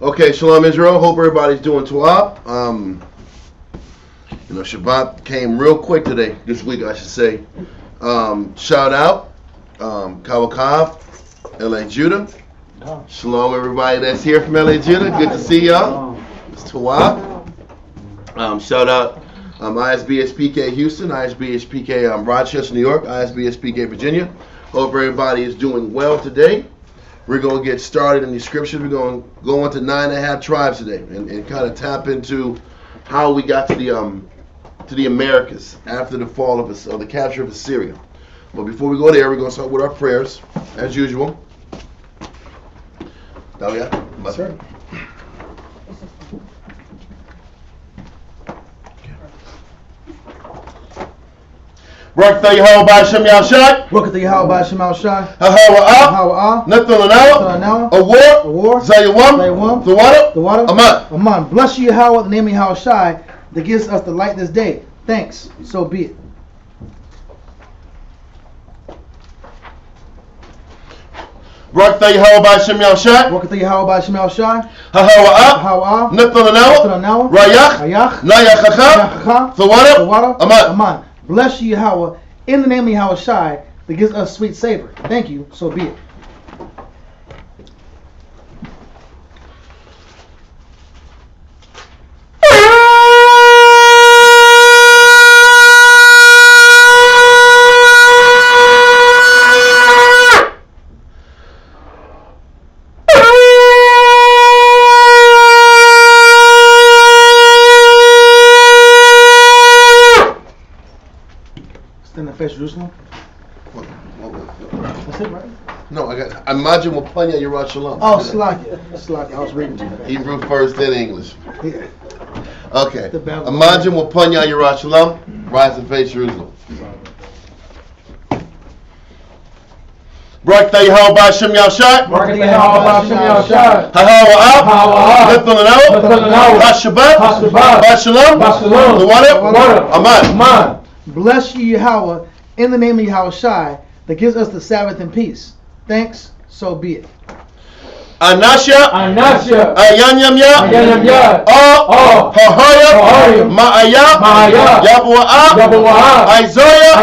Okay, Shalom Israel. Hope everybody's doing Tu'ah. Shabbat came real quick today, this week I should say. Shout out, Kawakav, LA Judah. Shalom everybody that's here from LA Judah. Good to see y'all. It's Tu'ah. Shout out isbhpk Houston, isbhpk Rochester, New York, isbhpk Virginia. Hope everybody is doing well today. We're going to get started in the scriptures. We're going to go into 9.5 tribes today and kind of tap into how we got to the Americas after the fall of the capture of Assyria. But before we go there, we're going to start with our prayers as usual. Dalia? Sir. Barak Yahweh B'Shem Yahshai. Barak Yahweh B'Shem Yahshai. Hahawa'ah. Nathalanawa. Awar. Zayawam. The water. Aman. Bless you, Yahweh, the name of Yahshai, that gives us the light this day. Thanks. So be it. Barak Yahweh B'Shem Yahshai. Barak Yahweh B'Shem Yahshai. Hahawa'ah. Nathalanawa. Rayach. Nayachacha. The water. Aman. Bless you, Yahweh, in the name of Yahshai, that gives us sweet savor. Thank you. So be it. Jerusalem? That's it, right? No, I got Imagine Wapanya Yerushalayim. Oh, Slakia. I was reading to you. Hebrew first, then English. Yeah. Okay. Imagine Wapanya Yerushalayim. Rise and face Jerusalem. Barak Yahweh B'Shem Yahshai. Barak Yahweh B'Shem Yahshai. Hahawa'ah. Nathalanawa. Hashabbat. B'Shalom. The water. Aman. Bless you, Yahweh, in the name of Yahshai, that gives us the Sabbath in peace. Thanks, so be it. Anasha. Ayanyamya. Hahaya. Ma'aya. Yabu'ah. Isaiah.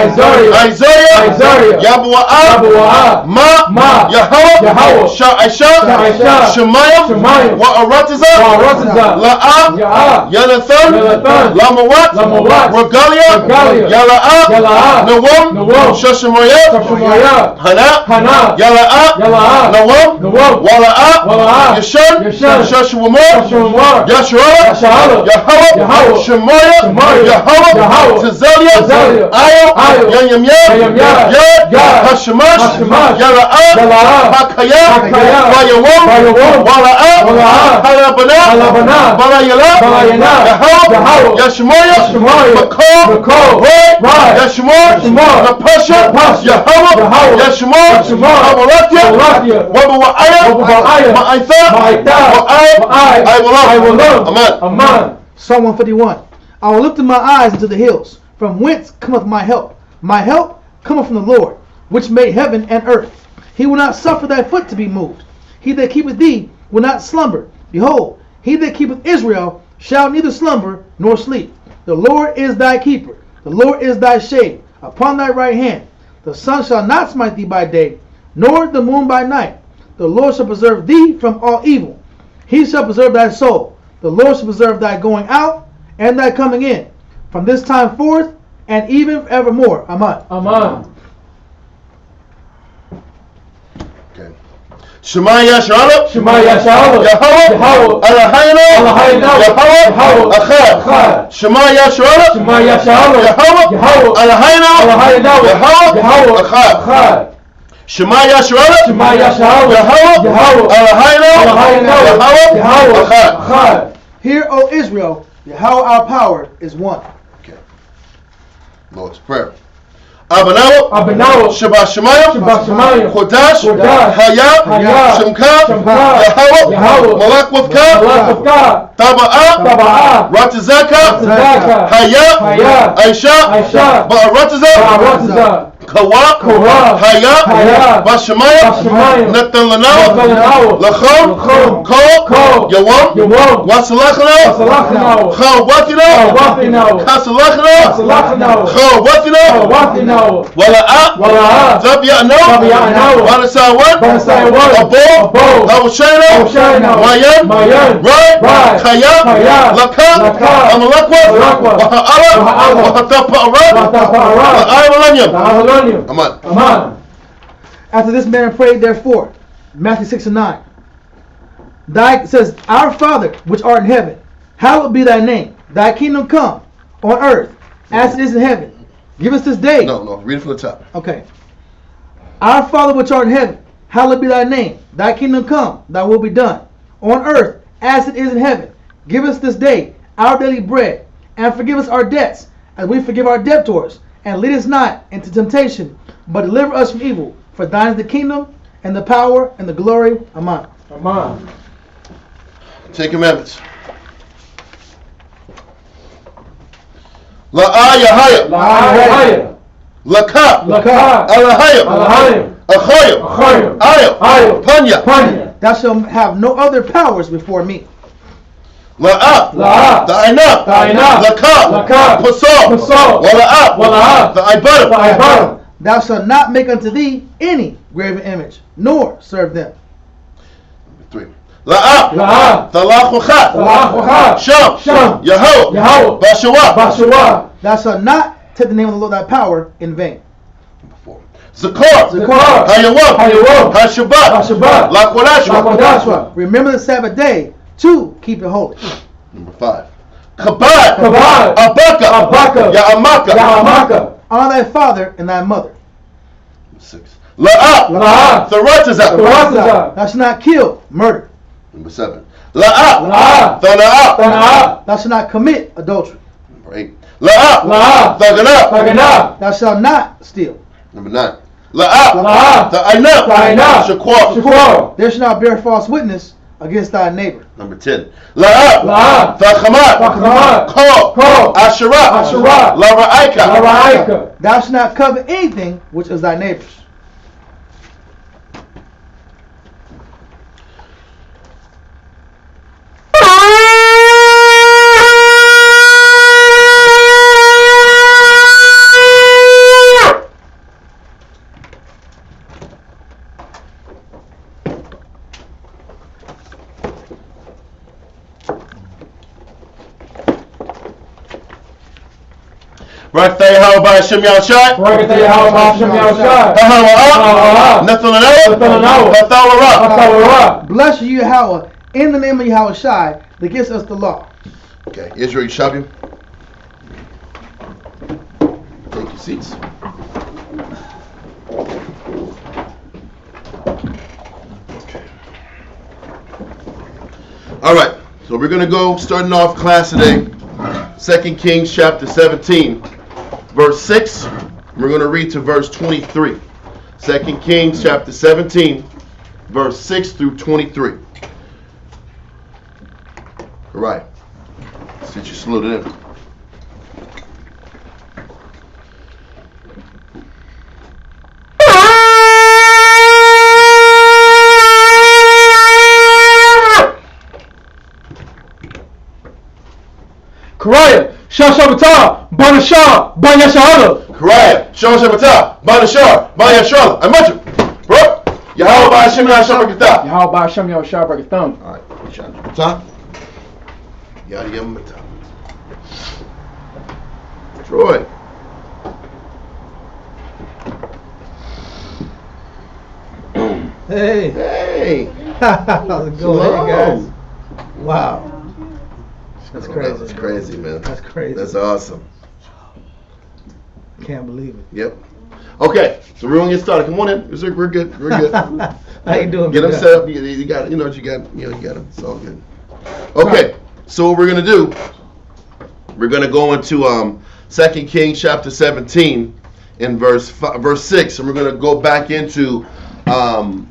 Yabu'ah. Ma. Yahweh. Sha'isha. Shemayim. Wa'aratiza. La'ah. Yanathan. Lamawat. Regalia. Yala'ah. Nawam. Shashamoyah. Hana. Yala'ah. Nawam. Wala'ah. Yashan, Shashwamor, Yasharala, Yahweh, Shemoyah, Yahweh, Tizalia, Ayo, Yanyamya, Yad, Hashemash, Yara'ah, Hakaya, Vayawam, Wala'ah, Halabana, Balayala, Yahweh, Yashmoyah, Makol, Yashmor, Napasha, Yahweh, Yashmor, Amaratia, Wabawa'aya, I will love. Amen. Psalm 151. I will lift up my eyes into the hills. From whence cometh my help? My help cometh from the Lord, which made heaven and earth. He will not suffer thy foot to be moved. He that keepeth thee will not slumber. Behold, he that keepeth Israel shall neither slumber nor sleep. The Lord is thy keeper. The Lord is thy shade upon thy right hand. The sun shall not smite thee by day, nor the moon by night. The Lord shall preserve thee from all evil. He shall preserve thy soul. The Lord shall preserve thy going out and thy coming in, from this time forth and even evermore. Amen. Okay. Shema Yahshua. Yahweh. Eloheinu. Yahweh. Echad. Shema Yahshua. Yahweh. Eloheinu. Yahweh. Echad. Shema Yahshua. Yahweh. Eloheinu. Yahweh. Echad. Hear, O Israel, Yahweh our power is one. Okay. Lord's Prayer. Abanaw, Shabbat Shemayim, Chodash, Hayah, Shemka, Yahweh, Malak Wavka, Taba'ah, Ratizaka, Hayah, Aisha, Ba'aratiza, Kawah, Hayah, Bashamayim, Nathan Lanawa, Lachom, Kol, Yawam, Wasalachana, Chal Wathina, Kasalachana, Chal Wathina, Wala'ah, Zabya'no, Banasawan, Abo, Hawashana, Mayan, Rai, Chayah, Lakah, Amalakwa, Waha'ala, Wahatapa'ara, Aman. After this man prayed, therefore, Matthew 6 and 9. Thy says, Our Father which art in heaven, hallowed be thy name. Thy kingdom come on earth as it is in heaven. Give us this day. No, read it from the top. Okay. Our Father which art in heaven, hallowed be thy name. Thy kingdom come, thy will be done on earth as it is in heaven. Give us this day our daily bread, and forgive us our debts as we forgive our debtors. And lead us not into temptation, but deliver us from evil. For thine is the kingdom, and the power, and the glory. Amen. Amen. 10 Commandments. La'ayahaya. La'ayah. Lakah. Lakah. Alahaya. Alahaya. Achoya. Achoya. Ayo. Panya. Panya. Thou shalt have no other powers before me. La'ah. La'ah. Da'inah. Da'inah. Lakah. Lakah. Pasal. Pasal. Wala'ah. Wala'ah. Da'ibara. Da'ibara. Thou shalt not make unto thee any graven image, nor serve them. 3. La'ah. La'ah. Talachochat. Talachochat. Sham. Yahweh. Yahweh. Bashawah. Bashawah. Thou shalt not take the name of the Lord thy power in vain. 4. Zakar. Zakar. Hayawah. Hayawah. Hashabat. Hashabat. Lakwadashwa. Lakwadashwa. Remember the Sabbath day to keep it holy. 5. Kabad. Kabad. Abaka. Abaka. Ya'amaka. Ya'amaka. Honor thy father and thy mother. 6. La'ah. La'ah. Tharatazah. Tharatazah. Thou shalt not kill, murder. 7. La'ah. La'ah. Thana'ah. Thana'ah. Thou shalt not commit adultery. 8. La'ah. La'ah. Thaganah. Thaganah. Thou shalt not steal. 9. La'ah. La'ah. Ta'inah. Ta'inah. Shakwar. Shakwar. There shalt not bear false witness against thy neighbor. 10. La'ah. La'ah. Thachamat. Thachamat. Kol. Asherah. Asherah. Lara'aika. Lara'aika. Thou shalt not covet anything which is thy neighbor's. Barakatah Yahweh Hashem Yahushai. Barakatah Yahweh Hashem Yahushai. Tahawa'ah. Nathalanawa. Hathawara. Bless you, Yahweh, in the name of Yahweh Shai, that gives us the law. Okay, Israel, Yishabim. Take your seats. Okay. All right, so we're going to go starting off class today. 2 Kings chapter 17, verse 6. We're going to read to verse 23. 2 Kings chapter 17, verse 6 through 23. All right. Since you slewed it in. Karaya, Shah Shabbatah, Banashah, Banyashahada. Karaya, Shah Shabbatah, Banashah, Banyashah. I mentioned. Bro. Yahweh Hashem Yahushai Barakatah. Yahweh Hashem Yahushai Barakatah. All right. Shah Shabbatah. Yada Yamata. Troy. Hey. Hey. How's it going, hey guys? Wow. That's crazy. That's crazy, man. That's crazy. That's awesome. Can't believe it. Yep. Okay, so we're gonna get started. Come on in. We're good. We're good. How you doing? Get them set up. You got it. You know what you got. You got them. It's all good. Okay, so what we're gonna do? We're gonna go into 2 Kings chapter 17 in verse 6, and we're gonna go back into kind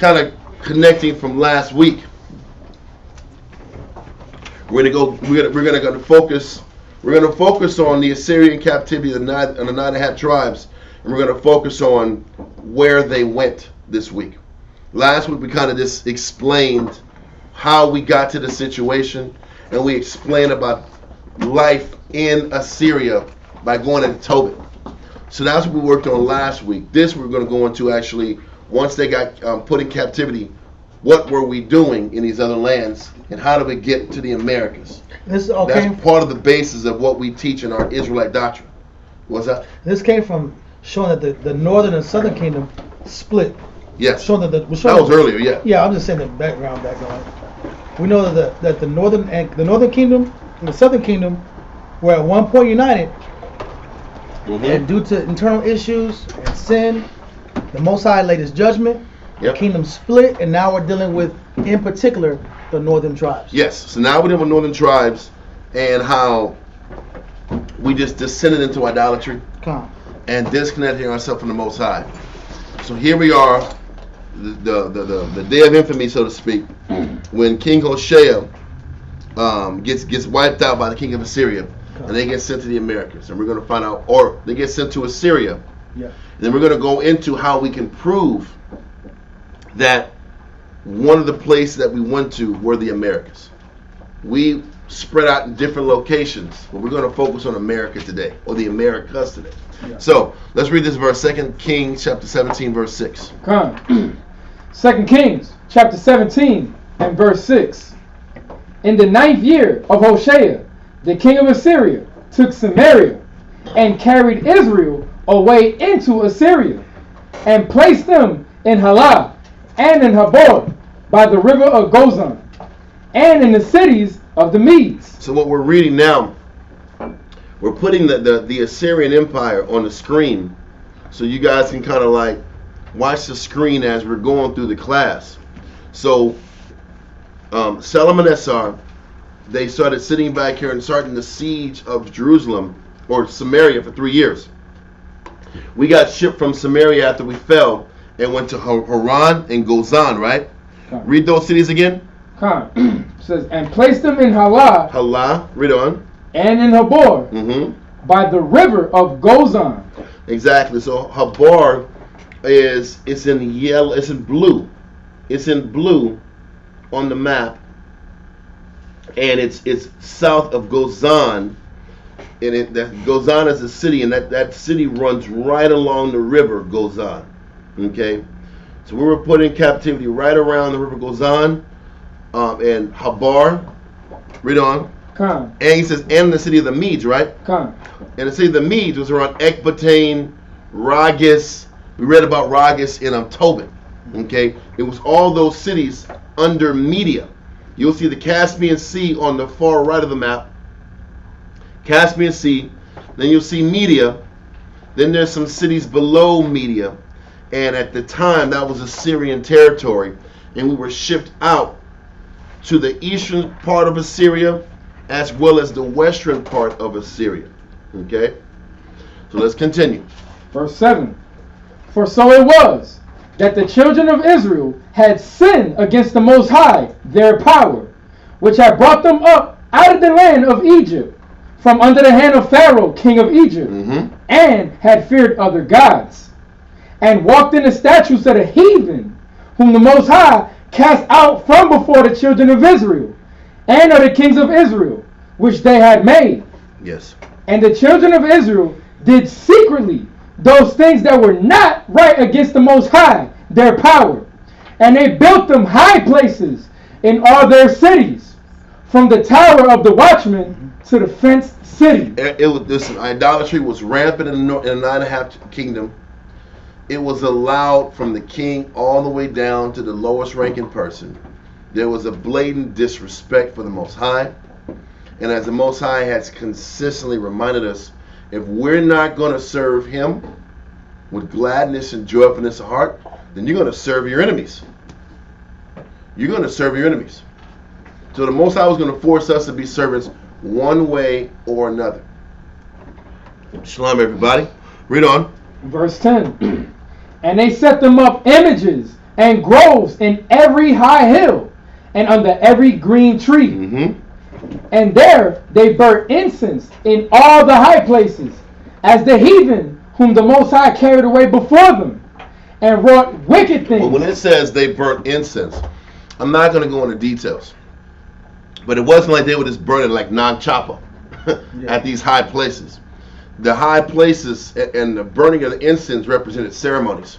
of connecting from last week. We're gonna focus on the Assyrian captivity and the 9.5 tribes, and we're going to focus on where they went this week. Last week we kind of just explained how we got to the situation, and we explained about life in Assyria by going into Tobit. So that's what we worked on last week. This we're going to go into actually, once they got put in captivity, what were we doing in these other lands, and how did we get to the Americas? That's part of the basis of what we teach in our Israelite doctrine. What's that? This came from showing that the northern and southern kingdom split. Yes. Showing that was earlier, yeah. Yeah, I'm just saying the background. We know that the northern kingdom and the southern kingdom were at one point united, and due to internal issues and sin, the Most High laid His judgment. The kingdom split, and now we're dealing with, in particular, the northern tribes. Yes. So now we're dealing with northern tribes and how we just descended into idolatry and disconnecting ourselves from the Most High. So here we are, the day of infamy, so to speak, when King Hoshea gets wiped out by the king of Assyria, and they get sent to the Americas, and we're going to find out, or they get sent to Assyria. Yeah. And then we're going to go into how we can prove that one of the places that we went to were the Americas. We spread out in different locations, but we're going to focus on America today, or the Americas today. Yeah. So let's read this verse, 2 Kings chapter 17, verse 6. Come. 2 Kings chapter 17 and verse 6. In the 9th year of Hoshea, the king of Assyria took Samaria and carried Israel away into Assyria and placed them in Halah and in Habor by the river of Gozan and in the cities of the Medes. So what we're reading now, we're putting the Assyrian Empire on the screen so you guys can kind of like watch the screen as we're going through the class. So Salmanassar, they started sitting back here and starting the siege of Jerusalem or Samaria for 3 years. We got shipped from Samaria after we fell and went to Haran and Gozan, right? Come. Read those cities again. Come. Says, and placed them in Halah. Halah, read on. And in Habor, by the river of Gozan. Exactly. So Habor it's in yellow, it's in blue. It's in blue on the map. And it's south of Gozan. And Gozan is a city, and that city runs right along the river Gozan. Okay? So we were put in captivity right around the river Gozan and Habor. Read on. Come. And he says, and the city of the Medes, right? Come. And the city of the Medes was around Ecbatane, Ragas. We read about Ragas in Tobit. Okay? It was all those cities under Media. You'll see the Caspian Sea on the far right of the map. Caspian Sea. Then you'll see Media. Then there's some cities below Media. And at the time, that was Assyrian territory. And we were shipped out to the eastern part of Assyria as well as the western part of Assyria. Okay? So let's continue. Verse 7. For so it was that the children of Israel had sinned against the Most High, their power, which had brought them up out of the land of Egypt, from under the hand of Pharaoh, king of Egypt, and had feared other gods, and walked in the statutes of the heathen, whom the Most High cast out from before the children of Israel, and of the kings of Israel, which they had made. Yes. And the children of Israel did secretly those things that were not right against the Most High, their power. And they built them high places in all their cities, from the tower of the watchman to the fenced city. Listen, idolatry was rampant in the 9.5 kingdom. It was allowed from the king all the way down to the lowest ranking person. There was a blatant disrespect for the Most High. And as the Most High has consistently reminded us, if we're not going to serve Him with gladness and joyfulness of heart, then you're going to serve your enemies. You're going to serve your enemies. So the Most High was going to force us to be servants one way or another. Shalom, everybody. Read on. Verse 10. And they set them up images and groves in every high hill and under every green tree. And there they burnt incense in all the high places, as the heathen whom the Most High carried away before them, and wrought wicked things. Well, when it says they burnt incense, I'm not going to go into details, but it wasn't like they were just burning like non-chopper at these high places. The high places and the burning of the incense represented ceremonies.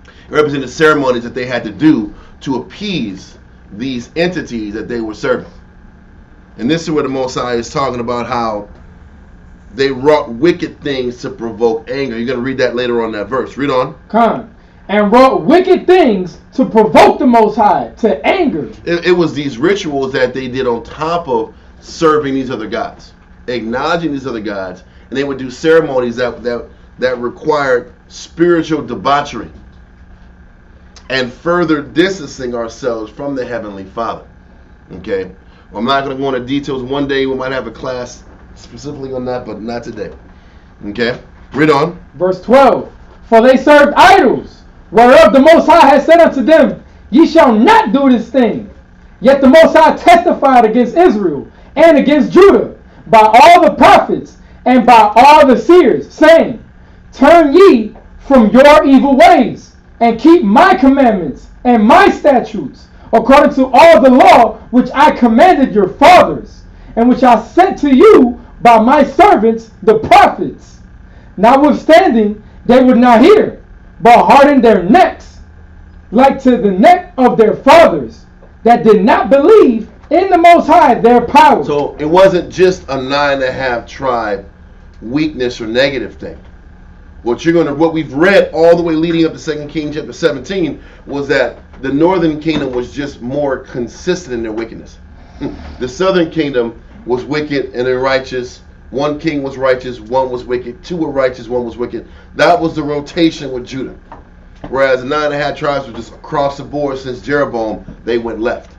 It represented ceremonies that they had to do to appease these entities that they were serving. And this is where the Most High is talking about how they wrought wicked things to provoke anger. You're going to read that later on in that verse. Read on. Come. And wrought wicked things to provoke the Most High to anger. It was these rituals that they did on top of serving these other gods, acknowledging these other gods, and they would do ceremonies that required spiritual debauchery and further distancing ourselves from the Heavenly Father. Okay? Well, I'm not going to go into details. One day we might have a class specifically on that, but not today. Okay? Read on. Verse 12. For they served idols, whereof the Most High has said unto them, Ye shall not do this thing. Yet the Most High testified against Israel and against Judah by all the prophets and by all the seers, saying, Turn ye from your evil ways, and keep my commandments and my statutes, according to all the law which I commanded your fathers, and which I sent to you by my servants the prophets. Notwithstanding, they would not hear, but hardened their necks, like to the neck of their fathers, that did not believe in the Most High their power. So it wasn't just a 9.5 tribe weakness or negative thing. What we've read all the way leading up to 2 Kings chapter 17 was that the northern kingdom was just more consistent in their wickedness. The southern kingdom was wicked and unrighteous. One king was righteous, one was wicked. Two were righteous, one was wicked. That was the rotation with Judah. Whereas the 9.5 tribes were just across the board. Since Jeroboam, they went left.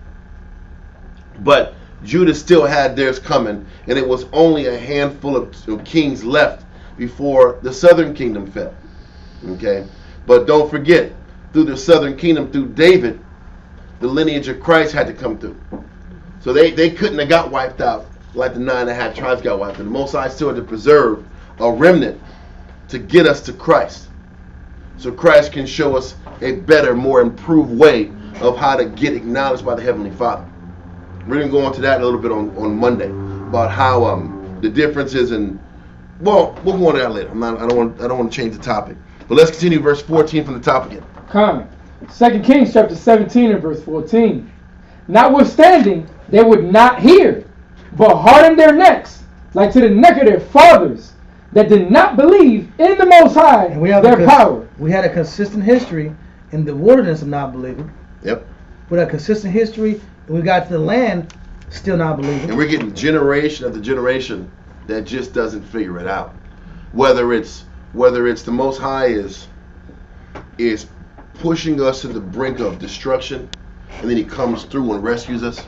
But Judah still had theirs coming, and it was only a handful of kings left before the southern kingdom fell. Okay? But don't forget, through the southern kingdom, through David, the lineage of Christ had to come through. So they couldn't have got wiped out like the 9.5 tribes got wiped out. The Most High still had to preserve a remnant to get us to Christ. So Christ can show us a better, more improved way of how to get acknowledged by the Heavenly Father. We're going to go into that a little bit on Monday about how the difference is in. Well, we'll go into that later. I don't want to change the topic. But let's continue verse 14 from the top again. Come. 2 Kings chapter 17 and verse 14. Notwithstanding, they would not hear, but hardened their necks, like to the neck of their fathers, that did not believe in the Most High and we have their power. We had a consistent history in the wilderness of not believing. Yep. We had a consistent history, and we got to the land still not believing. And we're getting generation after generation that just doesn't figure it out. Whether it's the Most High is pushing us to the brink of destruction, and then He comes through and rescues us.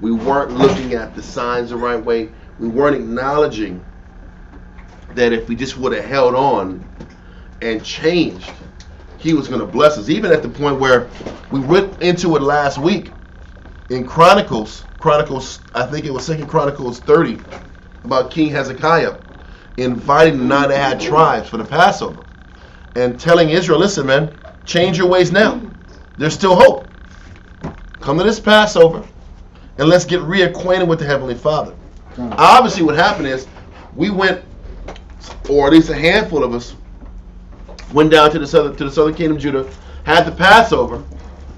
We weren't looking at the signs the right way. We weren't acknowledging that if we just would have held on and changed, He was going to bless us. Even at the point where we went into it last week in Chronicles, I think it was 2 Chronicles 30, about King Hezekiah inviting the 9.5 tribes for the Passover and telling Israel, listen, man, change your ways now. There's still hope. Come to this Passover and let's get reacquainted with the Heavenly Father. Obviously what happened is we went, or at least a handful of us, went down to the southern kingdom of Judah, had the Passover,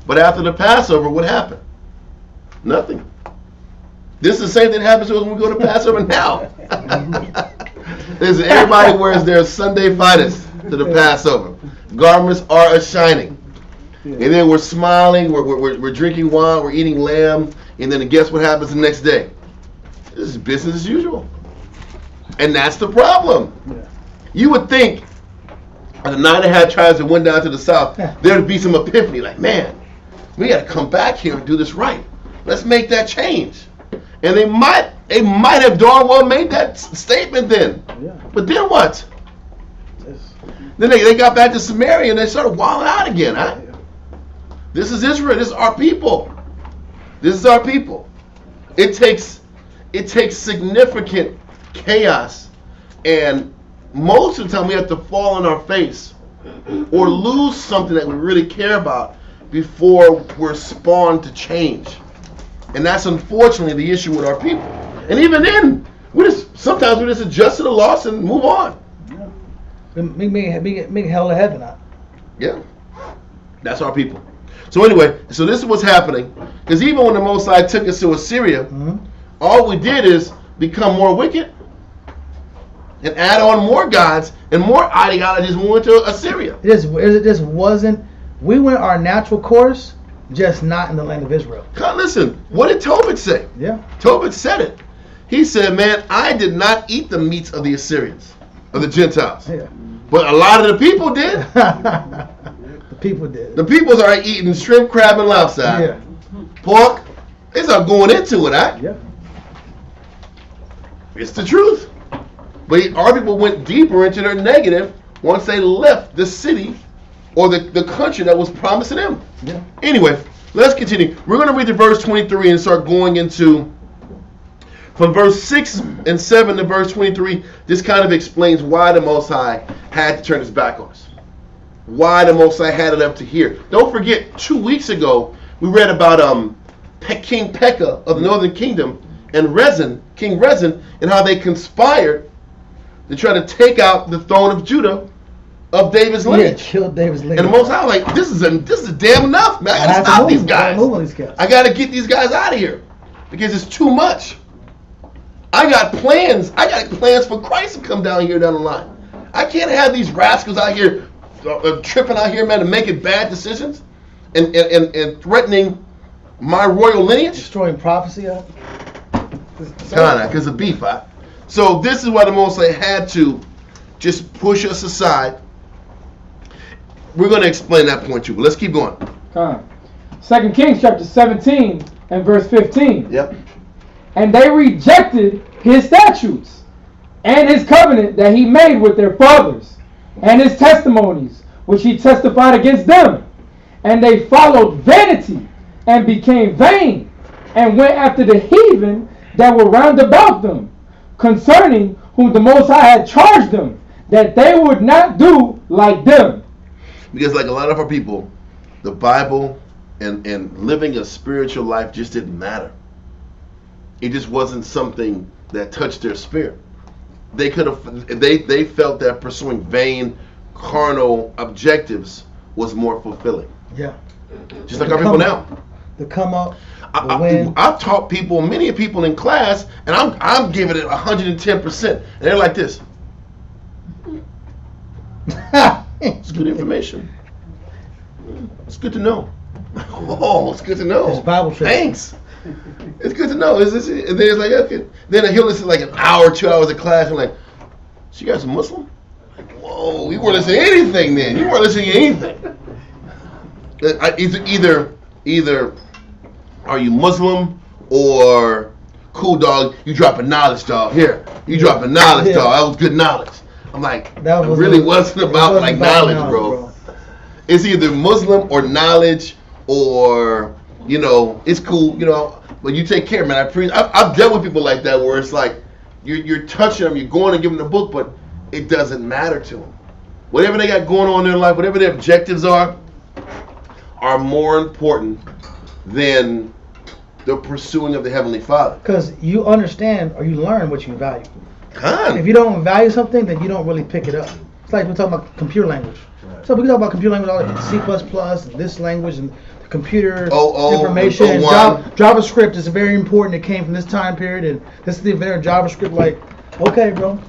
but after the Passover, what happened? Nothing. This is the same thing that happens to us when we go to Passover now. Listen, everybody wears their Sunday finest to the Passover. Garments are a-shining. And then we're smiling, we're drinking wine, we're eating lamb, and then guess what happens the next day? This is business as usual. And that's the problem. You would think the 9.5 tribes that went down to the south, there'd be some epiphany, like, man, we got to come back here and do this right. Let's make that change. And they might have darn well made that statement then. But then what? Then they got back to Samaria and they started wilding out again. Huh? This is Israel. This is our people. This is our people. It takes significant chaos and most of the time we have to fall on our face or lose something that we really care about before we're spawned to change. And that's unfortunately the issue with our people. And even then, sometimes we just adjust to the loss and move on. Make hell of heaven out. Yeah. That's our people. So anyway, so this is what's happening. Because even when the Most High took us to Assyria, all we did is become more wicked and add on more gods and more ideologies when we went to Assyria. It just wasn't. We went our natural course, just not in the land of Israel. Listen, what did Tobit say? Yeah. Tobit said it. He said, man, I did not eat the meats of the Assyrians, of the Gentiles. Yeah. But a lot of the people did. The people did. The people are eating shrimp, crab, and lobster. Yeah. Pork. They start going into it, huh? Yeah. It's the truth. But our people went deeper into their negative once they left the city or the country that was promised to them. Yeah. Anyway, let's continue. We're going to read the verse 23 and start going into, from verse 6 and 7 to verse 23, this kind of explains why the Most High had to turn his back on us. Why the Most High had it up to here. Don't forget, 2 weeks ago, we read about King Pekah of the Northern Kingdom and King Rezin, and how they conspired to try to take out the throne of Judah of David's lineage. Yeah, killed David's lineage. And the Most High was like, this is damn enough, man. I gotta stop these guys. I gotta get these guys out of here because it's too much. I got plans. I got plans for Christ to come down here down the line. I can't have these rascals out here tripping out here, man, and making bad decisions and threatening my royal lineage. Destroying prophecy. Kinda, because of beef. So this is why the Most High had to just push us aside. We're going to explain that point too, but let's keep going. 2 Kings chapter 17 and verse 15. Yep. And they rejected his statutes and his covenant that he made with their fathers, and his testimonies which he testified against them. And they followed vanity and became vain, and went after the heathen that were round about them, concerning whom the Most High had charged them, that they would not do like them. Because like a lot of our people, the Bible and living a spiritual life just didn't matter. It just wasn't something that touched their spirit. They felt that pursuing vain, carnal objectives was more fulfilling. Yeah. Just like our people now. The come up. I've taught people, many people in class, and I'm giving it 110%, and they're like this. It's good information. It's good to know. Oh, it's good to know. It's Bible truth. Thanks. It's good to know. And then it's like, okay. Then he'll listen like an hour, 2 hours of class, and like, so you guys are Muslim? Like, whoa, you weren't listening to anything then. You weren't listening to anything. Either are you Muslim or cool dog, you dropping knowledge, dog. Here, you dropping knowledge, dog. That was good knowledge. I'm like, it really wasn't about like knowledge, bro. It's either Muslim or knowledge or, you know, it's cool, you know, but you take care, man. I've dealt with people like that where it's like, you're touching them, you're going to give them the book, but it doesn't matter to them. Whatever they got going on in their life, whatever their objectives are more important than the pursuing of the Heavenly Father. Because you understand or you learn what you value. Huh. If you don't value something, then you don't really pick it up. It's like we're talking about computer language. So we can talk about computer language, all like C++, and this language, and the computer information. And JavaScript is very important. It came from this time period, and this is the inventor of JavaScript. Like, okay, bro,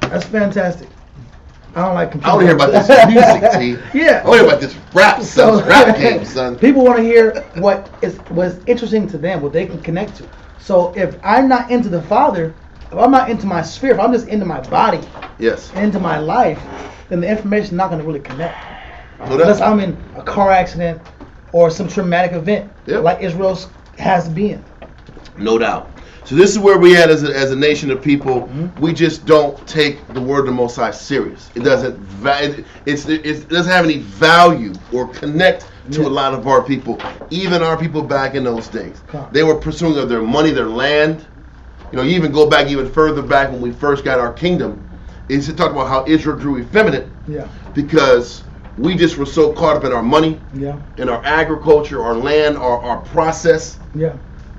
that's fantastic. I don't like computer. I want to hear about this music, T. Yeah. I want to hear about this rap game, son. People want to hear what was interesting to them, what they can connect to. So if I'm not into the Father, if I'm not into my spirit, if I'm just into my body, yes, into my life, then the information is not going to really connect. So unless I'm in a car accident or some traumatic event, like Israel has been. No doubt. So this is where we at as a nation of people. Mm-hmm. We just don't take the word of the Most High serious. It doesn't it doesn't have any value or connect to a lot of our people. Even our people back in those days, they were pursuing of their money, their land. You know, you even go back even further back when we first got our kingdom, is it talked about how Israel grew effeminate Yeah. because we just were so caught up in our money, Yeah. in our agriculture, our land, our process, Yeah.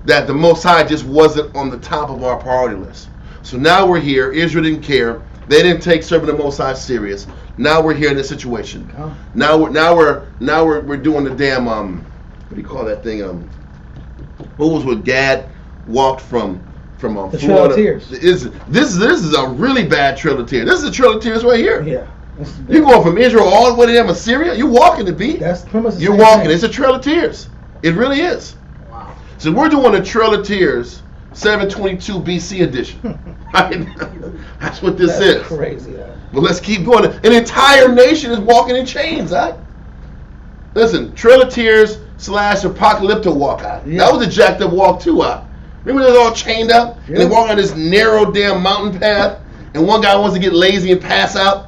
that the Most High just wasn't on the top of our priority list. So now we're here. Israel didn't care. They didn't take serving the Most High serious. Now we're here in this situation. Oh. Now we're doing the damn what do you call that thing? What was what Gad walked from The Florida? Trail of Tears. This is a really bad Trail of Tears. This is a Trail of Tears right here. Yeah. You're going from Israel all the way to them Assyria. You're walking the beat. That's pretty much the You're same walking. thing. It's a Trail of Tears. It really is. Wow. So we're doing a Trail of Tears 722 BC edition. Right? That's what this is. That's crazy. Yeah. But let's keep going. An entire nation is walking in chains. Right? Listen, Trail of Tears / Apocalypto walk out. Yeah. That was a jacked up walk too. Remember they're all chained up and they Yeah. walk on this narrow damn mountain path, and one guy wants to get lazy and pass out,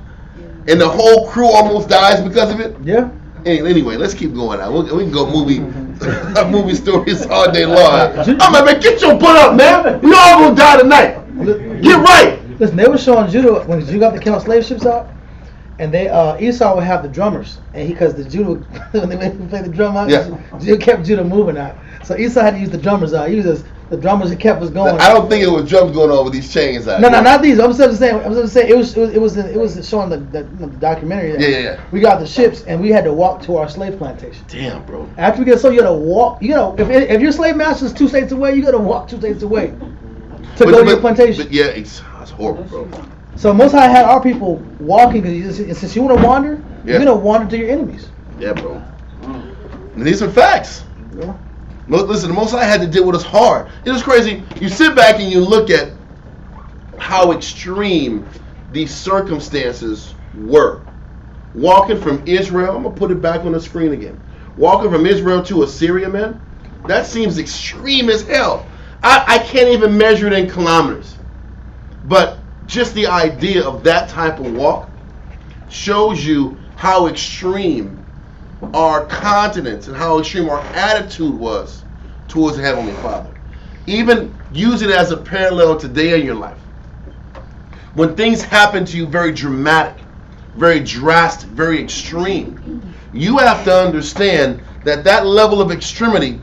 and the whole crew almost dies because of it. Yeah. Anyway, let's keep going out. We can go movie stories all day long. I'm like, man, get your butt up, man. We all gonna die tonight. Get right. Listen, they were showing Judah when Judah got the kill slave ships out, and they Esau would have the drummers, and because the Judah when they play the drum out, Yeah. Judah kept Judah moving out. So Esau had to use the drummers out. He was just, the drummers he kept was going. I don't think it was drums going on with these chains out. No, not these. I'm just saying. It was showing the documentary. That Yeah. We got the ships and we had to walk to our slave plantation. Damn, bro. After we get sold, you gotta walk. You know, if your slave master is 2 states away, you gotta walk 2 states away to go to your plantation. But yeah, it's horrible, bro. So Most High had our people walking because since you want to wander, Yeah. you're gonna wander to your enemies. Yeah, bro. And these are facts. Yeah. Listen, the Most High had to deal with us hard. It was crazy. You sit back and you look at how extreme these circumstances were. Walking from Israel, I'm going to put it back on the screen again. Walking from Israel to Assyria, man, that seems extreme as hell. I can't even measure it in kilometers. But just the idea of that type of walk shows you how extreme our continence and how extreme our attitude was towards the Heavenly Father. Even use it as a parallel today in your life. When things happen to you very dramatic, very drastic, very extreme, you have to understand that that level of extremity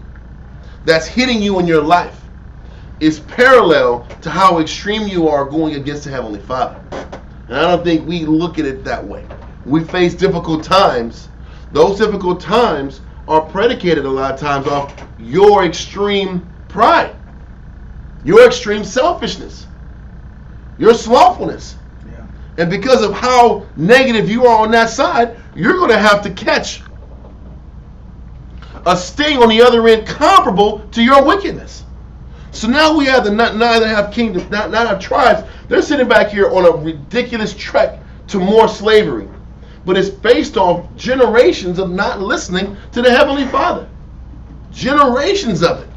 that's hitting you in your life is parallel to how extreme you are going against the Heavenly Father. And I don't think we look at it that way. We face difficult times. Those difficult times are predicated a lot of times off your extreme pride, your extreme selfishness, your slothfulness. Yeah. And because of how negative you are on that side, you're going to have to catch a sting on the other end comparable to your wickedness. So now we have the neither have kingdoms, not have tribes. They're sitting back here on a ridiculous trek to more slavery. But it's based off generations of not listening to the Heavenly Father. Generations of it.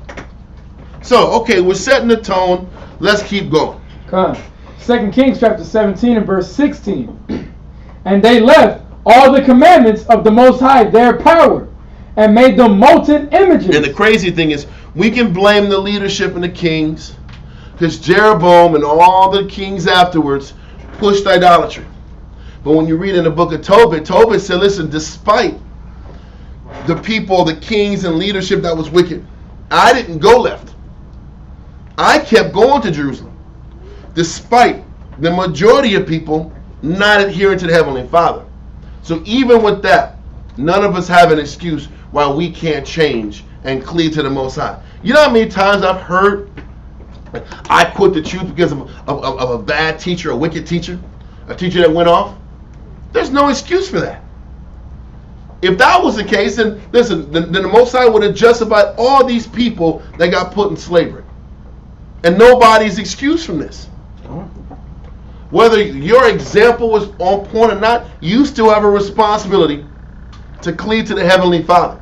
So, okay, we're setting the tone. Let's keep going. Come. 2 Kings chapter 17 and verse 16. And they left all the commandments of the Most High, their power, and made them molten images. And the crazy thing is, we can blame the leadership and the kings, because Jeroboam and all the kings afterwards pushed idolatry. But when you read in the book of Tobit, Tobit said, listen, despite the people, the kings and leadership that was wicked, I didn't go left. I kept going to Jerusalem, despite the majority of people not adhering to the Heavenly Father. So even with that, none of us have an excuse why we can't change and cleave to the Most High. You know how many times I've heard, I quit the truth because of a bad teacher, a wicked teacher, a teacher that went off? There's no excuse for that. If that was the case, then listen, then the Most High would have justified all these people that got put in slavery. And nobody's excused from this. Whether your example was on point or not, you still have a responsibility to cleave to the Heavenly Father.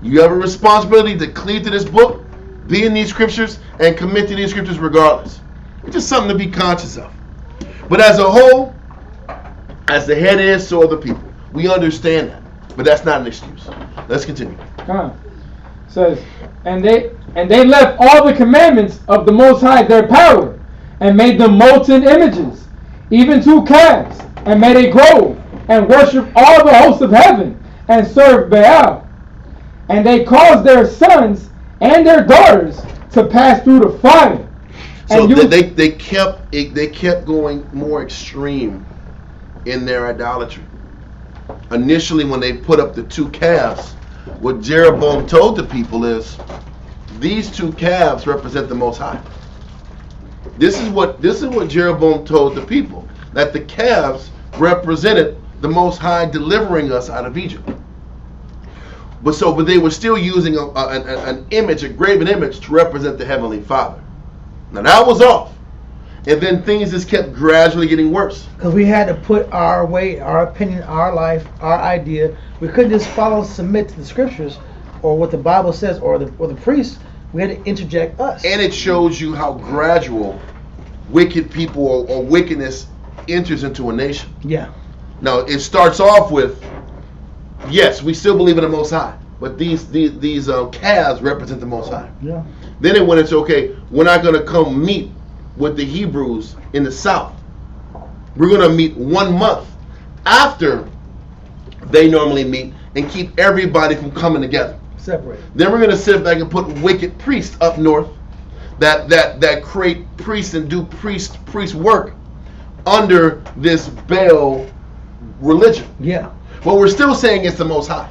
You have a responsibility to cleave to this book, be in these scriptures, and commit to these scriptures regardless. It's just something to be conscious of. But as a whole, as the head is, so are the people. We understand that. But that's not an excuse. Let's continue. Come on. Says, and they left all the commandments of the Most High, their power, and made them molten images. even 2 calves, and made a grove, and worshipped all the hosts of heaven, and served Baal. And they caused their sons and their daughters to pass through the fire. So they kept going more extreme in their idolatry. Initially, when they put up the 2 calves, what Jeroboam told the people is, these 2 calves represent the Most High. This is what Jeroboam told the people, that the calves represented the Most High delivering us out of Egypt. But they were still using an image, a graven image, to represent the Heavenly Father. Now that was off, and then things just kept gradually getting worse. Because we had to put our way, our opinion, our life, our idea. We couldn't just submit to the scriptures or what the Bible says or the priest. We had to interject us. And it shows you how gradual wicked people or wickedness enters into a nation. Yeah. Now it starts off with, yes, we still believe in the Most High, but these calves represent the Most High. Yeah. Then it went into, okay, we're not going to come meet with the Hebrews in the south. We're going to meet 1 month after they normally meet and keep everybody from coming together. Separate. Then we're going to sit back and put wicked priests up north that create priests and do priest work under this Baal religion. Yeah. But we're still saying it's the Most High.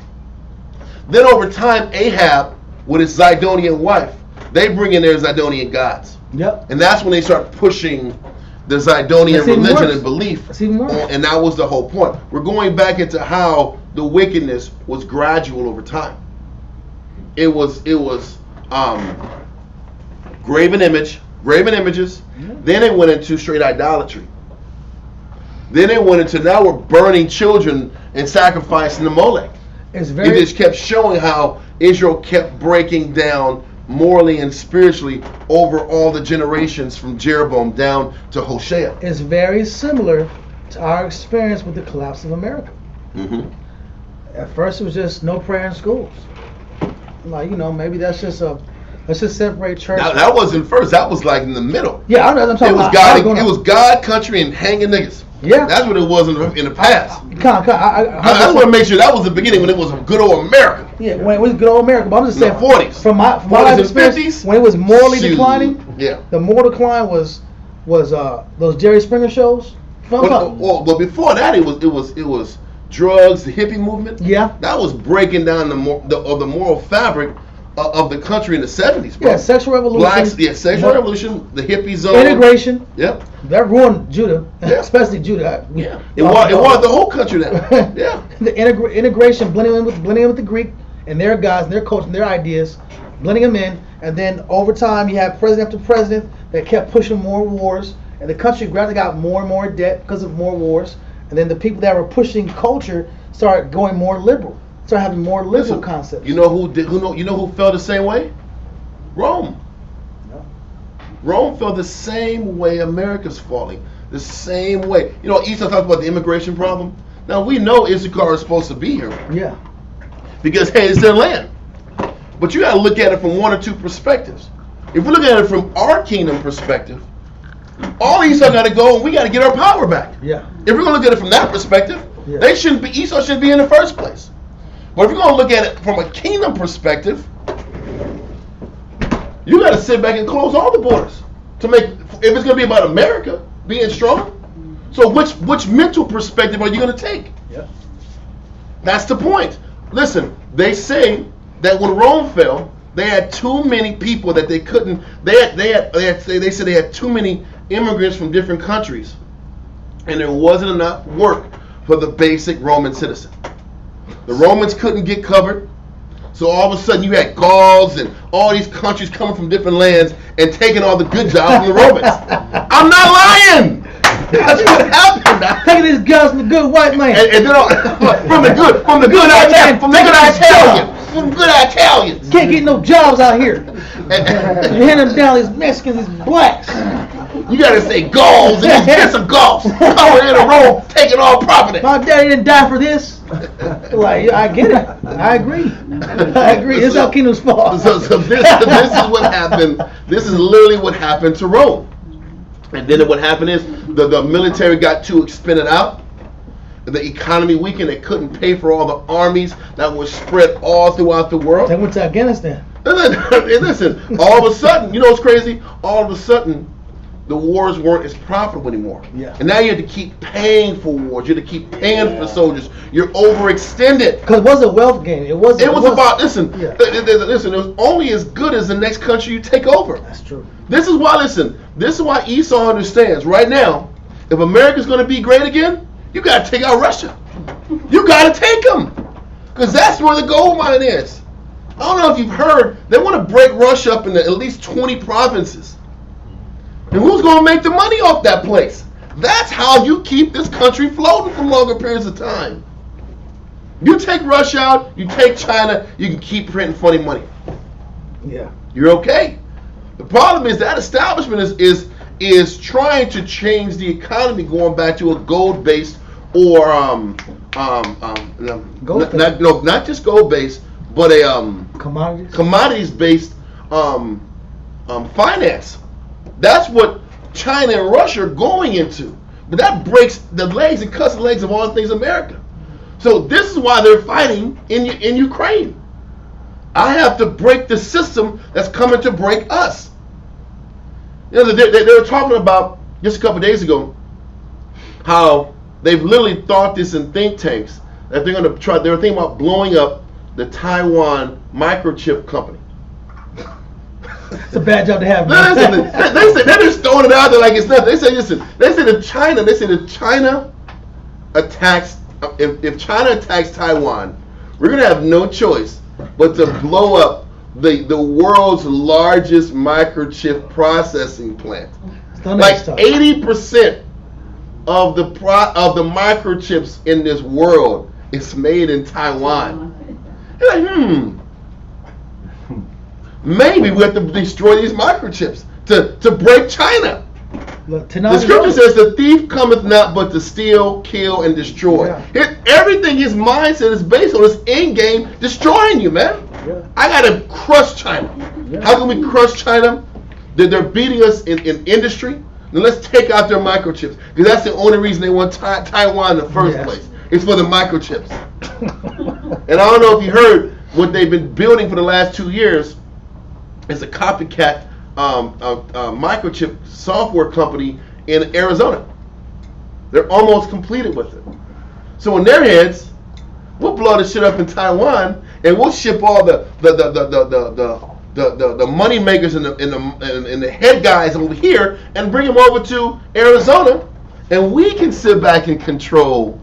Then over time, Ahab, with his Zidonian wife, they bring in their Zidonian gods. Yep. And that's when they start pushing the Zidonian religion and belief. And that was the whole point. We're going back into how the wickedness was gradual over time. It was graven images. Yeah. Then it went into straight idolatry. Then it went into, now we're burning children and sacrificing to Molech. It just kept showing how Israel kept breaking down morally and spiritually over all the generations from Jeroboam down to Hoshea. It's very similar to our experience with the collapse of America. Mm-hmm. At first it was just no prayer in schools. Like, maybe that's just let's just separate church. Now, that wasn't first, that was like in the middle. Yeah, I'm talking about it was God, country, and hanging niggas. Yeah. That's what it was in the past. I just want to make sure that was the beginning when it was good old America. Yeah, when it was good old America. But I'm just saying, 40s. From my life experience, 50s, when it was morally declining, yeah. The moral decline was those Jerry Springer shows. But before that, it was drugs, the hippie movement. Yeah. That was breaking down the moral fabric of the country in the 70s, bro. Yeah, sexual revolution. Sexual revolution, the hippie zone. Integration. Yep. That ruined Judah, especially Judah. Yeah. It was the whole country now. Yeah. The integration, blending in with the Greek and their guys and their culture and their ideas, blending them in, and then over time you have president after president that kept pushing more wars, and the country gradually got more and more debt because of more wars, and then the people that were pushing culture started going more liberal. Start having more liberal concepts. You know who felt the same way? Rome. Yeah. Rome felt the same way America's falling. The same way. Esau talked about the immigration problem. Now we know Issachar is supposed to be here. Yeah. Because hey, it's their land. But you gotta look at it from 1 or 2 perspectives. If we look at it from our kingdom perspective, all Esau gotta go and we gotta get our power back. Yeah. If we're gonna look at it from that perspective, yeah. Esau shouldn't be in the first place. But if you're going to look at it from a kingdom perspective, you got to sit back and close all the borders to make. If it's going to be about America being strong, so which mental perspective are you going to take? Yeah. That's the point. Listen, they say that when Rome fell, they had too many people that they couldn't. They said they had too many immigrants from different countries, and there wasn't enough work for the basic Roman citizen. The Romans couldn't get covered, so all of a sudden you had Gauls and all these countries coming from different lands and taking all the good jobs from the Romans. I'm not lying. That's what happened. Taking these guys from the good white man. And then from the good Italians. Can't get no jobs out here. Handing down these Mexicans, these blacks. You gotta say Gauls and get some Gauls coming into Rome, taking all property. My daddy didn't die for this. Like, I get it. I agree. This is how kingdoms fall. So this is what happened. This is literally what happened to Rome. And then what happened is the military got too expended out. The economy weakened. They couldn't pay for all the armies that were spread all throughout the world. They went to Afghanistan. Listen, all of a sudden, you know what's crazy? All of a sudden, the wars weren't as profitable anymore. Yeah. And now you have to keep paying for wars. You have to keep paying for soldiers. You're overextended. Because it was a wealth game. It was about, listen, listen, it was only as good as the next country you take over. That's true. This is why Esau understands right now, if America's going to be great again, you got to take out Russia. You got to take them. Because that's where the gold mine is. I don't know if you've heard, they want to break Russia up into at least 20 provinces. And who's going to make the money off that place? That's how you keep this country floating for longer periods of time. You take Russia out, you take China, you can keep printing funny money. Yeah. You're okay. The problem is that establishment is trying to change the economy, going back to a gold-based or not just gold-based, but a commodities-based finance. That's what China and Russia are going into. But that breaks the legs and cuts the legs of all things America. So this is why they're fighting in Ukraine. I have to break the system that's coming to break us. You know, they were talking about just a couple of days ago how they've literally thought this in think tanks that they're going to try. They were thinking about blowing up the Taiwan microchip company. It's a bad job to have. They're just throwing it out there like it's nothing. They say, listen, if China attacks, if China attacks Taiwan, we're going to have no choice but to blow up the world's largest microchip processing plant. Like 80% of the microchips in this world is made in Taiwan. You're like, maybe we have to destroy these microchips to break China. Look, the scripture says the thief cometh not but to steal, kill, and destroy. Yeah. Everything, his mindset is based on this end game destroying you, man. Yeah. I gotta crush China. Yeah. How can we crush China? They're beating us in industry. Then let's take out their microchips, because that's the only reason they want Taiwan in the first place. It's for the microchips. And I don't know if you heard what they've been building for the last 2 years. It's a copycat microchip software company in Arizona. They're almost completed with it. So in their heads, we'll blow this shit up in Taiwan, and we'll ship all the money makers and the head guys over here, and bring them over to Arizona, and we can sit back and control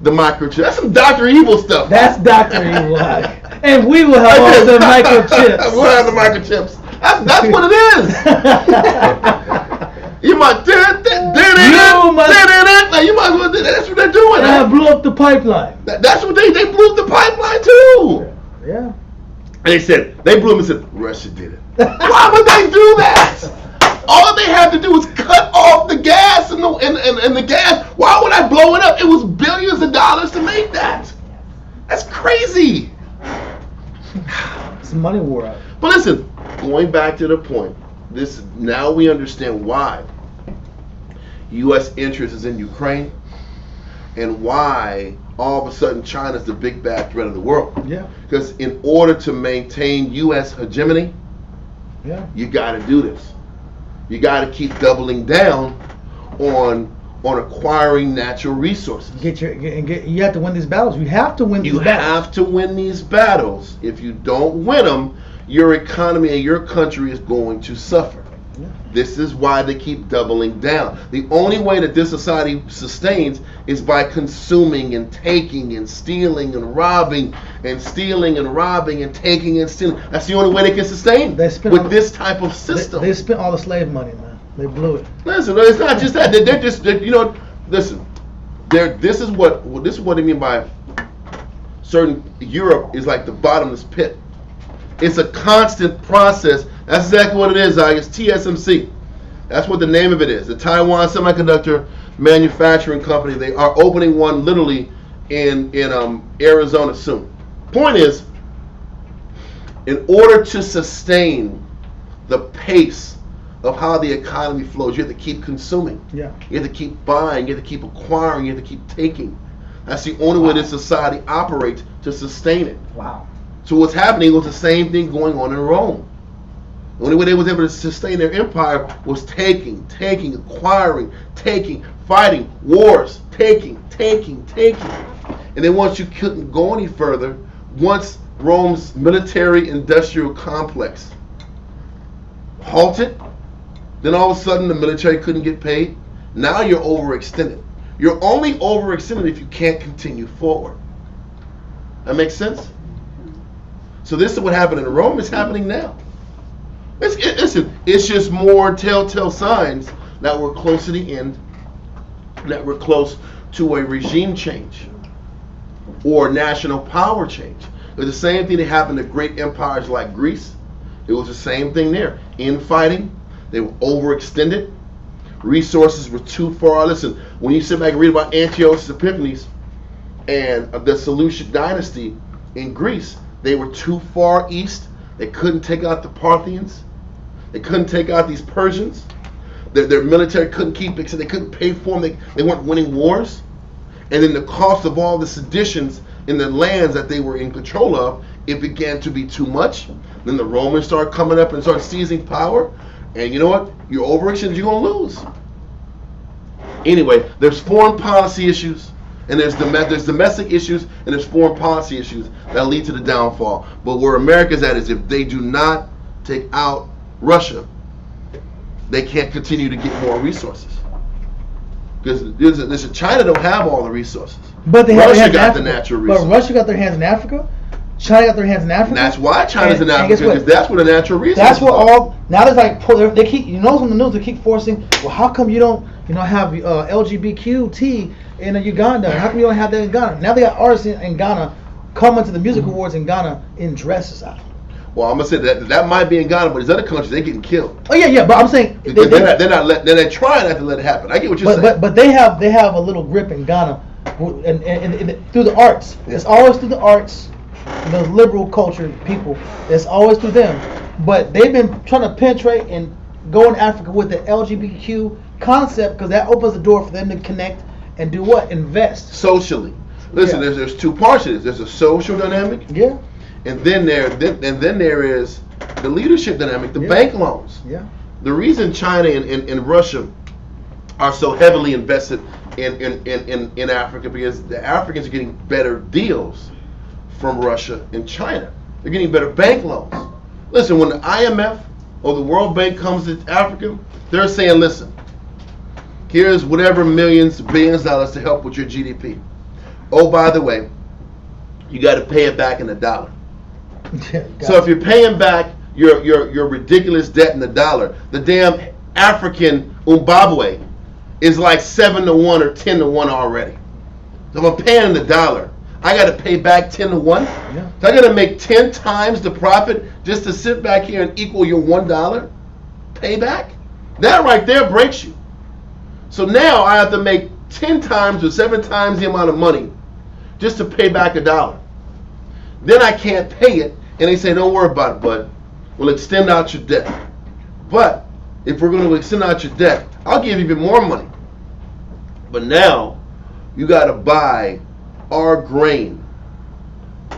the microchip. That's some Dr. Evil stuff. That's Dr. Evil. And we will have all the microchips. We'll have the microchips. That's what it is. You might as well do that. That's what they're doing. And I blew up the pipeline. That's what they blew up the pipeline too. Yeah. And they said, they blew them and said, Russia did it. Why would they do that? All they had to do was cut off the gas and the gas. Why would I blow it up? It was billions of dollars to make that. That's crazy. It's a money war out. But listen, going back to the point, now we understand why U.S. interest is in Ukraine and why all of a sudden China's the big bad threat of the world. Yeah. Because in order to maintain U.S. hegemony, you got to do this. You got to keep doubling down on acquiring natural resources. You have to win these battles. You have to win these battles. You have to win these battles. If you don't win them, your economy and your country is going to suffer. Yeah. This is why they keep doubling down. The only way that this society sustains is by consuming and taking and stealing and robbing and stealing and robbing and taking and stealing. That's the only way they can sustain with this type of system. They spent all the slave money, man. They blew it. Listen, it's not just that. Listen. This is what they mean by certain Europe is like the bottomless pit. It's a constant process. That's exactly what it is, It's TSMC. That's what the name of it is. The Taiwan Semiconductor Manufacturing Company. They are opening one literally in Arizona soon. Point is, in order to sustain the pace of how the economy flows. You have to keep consuming. Yeah. You have to keep buying. You have to keep acquiring. You have to keep taking. That's the only way this society operates to sustain it. Wow. So what's happening was the same thing going on in Rome. The only way they was able to sustain their empire was taking, acquiring, taking, fighting, wars, taking. And then once you couldn't go any further, once Rome's military-industrial complex halted, then all of a sudden the military couldn't get paid. Now you're overextended. You're only overextended if you can't continue forward. That makes sense? So this is what happened in Rome. It's happening now. It's just more telltale signs that we're close to the end, that we're close to a regime change or national power change. It was the same thing that happened to great empires like Greece. It was the same thing there. Infighting, they were overextended. Resources were too far. Listen, when you sit back and read about Antiochus Epiphanes and the Seleucid dynasty in Greece, they were too far east. They couldn't take out the Parthians. They couldn't take out these Persians. Their military couldn't keep it, so they couldn't pay for them. They weren't winning wars. And then the cost of all the seditions in the lands that they were in control of, it began to be too much. Then the Romans started coming up and started seizing power. And you know what? You're overextended, you're going to lose. Anyway, there's foreign policy issues, and there's domestic issues, and there's foreign policy issues that lead to the downfall. But where America's at is if they do not take out Russia, they can't continue to get more resources. Because China don't have all the resources. But Russia got the natural resources. But Russia got their hands in Africa. China got their hands in Africa. And that's why China's in Africa, because that's where the natural resources are. That's what all, now there's like, they keep, you know, on the news, they keep forcing, well, how come you don't, have LGBTQT in Uganda? How come you don't have that in Ghana? Now they got artists in Ghana coming to the music awards in Ghana in dresses out. Well, I'm gonna say that might be in Ghana, but these other countries, they're getting killed. Oh yeah, but I'm saying they're trying not to let it happen. I get what you're saying. But they have a little grip in Ghana, and through the arts. Yeah. It's always through the arts, the liberal culture people. It's always through them. But they've been trying to penetrate and go in Africa with the LGBTQ concept because that opens the door for them to connect and do what? Invest socially. Listen, there's two parts to this. There's a social dynamic. Yeah. And then there is the leadership dynamic, the bank loans. Yeah. The reason China and Russia are so heavily invested in Africa because the Africans are getting better deals from Russia and China. They're getting better bank loans. Listen, when the IMF or the World Bank comes to Africa, they're saying, listen, here's whatever millions, billions of dollars to help with your GDP. Oh, by the way, you got to pay it back in a dollar. So if you're paying back your ridiculous debt in the dollar, the damn African Zimbabwe is like 7-1 or 10-1 already. So if I'm paying in the dollar, I got to pay back 10-1. Yeah. So I got to make 10 times the profit just to sit back here and equal your $1 payback. That right there breaks you. So now I have to make 10 times or 7 times the amount of money just to pay back a dollar. Then I can't pay it, and they say, don't worry about it, bud. We'll extend out your debt. But if we're going to extend out your debt, I'll give you even more money. But now you got to buy our grain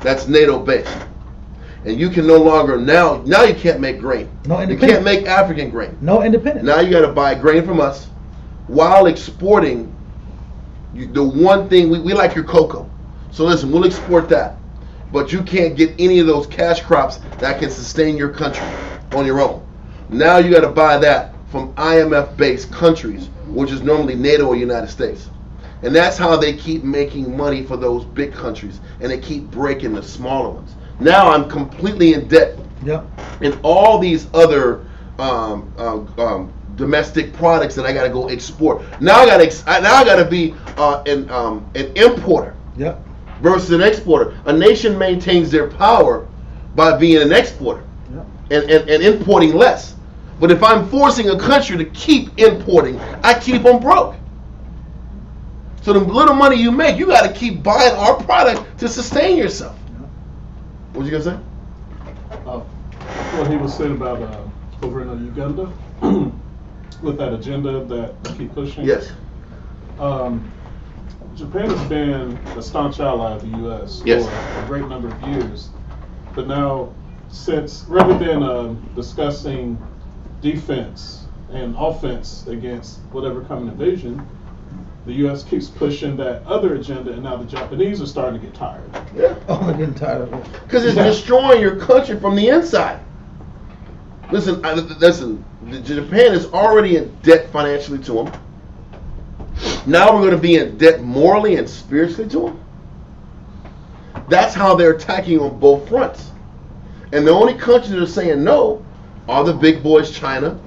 that's NATO-based. And you can no longer, now you can't make grain. No you can't make African grain. No independent. Now you got to buy grain from us while exporting the one thing, we like your cocoa. So listen, we'll export that. But you can't get any of those cash crops that can sustain your country on your own. Now you got to buy that from IMF-based countries, which is normally NATO or United States. And that's how they keep making money for those big countries, and they keep breaking the smaller ones. Now I'm completely in debt. Yep. And all these other domestic products that I got to go export. Now I got to be an importer. Yep. Versus an exporter. A nation maintains their power by being an exporter. Yep. and importing less. But if I'm forcing a country to keep importing, I keep them broke. So the little money you make, you got to keep buying our product to sustain yourself. What was you gonna say? What he was saying about over in Uganda with that agenda that they keep pushing. Yes. Japan has been a staunch ally of the U.S. Yes. for a great number of years. But now, since rather than discussing defense and offense against whatever coming invasion, the U.S. keeps pushing that other agenda, and now the Japanese are starting to get tired. Yeah. Oh, I'm getting tired of it. Because it's destroying your country from the inside. Listen, Japan is already in debt financially to them. Now we're going to be in debt morally and spiritually to them. That's how they're attacking on both fronts. And the only countries that are saying no are the big boys, China,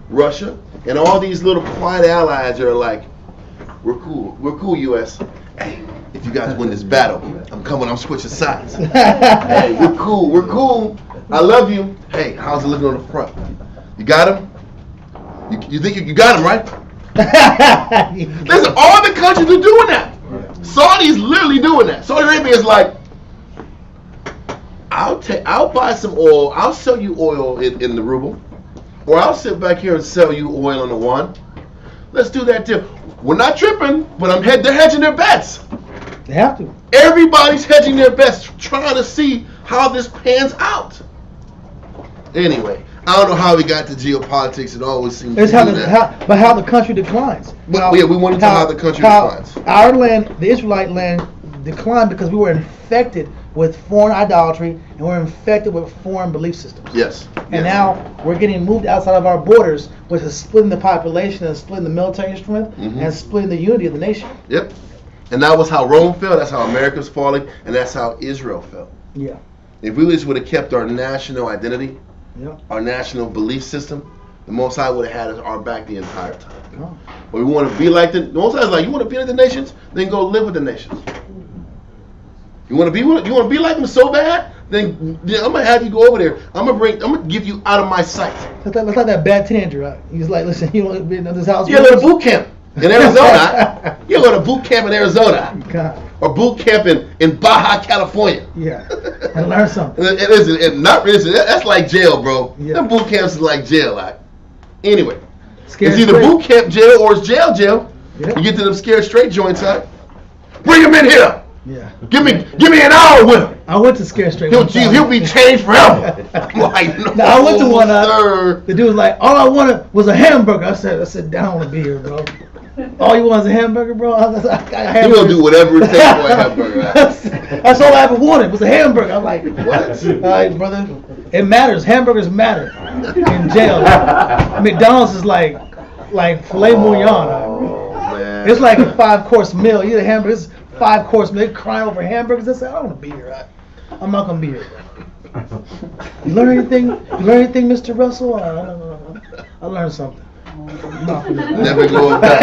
Russia, and all these little quiet allies that are like, we're cool, U.S. Hey, if you guys win this battle, I'm switching sides. Hey, we're cool. I love you. Hey, how's it looking on the front? You got him? You think you got him, right? Listen, all the countries are doing that. Saudi's literally doing that. Saudi Arabia is like, I'll buy some oil. I'll sell you oil in the ruble, or I'll sit back here and sell you oil on the yuan. Let's do that deal. We're not tripping, but they're hedging their bets. They have to. Everybody's hedging their bets, trying to see how this pans out. Anyway, I don't know how we got to geopolitics. It always seems It's to how do that. but how the country declines. But, yeah, we want to know how the country declines. Our land, the Israelite land, declined because we were infected with foreign idolatry and we're infected with foreign belief systems. Yes. And now we're getting moved outside of our borders, which is splitting the population and splitting the military strength and splitting the unity of the nation. Yep. And that was how Rome fell. That's how America's falling, and that's how Israel fell. Yeah. If we just would have kept our national identity, Yeah. our national belief system, the Most High would have had our back the entire time. Oh. But we want to be like the Most High is like, you want to be like the nations? Then go live with the nations. You want to be like them so bad? Then I'm gonna have you go over there. I'm gonna give you out of my sight. Let's like that bad teenager. Right? He's like, listen, you want to be in this house? You go to boot camp in Arizona. You go to boot camp in Arizona. God. Or boot camp in Baja, California. Yeah. And learn something. That's like jail, bro. Yeah. Them boot camps is like jail. Like. Anyway, Scared it's either straight. boot camp jail or it's jail. Yeah. You get to them scared straight joints, huh? Bring him in here. Yeah. Give me an hour with him. I went to Scared Straight. He'll be changed forever. I'm like, no, I went to one. sir. The dude was like, all I wanted was a hamburger. I said, down to be here, bro. All you want is a hamburger, bro? I He will do whatever it takes for a hamburger. That's all I ever wanted was a hamburger. I'm like, What? all right, brother. It matters. Hamburgers matter in jail. McDonald's is like filet mignon. Oh, man. It's like a 5-course meal. You get a hamburger. It's 5-course meal. They crying over hamburgers. I said, I don't want to be here. I'm not gonna be here. You learn anything? Mr. Russell? I learned something. Never going back.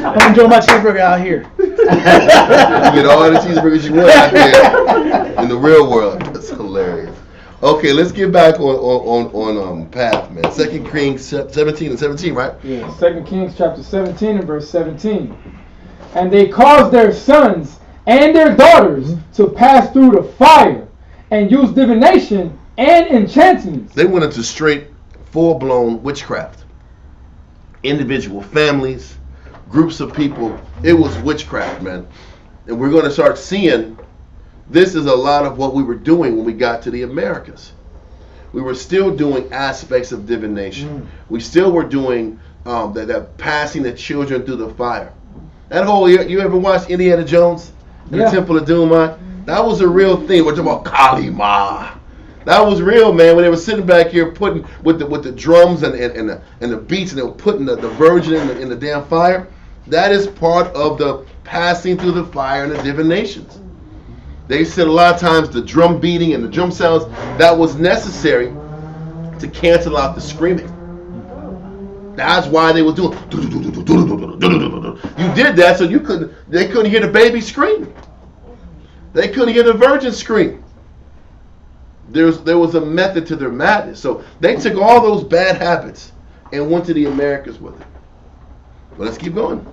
I'm enjoying my cheeseburger out here. You get all the cheeseburgers you want out there in the real world. That's hilarious. Okay, let's get back on path, man. 2 Kings 17 and 17, right? Yeah, 2 Kings chapter 17 and verse 17. And they caused their sons and their daughters to pass through the fire and use divination and enchantments. They went into straight, full-blown witchcraft. Individual families, groups of people. It was witchcraft, man. And we're going to start seeing this is a lot of what we were doing when we got to the Americas. We were still doing aspects of divination. We still were doing that passing the children through the fire. That whole, you ever watched Indiana Jones and the Temple of Doom? That was a real thing. We're talking about Kali Ma. That was real, man. When they were sitting back here putting with the drums and the beats, and they were putting the virgin in the damn fire. That is part of the passing through the fire and the divinations. They said a lot of times the drum beating and the drum sounds, that was necessary to cancel out the screaming. That's why they were doing. You did that so they couldn't hear the baby scream. They couldn't hear the virgin scream. There was a method to their madness. So they took all those bad habits and went to the Americas with it. But let's keep going.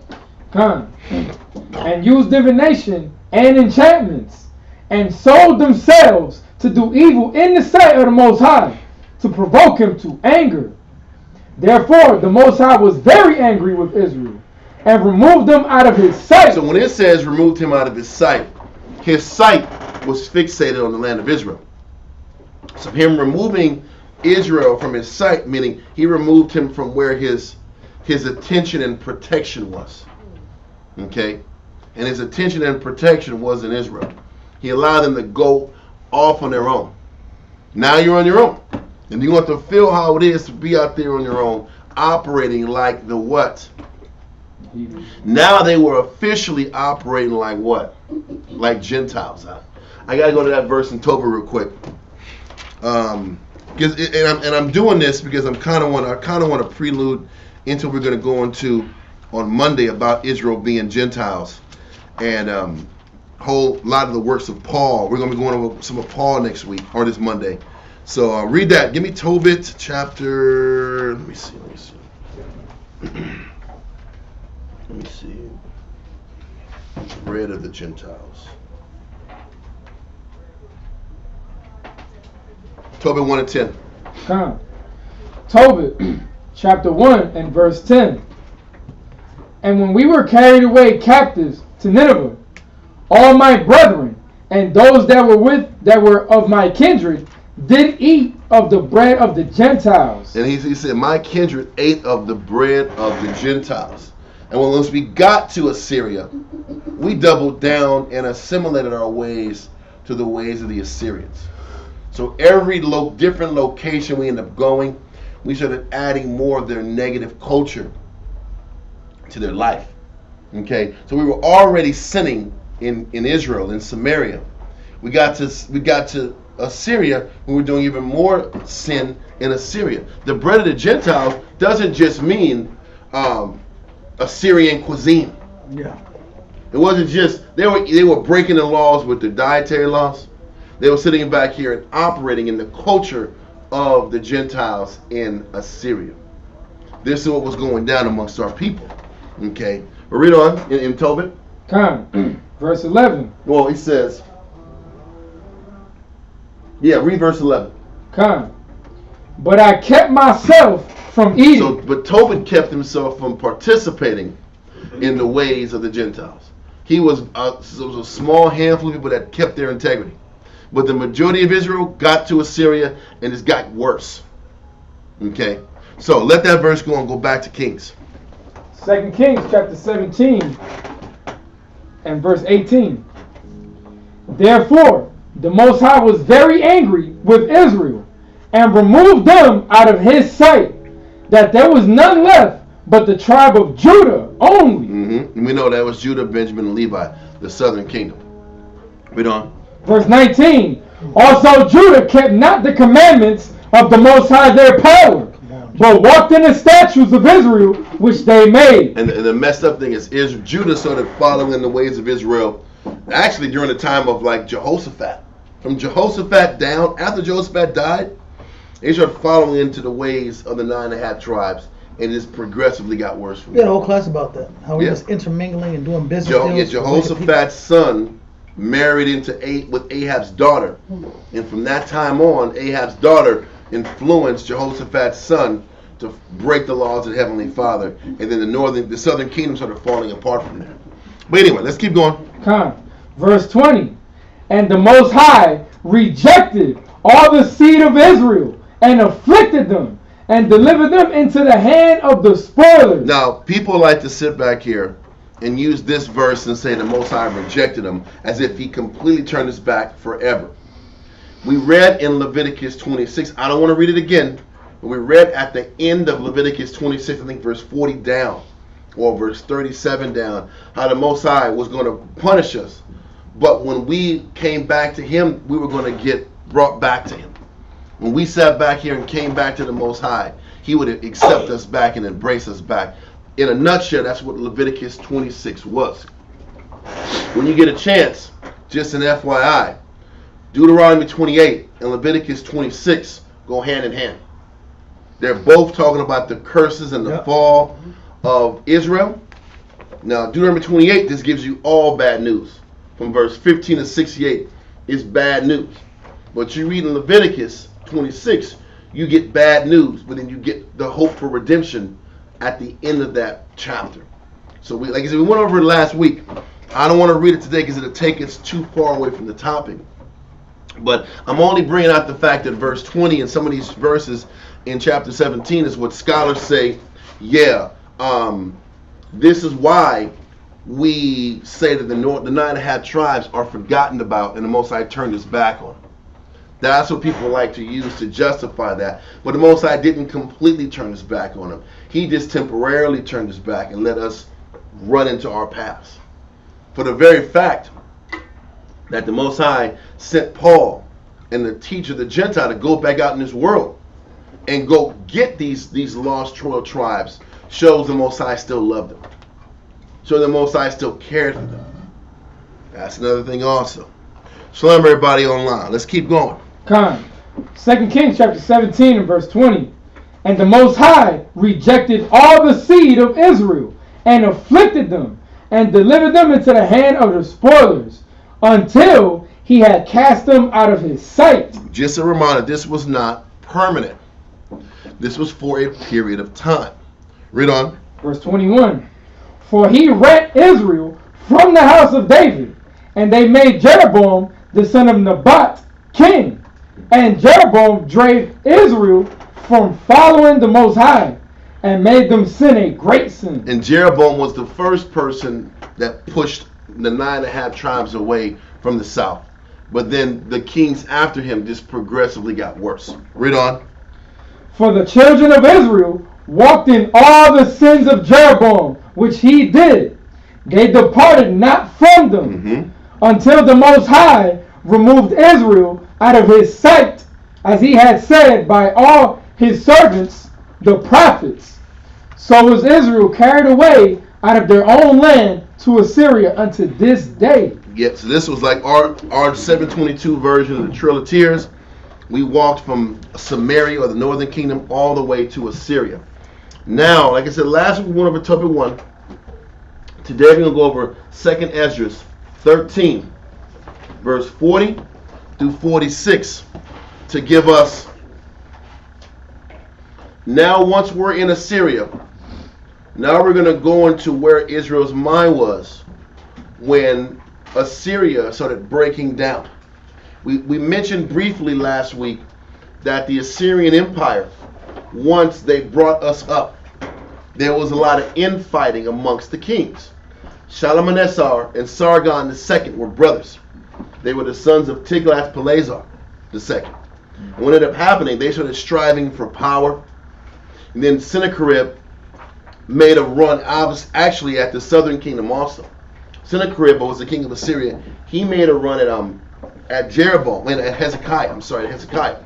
And used divination and enchantments, and sold themselves to do evil in the sight of the Most High, to provoke him to anger. Therefore, the Most High was very angry with Israel and removed them out of his sight. So when it says removed him out of his sight was fixated on the land of Israel. So him removing Israel from his sight, meaning he removed him from where his attention and protection was. Okay? And his attention and protection was in Israel. He allowed them to go off on their own. Now you're on your own. And you want to feel how it is to be out there on your own, operating like the what? Now they were officially operating like what? Like Gentiles. I gotta go to that verse in Tobit real quick. I'm doing this because I kind of want to prelude into what we're going to go into on Monday about Israel being Gentiles and whole lot of the works of Paul. We're going to be going over some of Paul next week or this Monday. So read that. Give me Tobit chapter. Let me see. Bread of the Gentiles. Tobit 1 and 10. Come. Tobit chapter 1 and verse 10. And when we were carried away captives to Nineveh, all my brethren and those that were of my kindred did eat of the bread of the Gentiles. And he said, my kindred ate of the bread of the Gentiles. And once we got to Assyria, we doubled down and assimilated our ways to the ways of the Assyrians. So every different location we end up going, we started adding more of their negative culture to their life. Okay, so we were already sinning in Israel, in Samaria. We got to Assyria, we were doing even more sin in Assyria. The bread of the Gentiles doesn't just mean Assyrian cuisine. Yeah. It wasn't just they were breaking the laws with their dietary laws. They were sitting back here and operating in the culture of the Gentiles in Assyria. This is what was going down amongst our people. Okay, but read on in Tobit. Come, verse 11. Well, he says, yeah, read verse 11. Come, but I kept myself from eating. So, but Tobit kept himself from participating in the ways of the Gentiles. He was a small handful of people that kept their integrity. But the majority of Israel got to Assyria and it's got worse. Okay, so let that verse go and go back to Kings. 2 Kings chapter 17 and verse 18. Therefore, the Most High was very angry with Israel and removed them out of his sight, that there was none left but the tribe of Judah only. Mm-hmm. And we know that was Judah, Benjamin, and Levi, the southern kingdom. Read on. Verse 19. Also Judah kept not the commandments of the Most High their power, but walked in the statutes of Israel which they made. And the messed up thing is Judah started following the ways of Israel actually during the time of like Jehoshaphat. From Jehoshaphat down, after Jehoshaphat died, they started following into the ways of the 9.5 tribes, and it just progressively got worse from We had a whole class about that. How we was intermingling and doing business deals. Jehoshaphat's son married with Ahab's daughter. And from that time on, Ahab's daughter influenced Jehoshaphat's son to break the laws of the Heavenly Father. And then the southern kingdom started falling apart from there. But anyway, let's keep going. Come. Verse 20. And the Most High rejected all the seed of Israel and afflicted them and delivered them into the hand of the spoilers. Now, people like to sit back here and use this verse and say the Most High rejected them as if he completely turned his back forever. We read in Leviticus 26, I don't want to read it again, but we read at the end of Leviticus 26, I think verse 40 down, or verse 37 down, how the Most High was going to punish us. But when we came back to him, we were going to get brought back to him. When we sat back here and came back to the Most High, he would accept us back and embrace us back. In a nutshell, that's what Leviticus 26 was. When you get a chance, just an FYI, Deuteronomy 28 and Leviticus 26 go hand in hand. They're both talking about the curses and the fall of Israel. Now, Deuteronomy 28 just gives you all bad news. From verse 15 to 68 is bad news. But you read in Leviticus 26, you get bad news, but then you get the hope for redemption at the end of that chapter. So like I said, we went over it last week. I don't want to read it today because it'll take us too far away from the topic. But I'm only bringing out the fact that verse 20 and some of these verses in chapter 17 is what scholars say, this is why we say that the 9.5 tribes are forgotten about and the Most High turned his back on them. That's what people like to use to justify that. But the Most High didn't completely turn his back on them. He just temporarily turned his back and let us run into our past. For the very fact that the Most High sent Paul and the teacher, the Gentile, to go back out in this world and go get these lost 12 tribes shows the Most High still loved them. Shows the Most High still cared for them. That's another thing also. Shalom everybody online. Let's keep going. Con. 2 Kings chapter 17 and verse 20. And the Most High rejected all the seed of Israel and afflicted them and delivered them into the hand of the spoilers until he had cast them out of his sight. Just a reminder, this was not permanent. This was for a period of time. Read on. Verse 21. For he rent Israel from the house of David, and they made Jeroboam the son of Nebat king. And Jeroboam drave Israel from following the Most High, and made them sin a great sin. And Jeroboam was the first person that pushed the 9.5 tribes away from the south. But then the kings after him just progressively got worse. Read on. For the children of Israel walked in all the sins of Jeroboam, which he did. They departed not from them until the Most High removed Israel out of his sight, as he had said by all his servants, the prophets. So was Israel carried away out of their own land to Assyria unto this day. Yeah, so this was like our 722 version of the Trail of Tears. We walked from Samaria or the northern kingdom all the way to Assyria. Now, like I said, last week we went over topic 1. Today we're going to go over 2nd Ezra 13, verse 40 through 46 to give us, now once we're in Assyria, now we're going to go into where Israel's mind was when Assyria started breaking down. We mentioned briefly last week that the Assyrian Empire, once they brought us up, there was a lot of infighting amongst the kings. Shalmaneser and Sargon II were brothers. They were the sons of Tiglath-Pileser II. And what ended up happening, they started striving for power. And then Sennacherib made a run, actually at the southern kingdom also. Sennacherib was the king of Assyria. He made a run at Jeroboam, at Hezekiah.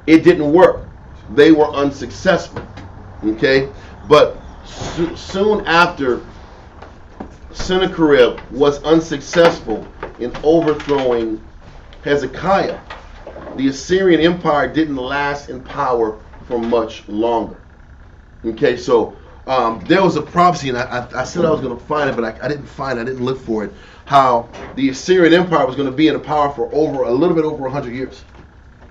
It didn't work. They were unsuccessful. Okay? But soon after Sennacherib was unsuccessful in overthrowing Hezekiah, the Assyrian Empire didn't last in power for much longer. Okay, so there was a prophecy, and I said I was going to find it, but I didn't look for it, how the Assyrian Empire was going to be in power for a little bit over 100 years,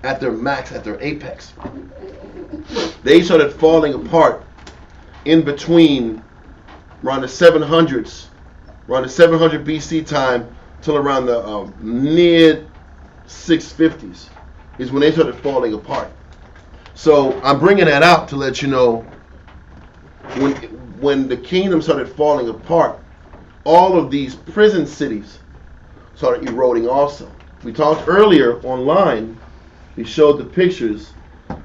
at their max, at their apex. They started falling apart in between around the 700s, around the 700 BC time till around the mid 650s is when they started falling apart. So I'm bringing that out to let you know when the kingdom started falling apart, all of these prison cities started eroding also. We talked earlier online, we showed the pictures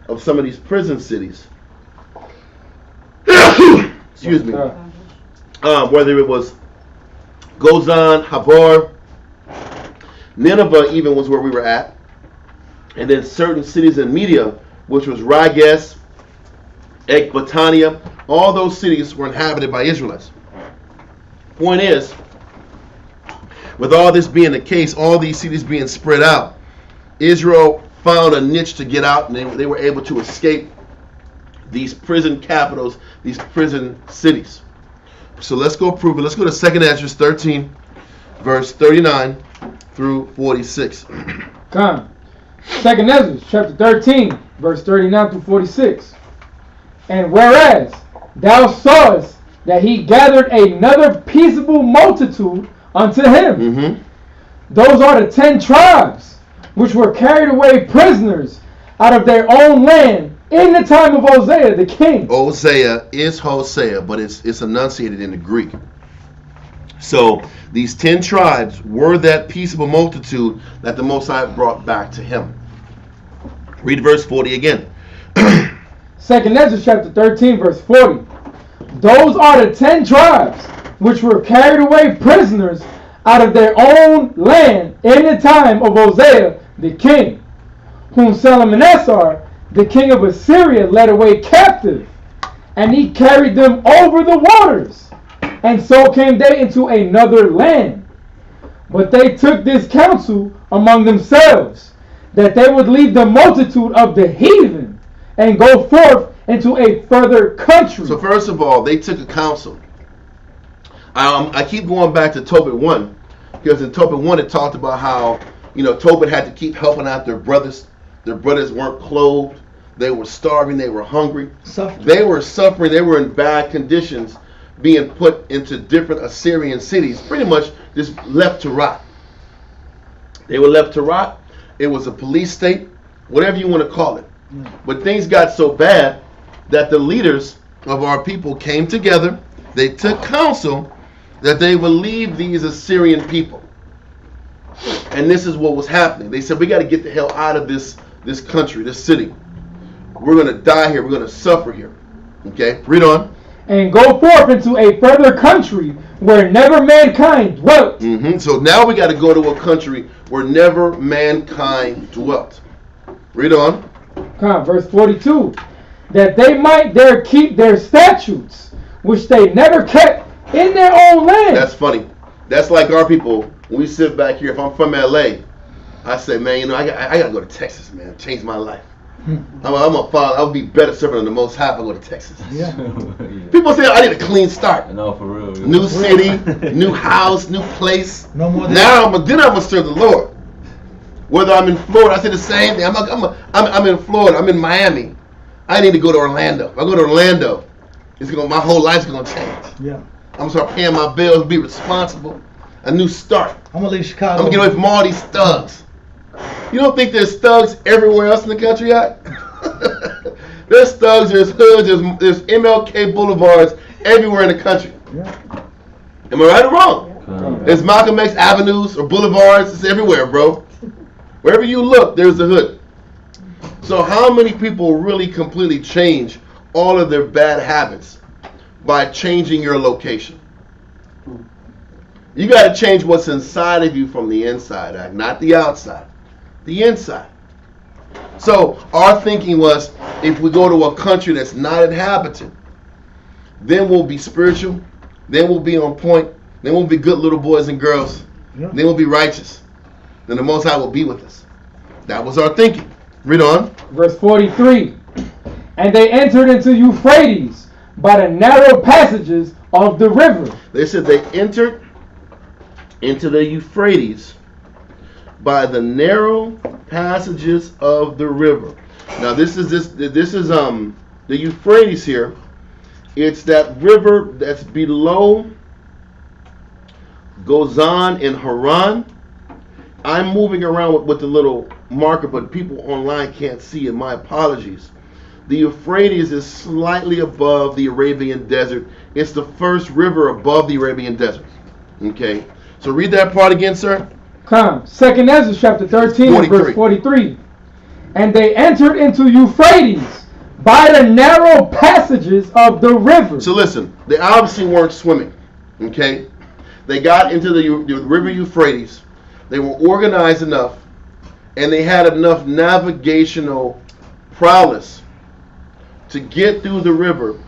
of some of these prison cities. Excuse me. Whether it was Gozan, Habar, Nineveh even was where we were at. And then certain cities in Media, which was Rages, Ecbatania, all those cities were inhabited by Israelites. Point is, with all this being the case, all these cities being spread out, Israel found a niche to get out, and they were able to escape these prison capitals, these prison cities. So let's go prove it. Let's go to 2nd Ezra 13, verse 39 through 46. Come. 2nd Ezra chapter 13. verse 39 through 46. And whereas thou sawest that he gathered another peaceable multitude unto him, Mm-hmm. those are the 10 tribes which were carried away prisoners out of their own land in the time of Hosea the king. Hosea is Hosea, but it's enunciated in the Greek. So these 10 tribes were that peaceable multitude that the Most High brought back to him. Read verse 40 again. 2nd Ezra chapter 13 verse 40. Those are the 10 tribes which were carried away prisoners out of their own land in the time of Hosea the king, whom Salmanassar the king of Assyria led away captive, and he carried them over the waters, and so came they into another land. But they took this counsel among themselves, that they would leave the multitude of the heathen and go forth into a further country. So first of all, they took a counsel. I keep going back to Tobit 1, because in Tobit 1 it talked about how, Tobit had to keep helping out their brothers. Their brothers weren't clothed. They were starving. They were hungry. They were suffering. They were in bad conditions, being put into different Assyrian cities, pretty much just left to rot. They were left to rot. It was a police state, whatever you want to call it. But things got so bad that the leaders of our people came together. They took counsel that they would leave these Assyrian people. And this is what was happening. They said, we got to get the hell out of this country, this city. We're going to die here. We're going to suffer here. Okay, read on. And go forth into a further country where never mankind dwelt. Mm-hmm. So now we got to go to a country where never mankind dwelt. Read on. Verse 42. That they might there keep their statutes, which they never kept in their own land. That's funny. That's like our people. When we sit back here, if I'm from LA, I say, man, I got to go to Texas, man. Change my life. I'll be better serving on the Most High if I go to Texas. Yeah. People say I need a clean start. No, for real. New city, new house, new place. No more. Now I'm gonna serve the Lord. Whether I'm in Florida, I say the same thing. I'm in Florida. I'm in Miami. I need to go to Orlando. If I go to Orlando, my whole life's gonna change. Yeah. I'm gonna start paying my bills, be responsible. A new start. I'm gonna leave Chicago. I'm gonna get away from all these thugs. You don't think there's thugs everywhere else in the country, yet? There's thugs, there's hoods, there's MLK boulevards everywhere in the country. Yeah. Am I right or wrong? There's Malcolm X avenues or boulevards. It's everywhere, bro. Wherever you look, there's a hood. So how many people really completely change all of their bad habits by changing your location? You got to change what's inside of you from the inside, not the outside. The inside. So our thinking was, if we go to a country that's not inhabited, then we'll be spiritual, then we'll be on point, then we'll be good little boys and girls, then we'll be righteous, then the Most High will be with us. That was our thinking. Read on. Verse 43. And they entered into Euphrates by the narrow passages of the river. They said they entered into the Euphrates by the narrow passages of the river. Now this is the Euphrates here. It's that river that's below Gozan and Haran. I'm moving around with the little marker, but people online can't see it. My apologies. The Euphrates is slightly above the Arabian desert. It's the first river above the Arabian desert. Okay. So read that part again, sir. Come. 2nd Ezra chapter 13 verse 43. And they entered into Euphrates by the narrow passages of the river. So listen, they obviously weren't swimming. Okay. They got into the river Euphrates. They were organized enough, and they had enough navigational prowess to get through the river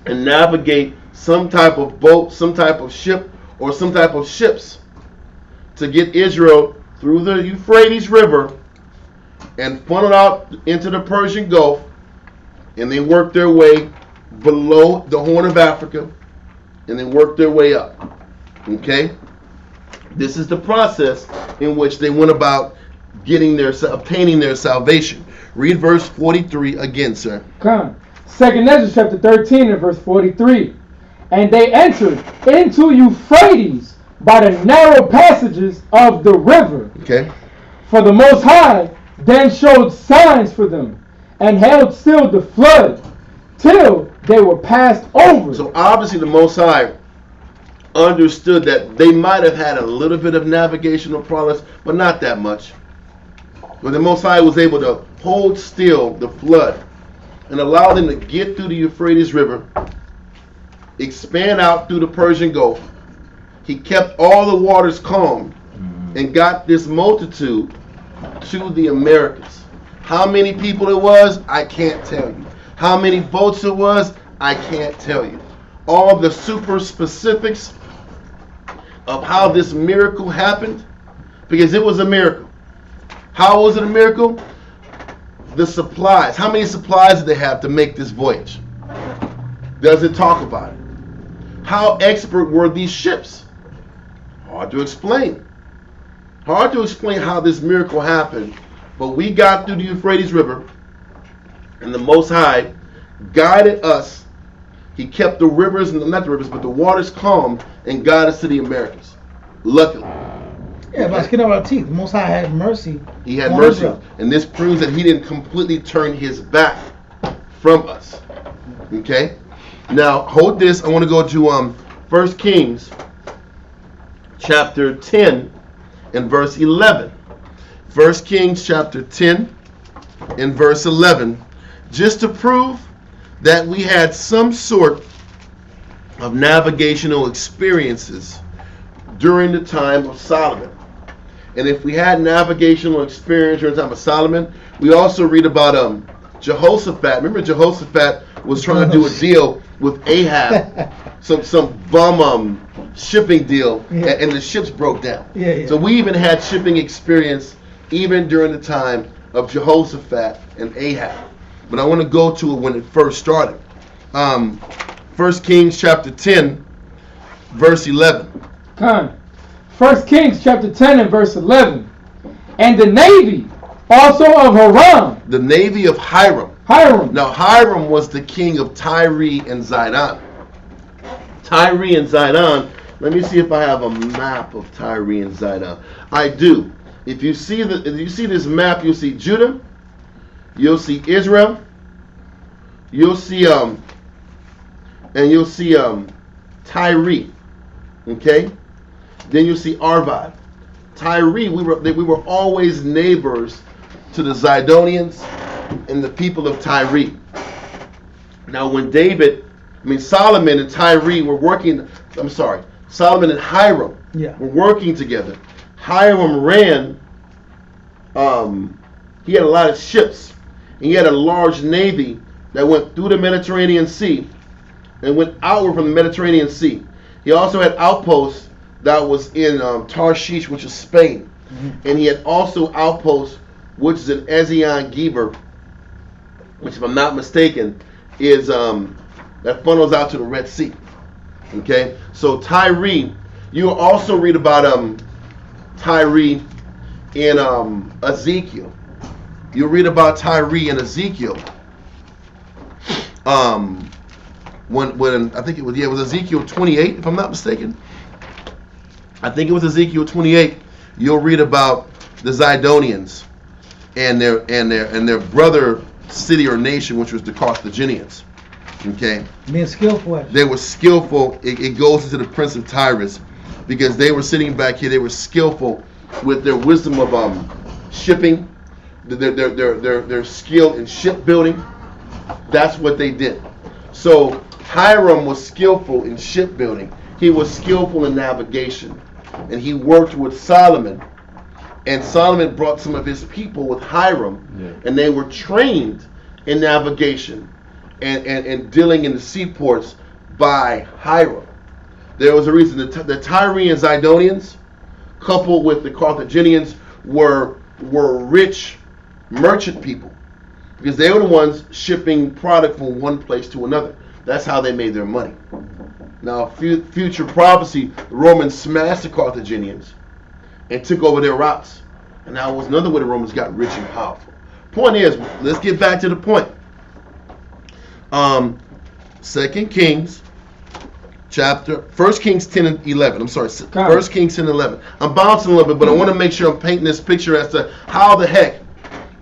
and navigate some type of boat, some type of ship, or some type of ships to get Israel through the Euphrates River and funnel out into the Persian Gulf, and they worked their way below the Horn of Africa, and then worked their way up. Okay? This is the process in which they went about obtaining their salvation. Read verse 43 again, sir. Come. 2nd Ezra chapter 13 and verse 43. And they entered into Euphrates by the narrow passages of the river. Okay. For the Most High then showed signs for them, and held still the flood, till they were passed over. So obviously the Most High understood that they might have had a little bit of navigational problems, but not that much. But the Most High was able to hold still the flood and allow them to get through the Euphrates River, expand out through the Persian Gulf. He kept all the waters calm and got this multitude to the Americas. How many people it was, I can't tell you. How many boats it was, I can't tell you. All the super specifics of how this miracle happened, because it was a miracle. How was it a miracle? The supplies. How many supplies did they have to make this voyage? Does it talk about it? How expert were these ships? Hard to explain. Hard to explain how this miracle happened, but we got through the Euphrates River, and the Most High guided us. He kept the rivers, not the rivers, but the waters calm, and guided us to the Americas. Luckily. Yeah, by skin of our teeth, the Most High had mercy. He had on mercy, Israel. and this proves that he didn't completely turn his back from us. Okay? Now, hold this. I want to go to 1 Kings chapter 10 and verse 11. 1 Kings chapter 10 and verse 11. Just to prove that we had some sort of navigational experiences during the time of Solomon. And if we had navigational experience during the time of Solomon, we also read about Jehoshaphat. Remember, Jehoshaphat was trying to do a deal with Ahab, some bum shipping deal, and the ships broke down. So we even had shipping experience even during the time of Jehoshaphat and Ahab. But I want to go to it when it first started. 1 Kings chapter 10, verse 11. Come. 1 Kings chapter 10 and verse 11. And the navy also of Haram. The navy of Hiram. Hiram. Now Hiram was the king of Tyre and Zidon. Tyre and Zidon. Let me see if I have a map of Tyre and Zidon. I do. If you see this map, you'll see Judah. You'll see Israel. You'll see Tyre. Okay. Then you'll see Arvad. Tyre. We were always neighbors to the Zidonians and the people of Tyre. Now, when Solomon and Tyre were working. Solomon and Hiram were working together. Hiram ran. He had a lot of ships, and he had a large navy that went through the Mediterranean Sea and went outward from the Mediterranean Sea. He also had outposts that was in Tarshish, which is Spain, and he had also outposts which is in Ezion-Geber, which, if I'm not mistaken, is that funnels out to the Red Sea. Okay, so Tyre. You will also read about Tyre in Ezekiel. You'll read about Tyre in Ezekiel. When I think it was Ezekiel 28, if I'm not mistaken. I think it was Ezekiel 28. You'll read about the Zidonians and their brother city or nation, which was the Carthaginians. Okay, being skillful. They were skillful. It goes into the Prince of Tyrus, because they were sitting back here. They were skillful with their wisdom of shipping, their skill in shipbuilding. That's what they did. So Hiram was skillful in shipbuilding. He was skillful in navigation, and he worked with Solomon. And Solomon brought some of his people with Hiram, and they were trained in navigation and dealing in the seaports by Hiram. There was a reason. The Tyrians, Zidonians, coupled with the Carthaginians, were rich merchant people, because they were the ones shipping product from one place to another. That's how they made their money. Now, future prophecy, the Romans smashed the Carthaginians and took over their routes. And that was another way the Romans got rich and powerful. point is, let's get back to the point. 2 Kings chapter, 1 Kings 10 and 11. I'm sorry, 1 Kings 10 and 11. I'm bouncing a little bit, but I want to make sure I'm painting this picture as to how the heck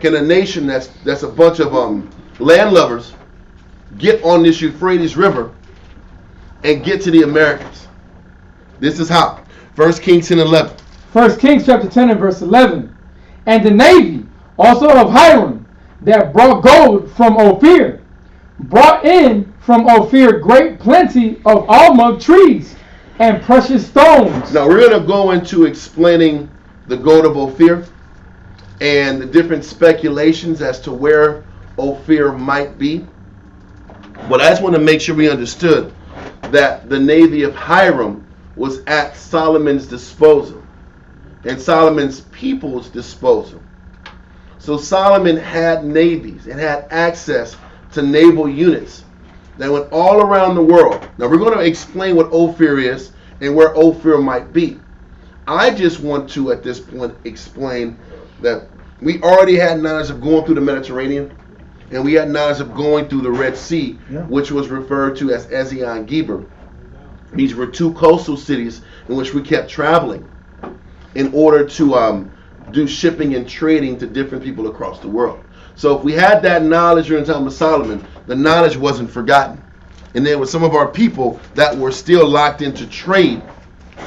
can a nation that's a bunch of landlubbers get on this Euphrates River and get to the Americas. This is how. 1 Kings 10 and 11. 1 Kings chapter 10 and verse 11. And the navy also of Hiram that brought gold from Ophir, brought in from Ophir great plenty of almug trees and precious stones. Now we're going to go into explaining the gold of Ophir and the different speculations as to where Ophir might be. But I just want to make sure we understood that the navy of Hiram was at Solomon's disposal and Solomon's people's disposal. So Solomon had navies and had access to naval units that went all around the world. Now we're going to explain what Ophir is and where Ophir might be. I just want to at this point explain that we already had knowledge of going through the Mediterranean, and we had knowledge of going through the Red Sea, which was referred to as Ezion Geber. These were two coastal cities in which we kept traveling in order to do shipping and trading to different people across the world. So if we had that knowledge during the time of Solomon, the knowledge wasn't forgotten. And there were some of our people that were still locked into trade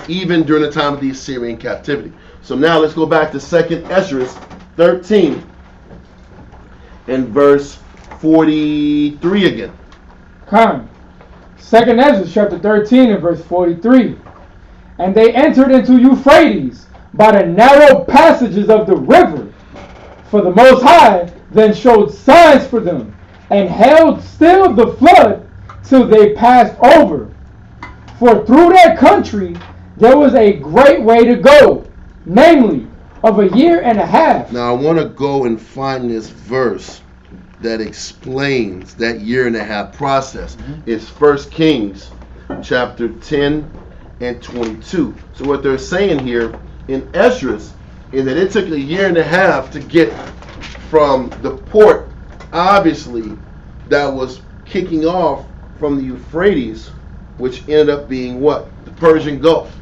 even during the time of the Assyrian captivity. So now let's go back to 2nd Ezra 13 and verse 43 again. Come. 2nd Ezra chapter 13 and verse 43. And they entered into Euphrates by the narrow passages of the river. For the Most High then showed signs for them, and held still the flood till they passed over. For through that country there was a great way to go, namely, of a year and a half. Now I want to go and find this verse that explains that year and a half process. It's 1 Kings chapter 10 and 22. So what they're saying here in Ezra is that it took a year and a half to get from the port, obviously, that was kicking off from the Euphrates, which ended up being what? The Persian Gulf.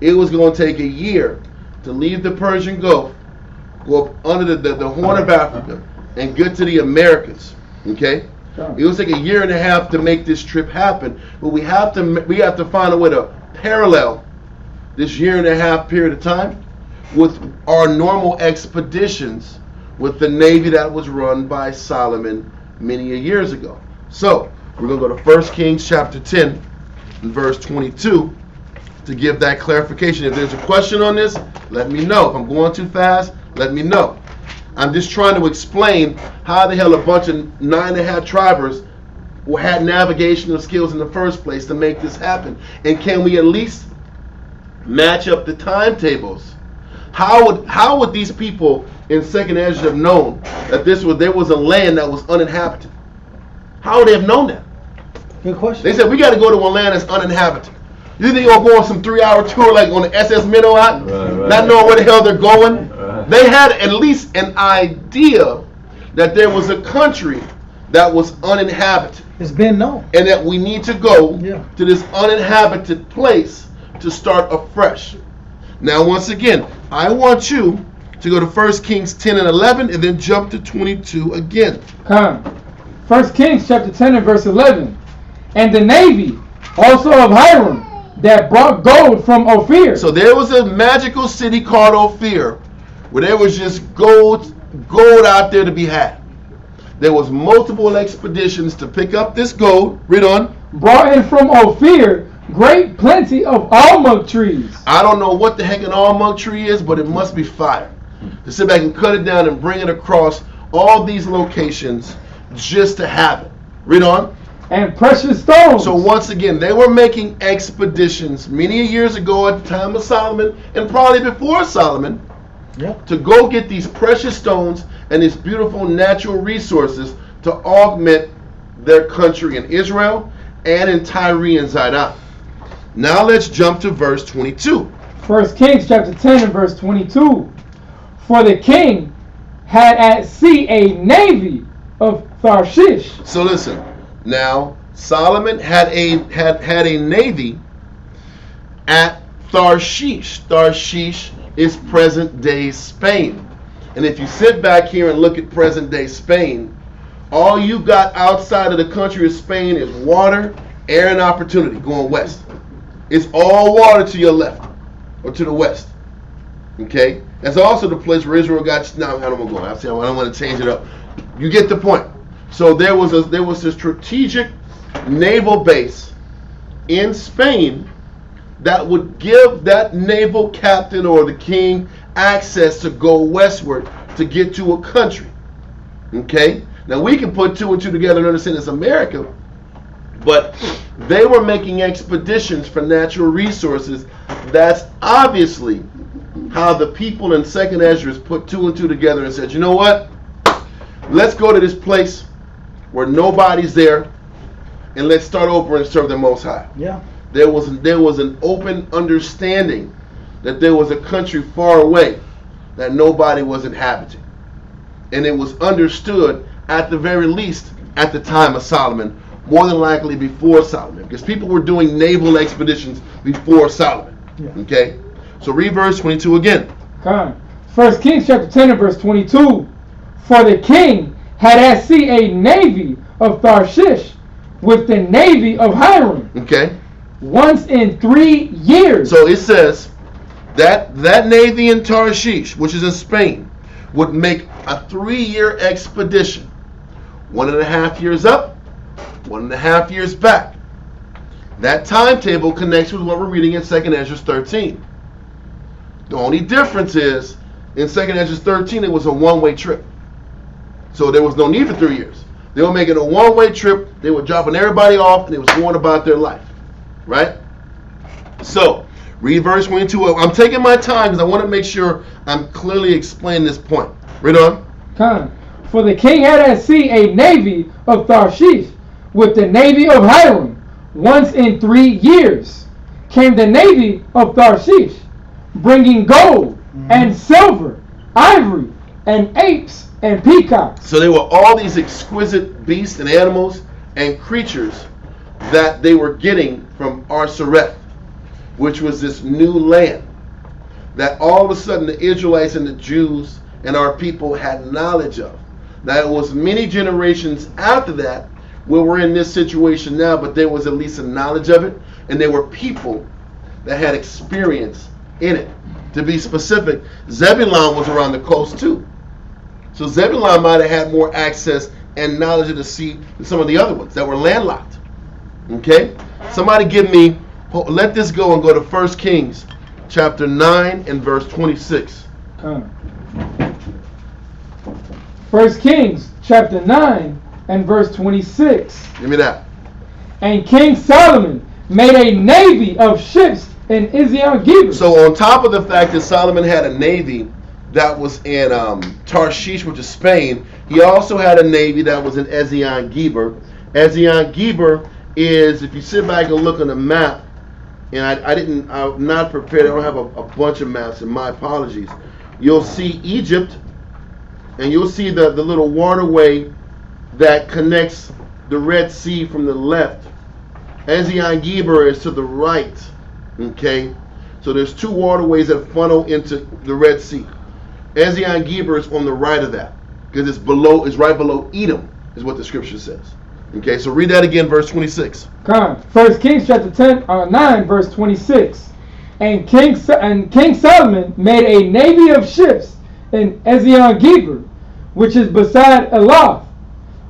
It was going to take a year to leave the Persian Gulf, go up under the Horn of Africa, and get to the Americas. Okay? It will take a year and a half to make this trip happen, but we have to find a way to parallel this year and a half period of time with our normal expeditions with the navy that was run by Solomon many years ago. So we're going to go to 1 Kings chapter 10 and verse 22 to give that clarification. If there's a question on this, let me know. If I'm going too fast, let me know. I'm just trying to explain how the hell a bunch of 9.5 tribers had navigational skills in the first place to make this happen. And can we at least match up the timetables? How would these people in 2nd Ezra have known that there was a land that was uninhabited? How would they have known that? Good question. They said, we got to go to a land that's uninhabited. You think they're going to go on some 3-hour tour like on the SS Minnow out? Right. Not knowing where the hell they're going? Right. They had at least an idea that there was a country that was uninhabited. It's been known. And that we need to go to this uninhabited place to start afresh. Now, once again, I want you to go to 1 Kings 10 and 11 and then jump to 22 again. Come. 1 Kings chapter 10 and verse 11. And the navy also of Hiram that brought gold from Ophir. So there was a magical city called Ophir where there was just gold out there to be had. There was multiple expeditions to pick up this gold. Read on. Brought in from Ophir great plenty of almug trees. I don't know what the heck an almug tree is, but it must be fire. To sit back and cut it down and bring it across all these locations just to have it. Read on. And precious stones. So once again, they were making expeditions many years ago at the time of Solomon and probably before Solomon to go get these precious stones and these beautiful natural resources to augment their country in Israel and in Tyre and Zidon. Now let's jump to verse 22. 1 Kings chapter 10 and verse 22. For the king had at sea a navy of Tarshish. So listen, now Solomon had a navy at Tarshish. Tarshish is present day Spain. And if you sit back here and look at present day Spain, all you got outside of the country of Spain is water, air, and opportunity going west. It's all water to your left or to the west. Okay? That's also the place where Israel got. Now, I don't want to go. I don't want to change it up. You get the point. So there was a strategic naval base in Spain that would give that naval captain or the king access to go westward to get to a country. Okay? Now we can put two and two together and understand it's America, but they were making expeditions for natural resources. That's obviously how the people in 2nd Ezra put two and two together and said, you know what? Let's go to this place where nobody's there and let's start over and serve the Most High. Yeah. There was an open understanding that there was a country far away that nobody was inhabiting. And it was understood, at the very least, at the time of Solomon, more than likely before Solomon, because people were doing naval expeditions before Solomon. Yeah. Okay? So read verse 22 again. Come. 1 Kings chapter 10 and verse 22. For the king had at sea a navy of Tarshish with the navy of Hiram. Okay? Once in 3 years. So it says that navy in Tarshish, which is in Spain, would make a 3-year expedition. 1.5 years up, 1.5 years back. That timetable connects with what we're reading in 2nd Ezra 13. The only difference is, in 2nd Ezra 13, it was a one-way trip. So there was no need for 3 years. They were making a one-way trip. They were dropping everybody off, and they was going about their life. Right? So, read verse 22. I'm taking my time because I want to make sure I'm clearly explaining this point. Read on. Come. For the king had at sea a navy of Tarshish with the navy of Hiram. Once in 3 years came the navy of Tarshish, bringing gold and silver, ivory, and apes and peacocks. So there were all these exquisite beasts and animals and creatures that they were getting from Arsareth, which was this new land that all of a sudden the Israelites and the Jews and our people had knowledge of. Now it was many generations after that where we're in this situation now, but there was at least a knowledge of it, and there were people that had experience in it. To be specific, Zebulun was around the coast too. So Zebulun might have had more access and knowledge of the sea than some of the other ones that were landlocked. Okay? Somebody let this go and go to 1 Kings chapter 9 and verse 26. 1 Kings chapter 9 and verse 26. Give me that. And King Solomon made a navy of ships in Ezion-Geber. So on top of the fact that Solomon had a navy that was in Tarshish, which is Spain, he also had a navy that was in Ezion-Geber. Ezion-Geber is, if you sit back and look on the map, and I'm not prepared, I don't have a bunch of maps, and my apologies. You'll see Egypt, and you'll see the little waterway that connects the Red Sea from the left. Ezion-Geber is to the right. Okay? So there's two waterways that funnel into the Red Sea. Ezion-Geber is on the right of that, because it's right below Edom, is what the scripture says. Okay, so read that again, verse 26. Come. 1 Kings chapter 9, verse 26. And King Solomon made a navy of ships in Ezion-Geber, which is beside Elath,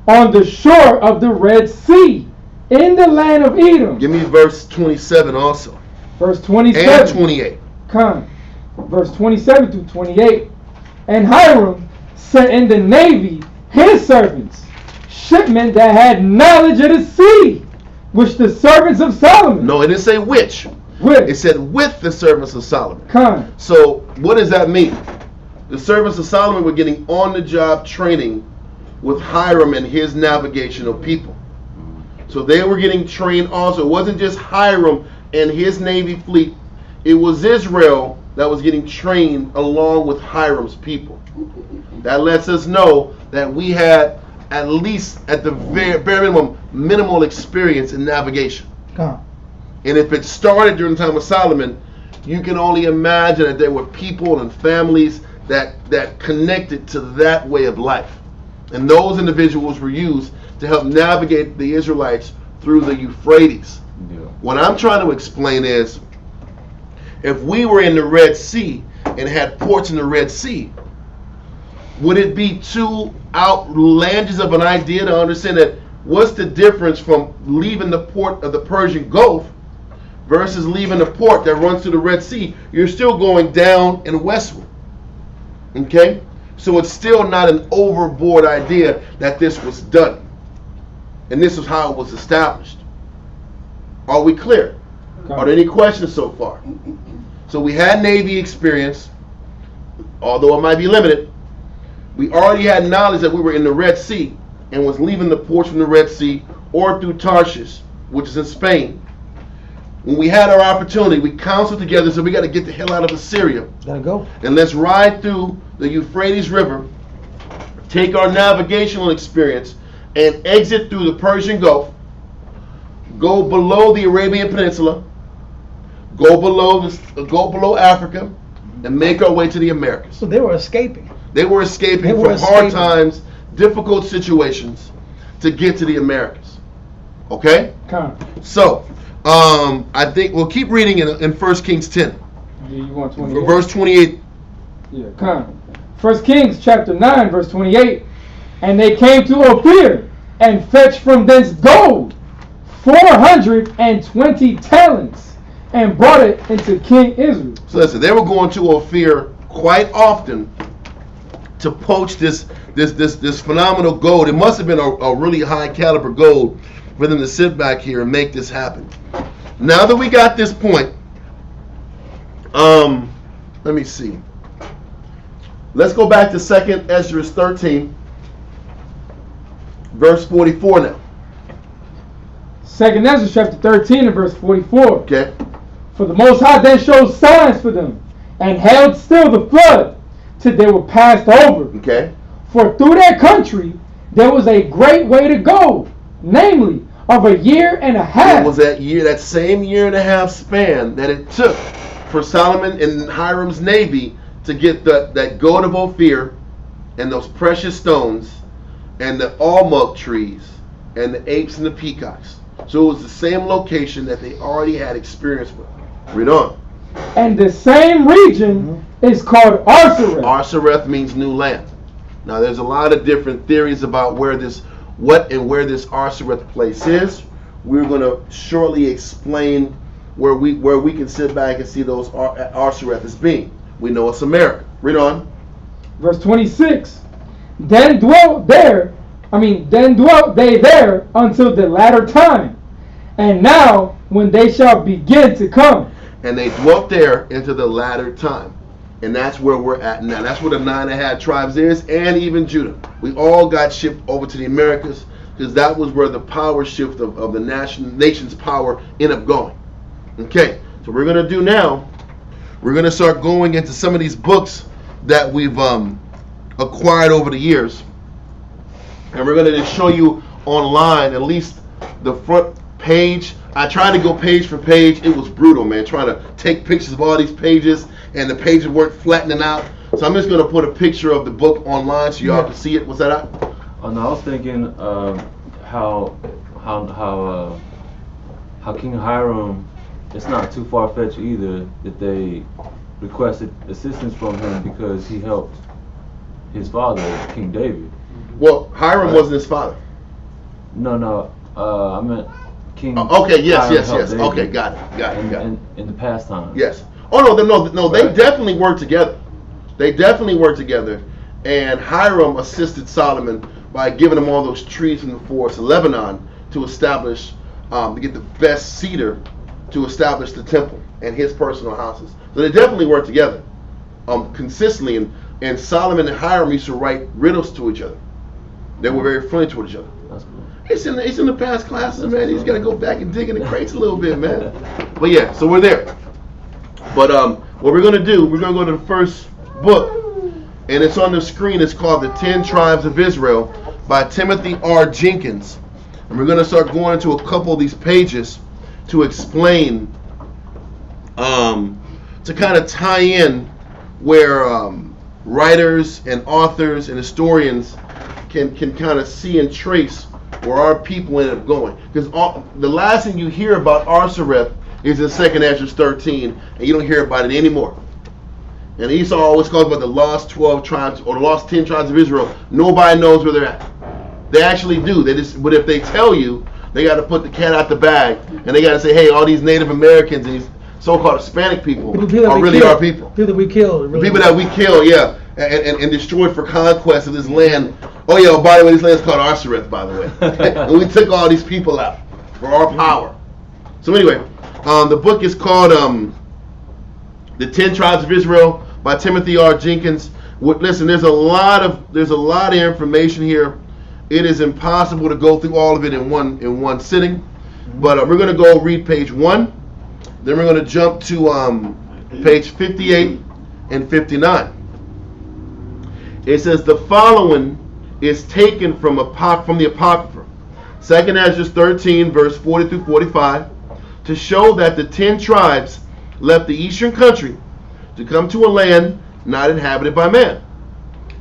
on the shore of the Red Sea, in the land of Edom. Give me verse 27 also. Verse 27. And 28. Come. Verse 27 through 28. And Hiram sent in the navy his servants, shipmen that had knowledge of the sea, which the servants of Solomon. No, it didn't say which. With. It said with the servants of Solomon. Come. So what does that mean? The servants of Solomon were getting on-the-job training with Hiram and his navigational people. So they were getting trained also. It wasn't just Hiram and his navy fleet. It was Israel that was getting trained along with Hiram's people. That lets us know that we had, at least at the bare minimum, minimal experience in navigation. Come. And if it started during the time of Solomon, you can only imagine that there were people and families that connected to that way of life. And those individuals were used to help navigate the Israelites through the Euphrates. Yeah. What I'm trying to explain is, if we were in the Red Sea and had ports in the Red Sea, would it be too outlandish of an idea to understand that what's the difference from leaving the port of the Persian Gulf versus leaving the port that runs through the Red Sea? You're still going down and westward. Okay? So it's still not an overboard idea that this was done. And this is how it was established. Are we clear? Are there any questions so far? So we had Navy experience, although it might be limited. We already had knowledge that we were in the Red Sea and was leaving the ports from the Red Sea or through Tarshish, which is in Spain. When we had our opportunity, we counseled together, so we got to get the hell out of Assyria. Gotta go. And let's ride through the Euphrates River, take our navigational experience, and exit through the Persian Gulf, go below the Arabian Peninsula, go below Africa, and make our way to the Americas. So they were escaping. They were escaping from hard times, difficult situations to get to the Americas. Okay? Come. So, I think we'll keep reading in 1 Kings 10. Yeah, you want 28? Verse 28. Yeah, come. 1 Kings chapter 9, verse 28. And they came to Ophir and fetched from thence gold 420 talents and brought it into King Israel. So listen, they were going to Ophir quite often to poach this phenomenal gold. It must have been a really high caliber gold for them to sit back here and make this happen. Now that we got this point, let me see. Let's go back to 2nd Ezra 13, verse 44 now. 2nd Ezra chapter 13 and verse 44. Okay. For the Most High then showed signs for them, and held still the flood, till they were passed over. Okay. For through their country there was a great way to go, namely of a year and a half. It was that same year and a half span that it took for Solomon and Hiram's navy to get that gold of Ophir and those precious stones and the almug trees and the apes and the peacocks. So it was the same location that they already had experience with. Read on. And the same region is called Arsareth. Arsareth means new land. Now there's a lot of different theories about where this Arsareth place is. We're going to shortly explain where we can sit back and see those Arsareth as being. We know it's America. Read on. Verse 26. Then dwelt they there until the latter time. And now when they shall begin to come. And they dwelt there into the latter time. And that's where we're at now. That's where the 9.5 tribes is, and even Judah. We all got shipped over to the Americas because that was where the power shift of the nation's power ended up going. Okay, so we're going to do now, we're going to start going into some of these books that we've acquired over the years. And we're going to show you online at least the front page. I tried to go page for page. It was brutal, man, trying to take pictures of all these pages, and the pages weren't flattening out. So I'm just going to put a picture of the book online so y'all can see it. What's that at? Oh no, I was thinking how King Hiram, it's not too far-fetched either that they requested assistance from him because he helped his father, King David. Well, Hiram wasn't his father. No, I meant King. Okay, yes. David. Okay, got it. In the past time. Yes. Oh no, they definitely worked together. And Hiram assisted Solomon by giving him all those trees in the forest of Lebanon to establish, to get the best cedar to establish the temple and his personal houses. So they definitely worked together, consistently. And Solomon and Hiram used to write riddles to each other. They were very friendly to each other. That's cool. It's in the past classes, man. He's got to go back and dig in the crates a little bit, man. But yeah, so we're there. But what we're going to do, we're going to go to the first book and it's on the screen. It's called The 10 Tribes of Israel by Timothy R. Jenkins. And we're going to start going into a couple of these pages to explain, to kind of tie in where writers and authors and historians can kind of see and trace where our people ended up going. Because the last thing you hear about Arsareth is in 2nd Ezra 13, and you don't hear about it anymore. And Esau always calls about the lost 12 tribes or the lost 10 tribes of Israel. Nobody knows where they're at. They actually do. But if they tell you, they got to put the cat out the bag, and they got to say, hey, all these Native Americans and these so-called Hispanic people are really our people. People that we killed. Really people that we killed, yeah, and destroyed for conquest of this land. Oh yeah, by the way, this land is called Arsareth, by the way. And we took all these people out for our power. So anyway, the book is called The 10 Tribes of Israel by Timothy R. Jenkins. Listen, there's a lot of information here. It is impossible to go through all of it in one sitting. But we're going to go read page 1. Then we're going to jump to page 58 and 59. It says the following is taken from the Apocrypha. 2nd Ezra 13, verse 40 through 45, to show that the 10 tribes left the eastern country to come to a land not inhabited by man.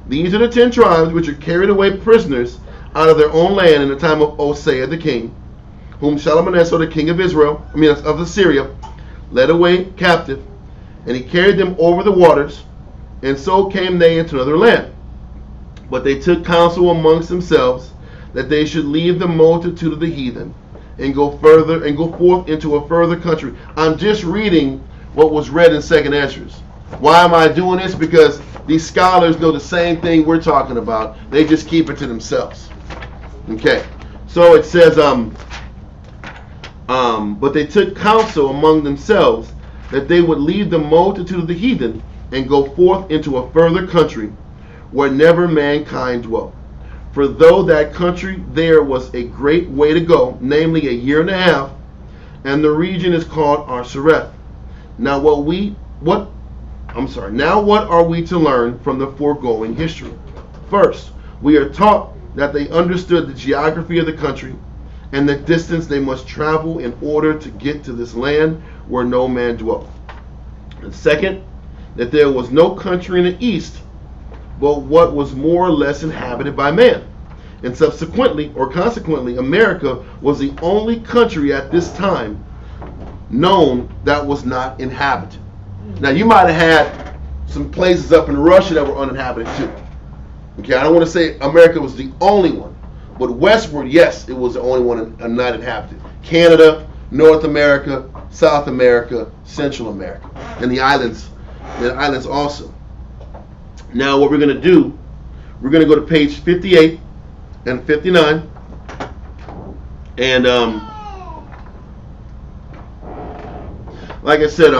These are the 10 tribes which are carried away prisoners out of their own land in the time of Hosea the king, whom Shalmaneser the king of of Assyria, led away captive, and he carried them over the waters, and so came they into another land. But they took counsel amongst themselves that they should leave the multitude of the heathen and go forth into a further country. I'm just reading what was read in 2nd Ezra. Why am I doing this? Because these scholars know the same thing we're talking about. They just keep it to themselves. Okay. So it says, but they took counsel among themselves that they would leave the multitude of the heathen and go forth into a further country where never mankind dwelt. For though that country there was a great way to go, namely a year and a half, and the region is called Arsareth. Now what are we to learn from the foregoing history? First, we are taught that they understood the geography of the country and the distance they must travel in order to get to this land where no man dwelt. And second, that there was no country in the east but what was more or less inhabited by man. And consequently, America was the only country at this time known that was not inhabited. Now, you might have had some places up in Russia that were uninhabited too. Okay, I don't want to say America was the only one, but westward, yes, it was the only one not inhabited. Canada, North America, South America, Central America, and the islands also. Now, what we're going to do, we're going to go to page 58 and 59, and like I said,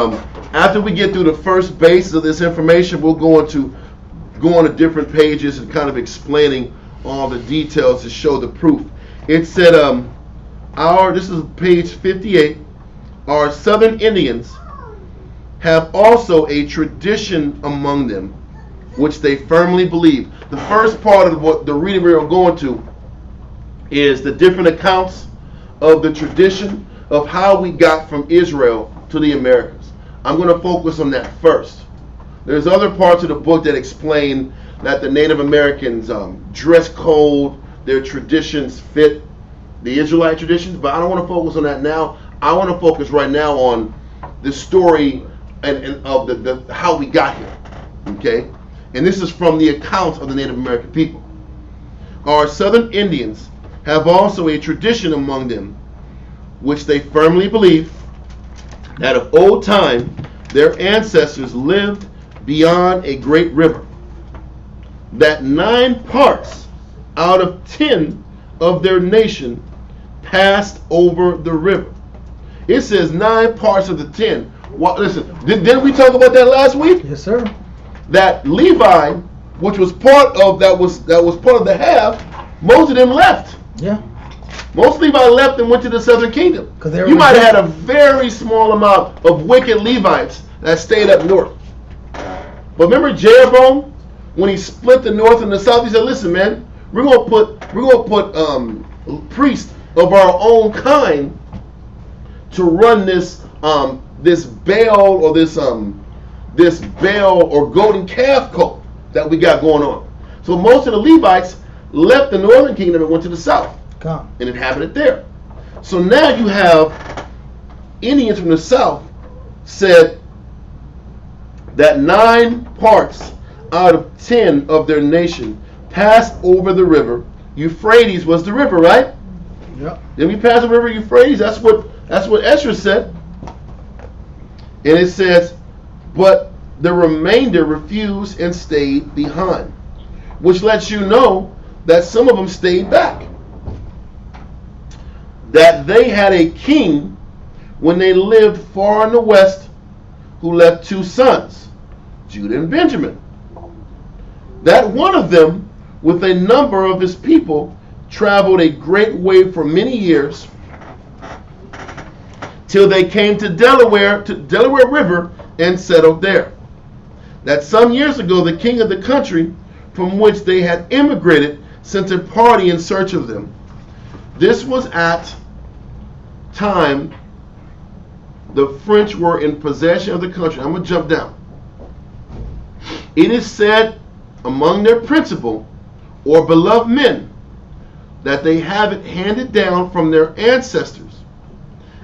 after we get through the first basis of this information, we'll go on to different pages and kind of explaining all the details to show the proof. It said, this is page 58, our southern Indians have also a tradition among them, which they firmly believe. The first part of what the reading we're going to is the different accounts of the tradition of how we got from Israel to the Americas. I'm going to focus on that first. There's other parts of the book that explain that the Native Americans dress code, their traditions fit the Israelite traditions, but I don't want to focus on that now. I want to focus right now on the story and of the how we got here. Okay? And this is from the accounts of the Native American people. Our southern Indians have also a tradition among them, which they firmly believe that of old time their ancestors lived beyond a great river, that 9 parts out of 10 of their nation passed over the river. It says 9 parts of the 10. Well, listen, didn't we talk about that last week? Yes, sir. That Levi, which was part of that was part of the half, most of them left. Yeah. Most Levi left and went to the southern kingdom. You might have had a very small amount of wicked Levites that stayed up north. But remember Jeroboam? when he split the north and the south, he said, "Listen, man, we're gonna put priests of our own kind to run this Baal or this Baal or golden calf cult that we got going on." So most of the Levites left the northern kingdom and went to the south and inhabited there. So now you have Indians from the south said that 9 parts out of 10 of their nation passed over the river. Euphrates was the river, right? Yep. Then we passed the river Euphrates. That's what Ezra said. And it says, but the remainder refused and stayed behind, which lets you know that some of them stayed back. That they had a king when they lived far in the west who left 2 sons, Judah and Benjamin. That one of them, with a number of his people, traveled a great way for many years till they came to Delaware River and settled there. That some years ago the king of the country from which they had immigrated sent a party in search of them. This was at time the French were in possession of the country. I'm going to jump down. It is said among their principal or beloved men that they have it handed down from their ancestors,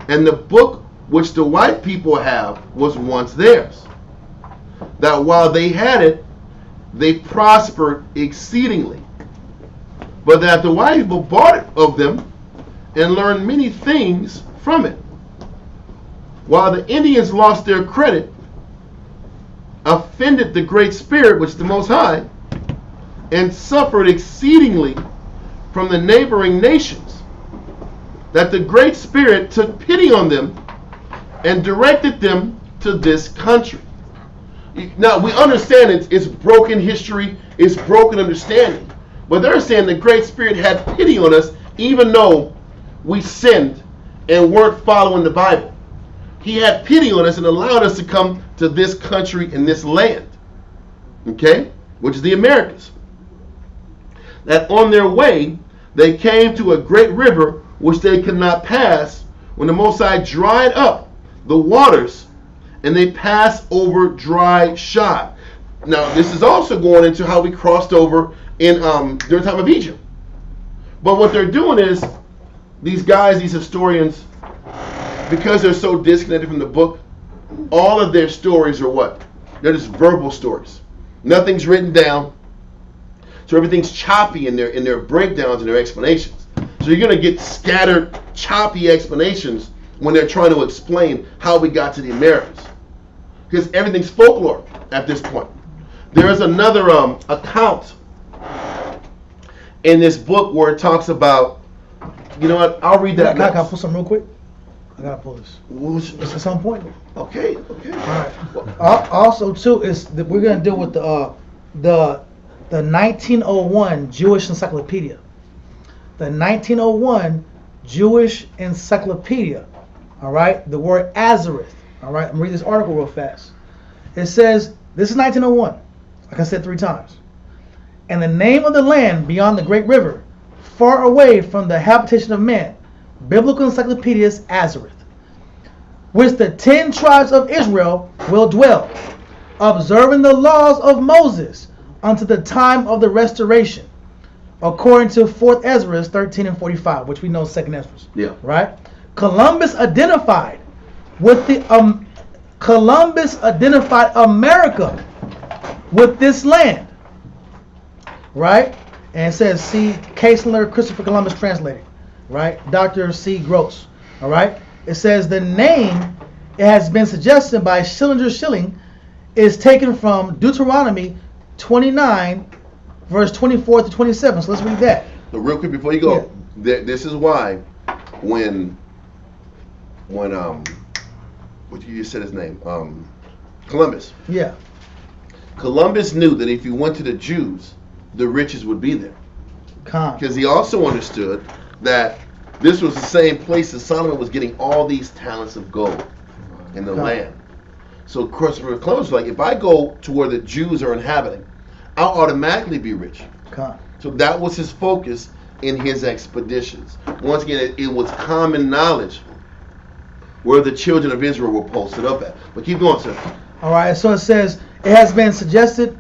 and the book which the white people have was once theirs, that while they had it, they prospered exceedingly, but that the white people bought it of them and learned many things from it, while the Indians lost their credit, offended the Great Spirit, which is the Most High, and suffered exceedingly from the neighboring nations, that the Great Spirit took pity on them and directed them to this country. Now we understand it's broken history, it's broken understanding, but they're saying the Great Spirit had pity on us even though we sinned and weren't following the Bible. He had pity on us and allowed us to come to this country and this land, okay, which is the Americas. That on their way they came to a great river which they could not pass when the Most High dried up the waters, and they passed over dry shod. Now this is also going into how we crossed over in during the time of Egypt. But what they're doing is these guys, these historians, because they're so disconnected from the book, all of their stories are what? They're just verbal stories. Nothing's written down. So everything's choppy in their breakdowns and their explanations. So you're going to get scattered, choppy explanations when they're trying to explain how we got to the Americas. Because everything's folklore at this point. There is another account in this book where it talks about, you know what, I'll read that. Can I pull something real quick? I gotta pull this. It's at some point. Okay. All right. Also, too, is that we're gonna deal with the 1901 Jewish Encyclopedia. The 1901 Jewish Encyclopedia. All right. The word Azareth. All right. I'm gonna read this article real fast. It says this is 1901. Like I said 3 times. And the name of the land beyond the great river, far away from the habitation of man, Biblical Encyclopedia is Azareth, which the 10 tribes of Israel will dwell, observing the laws of Moses unto the time of the restoration, according to 4th Ezra 13 and 45, which we know is 2nd Ezra. Yeah. Right? Columbus identified America with this land. Right? And it says, see Kaesler, Christopher Columbus translated. Right? Dr. C. Gross. All right? It says the name, it has been suggested by Schillinger Schilling, is taken from Deuteronomy 29, verse 24 to 27. So let's read that. So real quick before you go, this is why when what you just said his name, Columbus. Yeah. Columbus knew that if he went to the Jews, the riches would be there. Because he also understood that this was the same place that Solomon was getting all these talents of gold in the land. So Christopher Columbus was like, if I go to where the Jews are inhabiting, I'll automatically be rich. Con. So that was his focus in his expeditions. Once again, it was common knowledge where the children of Israel were posted up at. But keep going, sir. All right, so it says, it has been suggested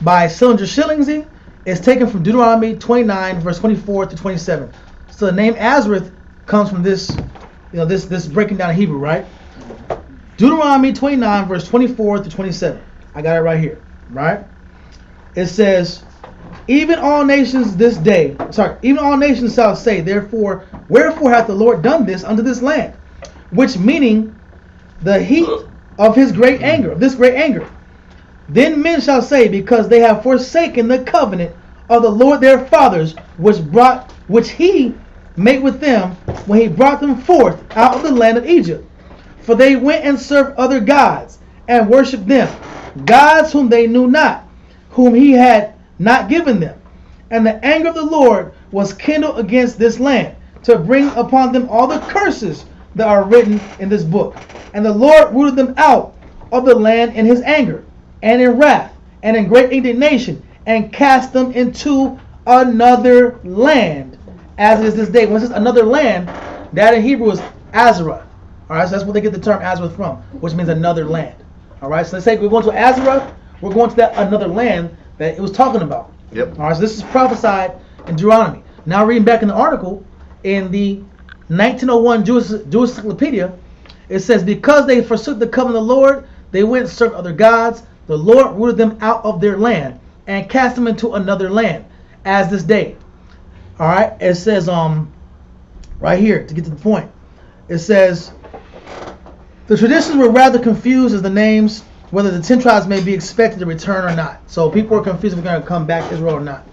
by Sillinger Shillingsy. It's taken from Deuteronomy 29, verse 24 to 27. So the name Azareth comes from this, this breaking down of Hebrew, right? Deuteronomy 29, verse 24 to 27. I got it right here, right? It says, even all nations shall say, therefore, wherefore hath the Lord done this unto this land? Which meaning the heat of his great anger, of this great anger. Then men shall say, because they have forsaken the covenant of the Lord their fathers, which he made with them when he brought them forth out of the land of Egypt. For they went and served other gods, and worshipped them, gods whom they knew not, whom he had not given them. And the anger of the Lord was kindled against this land, to bring upon them all the curses that are written in this book. And the Lord rooted them out of the land in his anger, and in wrath, and in great indignation, and cast them into another land, as it is this day. When it says another land, that in Hebrew is Azarah. Alright, so that's where they get the term Azareth from, which means another land. Alright, so let's say we're going to Azarah, we're going to that another land that it was talking about. Yep. Alright, so this is prophesied in Deuteronomy. Now reading back in the article, in the 1901 Jewish Encyclopedia, it says, because they forsook the covenant of the Lord, they went and served other gods. The Lord rooted them out of their land and cast them into another land, as this day. All right, it says right here to get to the point. It says the traditions were rather confused as the names, whether the 10 tribes may be expected to return or not. So people were confused if they're going to come back to Israel or not.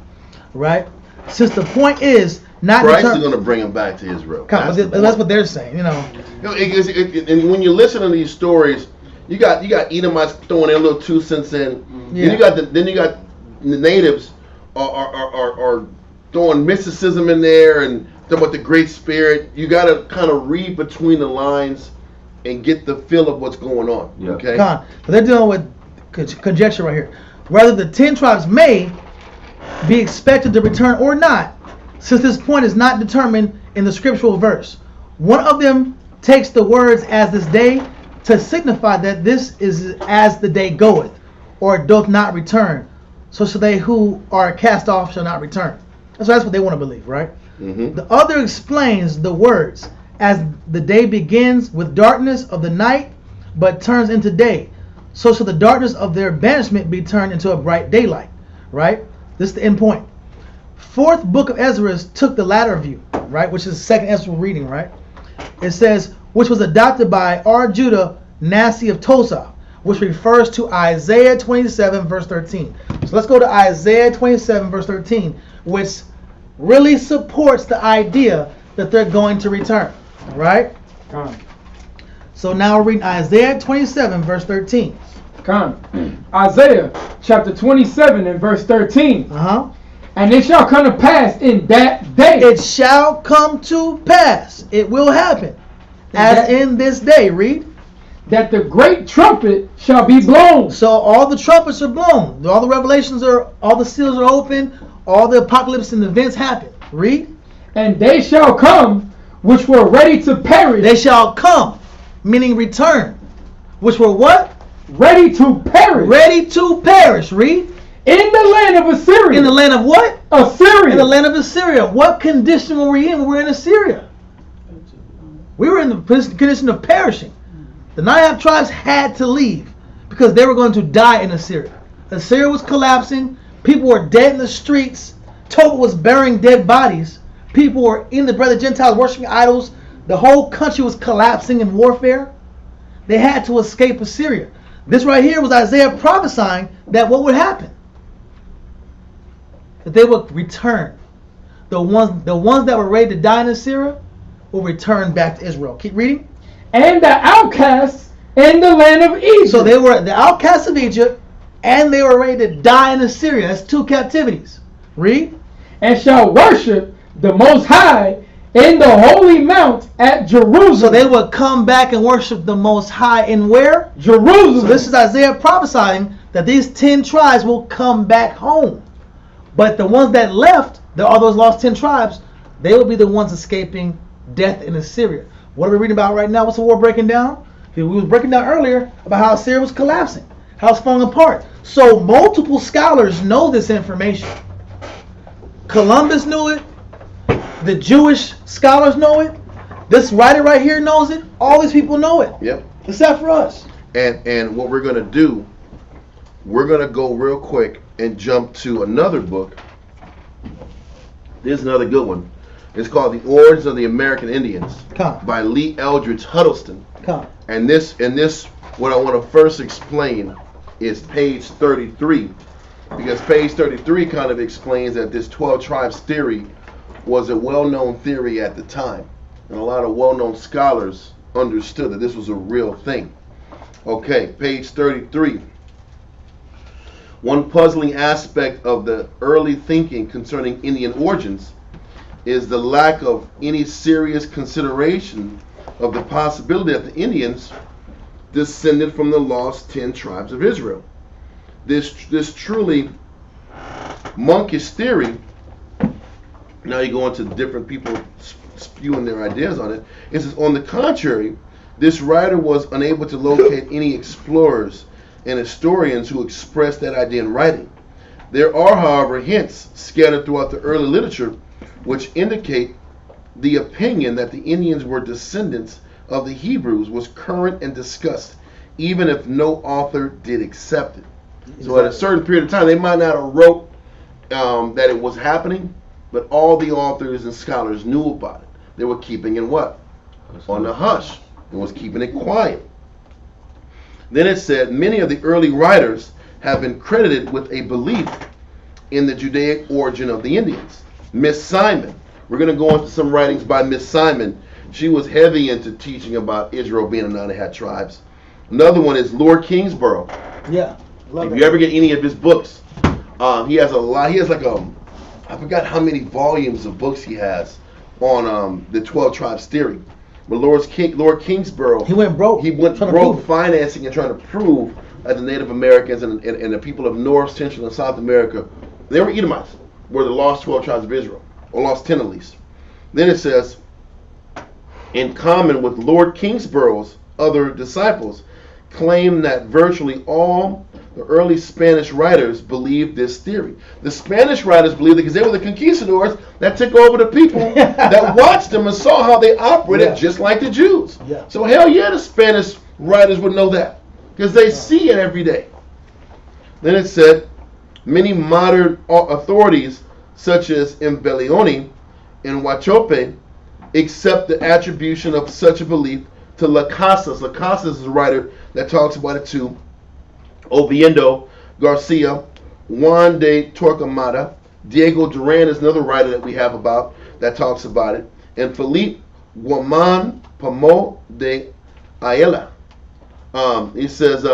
Right? Since the point is not Christ is going to bring them back to Israel. That's what they're saying. You know. And when you listen to these stories, you got Edomites throwing their little 2 cents in. Yeah. Then you got the natives are throwing mysticism in there and talking about the Great Spirit. You got to kind of read between the lines and get the feel of what's going on. Yeah. Okay. But they're dealing with conjecture right here. Whether the 10 tribes may be expected to return or not, since this point is not determined in the scriptural verse. One of them takes the words as this day to signify that this is as the day goeth, or doth not return. So shall they who are cast off shall not return. So that's what they want to believe, right? Mm-hmm. The other explains the words as the day begins with darkness of the night, but turns into day. So shall the darkness of their banishment be turned into a bright daylight, right? This is the end point. Fourth book of Ezra took the latter view, right? Which is the second Ezra reading, right? It says, which was adopted by R. Judah Nasi of Tosa, which refers to Isaiah 27 verse 13. So let's go to Isaiah 27 verse 13, which really supports the idea that they're going to return, right? So now we're reading Isaiah 27 verse 13. Isaiah chapter 27 and verse 13. And it shall come to pass in that day. It shall come to pass. It will happen. As in this day. Read. That the great trumpet shall be blown. So all the trumpets are blown. All the revelations all the seals are open. All the apocalypse and events happen. Read. And they shall come which were ready to perish. They shall come, meaning return. Which were what? Ready to perish. Ready to perish. Read. In the land of Assyria. In the land of what? Assyria. In the land of Assyria. What condition were we in when we were in Assyria? We were in the condition of perishing. The 9 tribes had to leave because they were going to die in Assyria. Assyria was collapsing. People were dead in the streets. Tobit was burying dead bodies. People were in the bread of Gentiles worshiping idols. The whole country was collapsing in warfare. They had to escape Assyria. This right here was Isaiah prophesying that what would happen? That they would return. The ones that were ready to die in Assyria will return back to Israel. Keep reading. And the outcasts in the land of Egypt. So they were the outcasts of Egypt, and they were ready to die in Assyria. That's 2 captivities. Read. And shall worship the Most High in the holy mount at Jerusalem. So they would come back and worship the Most High in where? Jerusalem. So this is Isaiah prophesying that these 10 tribes will come back home. But the ones that left, there are those lost 10 tribes, they will be the ones escaping death in Assyria. What are we reading about right now? What's the war breaking down? We were breaking down earlier about how Assyria was collapsing, how it's falling apart. So multiple scholars know this information. Columbus knew it. The Jewish scholars know it. This writer right here knows it. All these people know it. Yep. Except for us. And what we're going to do, we're going to go real quick and jump to another book. This is another good one. It's called The Origins of the American Indians by Lee Eldridge Huddleston. And this, what I want to first explain is page 33. Because page 33 kind of explains that this 12 tribes theory was a well-known theory at the time. And a lot of well-known scholars understood that this was a real thing. Okay, page 33. One puzzling aspect of the early thinking concerning Indian origins is the lack of any serious consideration of the possibility that the Indians descended from the lost 10 tribes of Israel. This truly monkish theory, now you go into different people spewing their ideas on it, is on the contrary, this writer was unable to locate any explorers and historians who expressed that idea in writing. There are, however, hints scattered throughout the early literature which indicate the opinion that the Indians were descendants of the Hebrews was current and discussed, even if no author did accept it. So at a certain period of time, they might not have wrote that it was happening, but all the authors and scholars knew about it. They were keeping it what? On the hush. It was keeping it quiet. Then it said, many of the early writers have been credited with a belief in the Judaic origin of the Indians. Miss Simon, we're going to go into some writings by Miss Simon. She was heavy into teaching about Israel being a non-Ahad tribes. Another one is Lord Kingsborough. Yeah. If you ever get any of his books, he has a lot. He has like I forgot how many volumes of books he has on the 12 tribes theory. But Lord Kingsborough, he went broke. He went broke financing and trying to prove that the Native Americans and the people of North, Central, and South America, they were Edomites, were the lost 12 tribes of Israel, or lost 10 at least. Then it says, in common with Lord Kingsborough's other disciples, claim that virtually all the early Spanish writers believed this theory. The Spanish writers believed it because they were the conquistadors that took over the people that watched them and saw how they operated, just like the Jews. Yeah. So hell yeah, the Spanish writers would know that because they see it every day. Then it said, many modern authorities such as Mbelioni and Huachope accept the attribution of such a belief to Las Casas. Las Casas is a writer that talks about it too. Oviedo, Garcia, Juan de Torquemada, Diego Duran is another writer that we have about that talks about it, and Felipe Guaman Pamo de Ayala. He says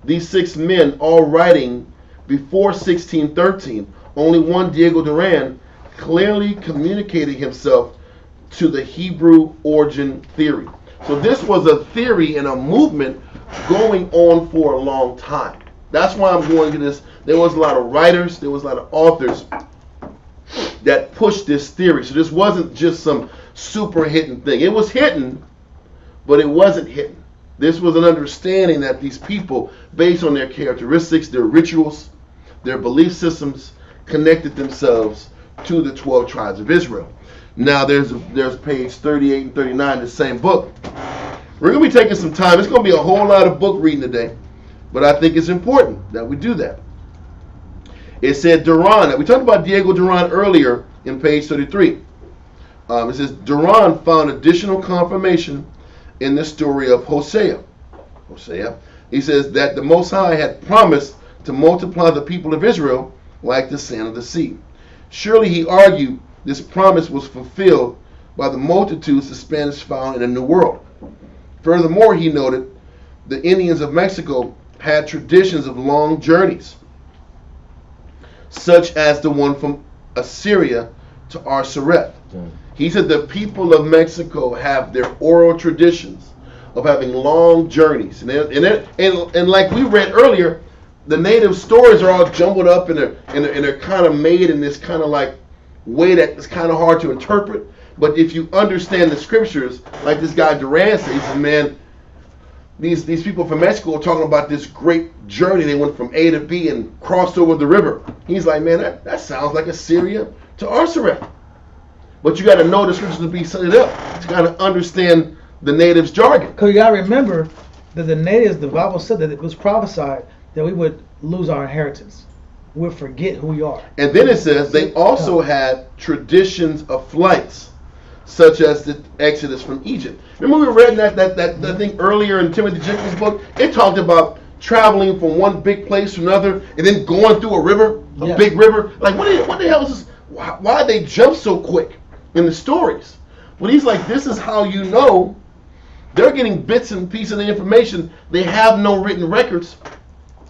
these 6 men all writing before 1613, only one, Diego Duran, clearly communicating himself to the Hebrew origin theory. So this was a theory and a movement going on for a long time. That's why I'm going to this. There was a lot of writers, there was a lot of authors that pushed this theory. So this wasn't just some super hidden thing. It was hidden, but it wasn't hidden. This was an understanding that these people, based on their characteristics, their rituals, their belief systems, connected themselves to the 12 tribes of Israel. Now there's page 38 and 39 in the same book. We're going to be taking some time. It's going to be a whole lot of book reading today, but I think it's important that we do that. It said Duran. We talked about Diego Duran earlier in page 33. It says Duran found additional confirmation in the story of Hosea. He says that the Most High had promised to multiply the people of Israel like the sand of the sea. Surely, he argued, this promise was fulfilled by the multitudes the Spanish found in the New World. Furthermore, he noted, the Indians of Mexico had traditions of long journeys, such as the one from Assyria to Arsaret. He said the people of Mexico have their oral traditions of having long journeys. And like we read earlier, the native stories are all jumbled up and they're kind of made in this kind of like way that it's kind of hard to interpret. But if you understand the scriptures, like this guy Duran says, man, these people from Mexico are talking about this great journey. They went from A to B and crossed over the river. He's like, man, that sounds like Assyria to Arsareth. But you got to know the scriptures to be set it up to kind of understand the natives' jargon. Because you got to remember that the natives, the Bible said that it was prophesied that we would lose our inheritance. We'll forget who we are. And then it says they also had traditions of flights, such as the Exodus from Egypt. Remember we read that thing earlier in Timothy Jenkins' book? It talked about traveling from one big place to another and then going through a river, a big river. Like, what the hell is this? Why did they jump so quick in the stories? Well, he's like, this is how you know they're getting bits and pieces of the information. They have no written records.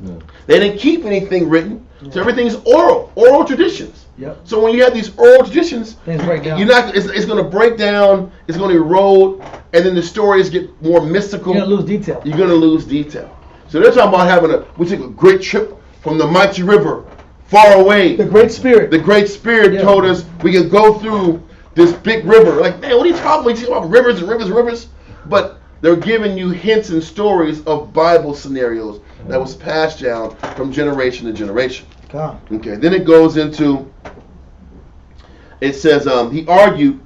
Yeah. They didn't keep anything written. Yeah. So everything's oral traditions. Yep. So when you have these oral traditions, things break down. It's going to break down, it's going to erode, and then the stories get more mystical. You're going to lose detail. You're going to lose detail. So they're talking about we took a great trip from the mighty river, far away. The Great Spirit. The Great Spirit told us we could go through this big river. Like, man, what are you talking about? You talking about rivers and rivers and rivers? But they're giving you hints and stories of Bible scenarios that was passed down from generation to generation. Okay, then it goes into, it says, he argued,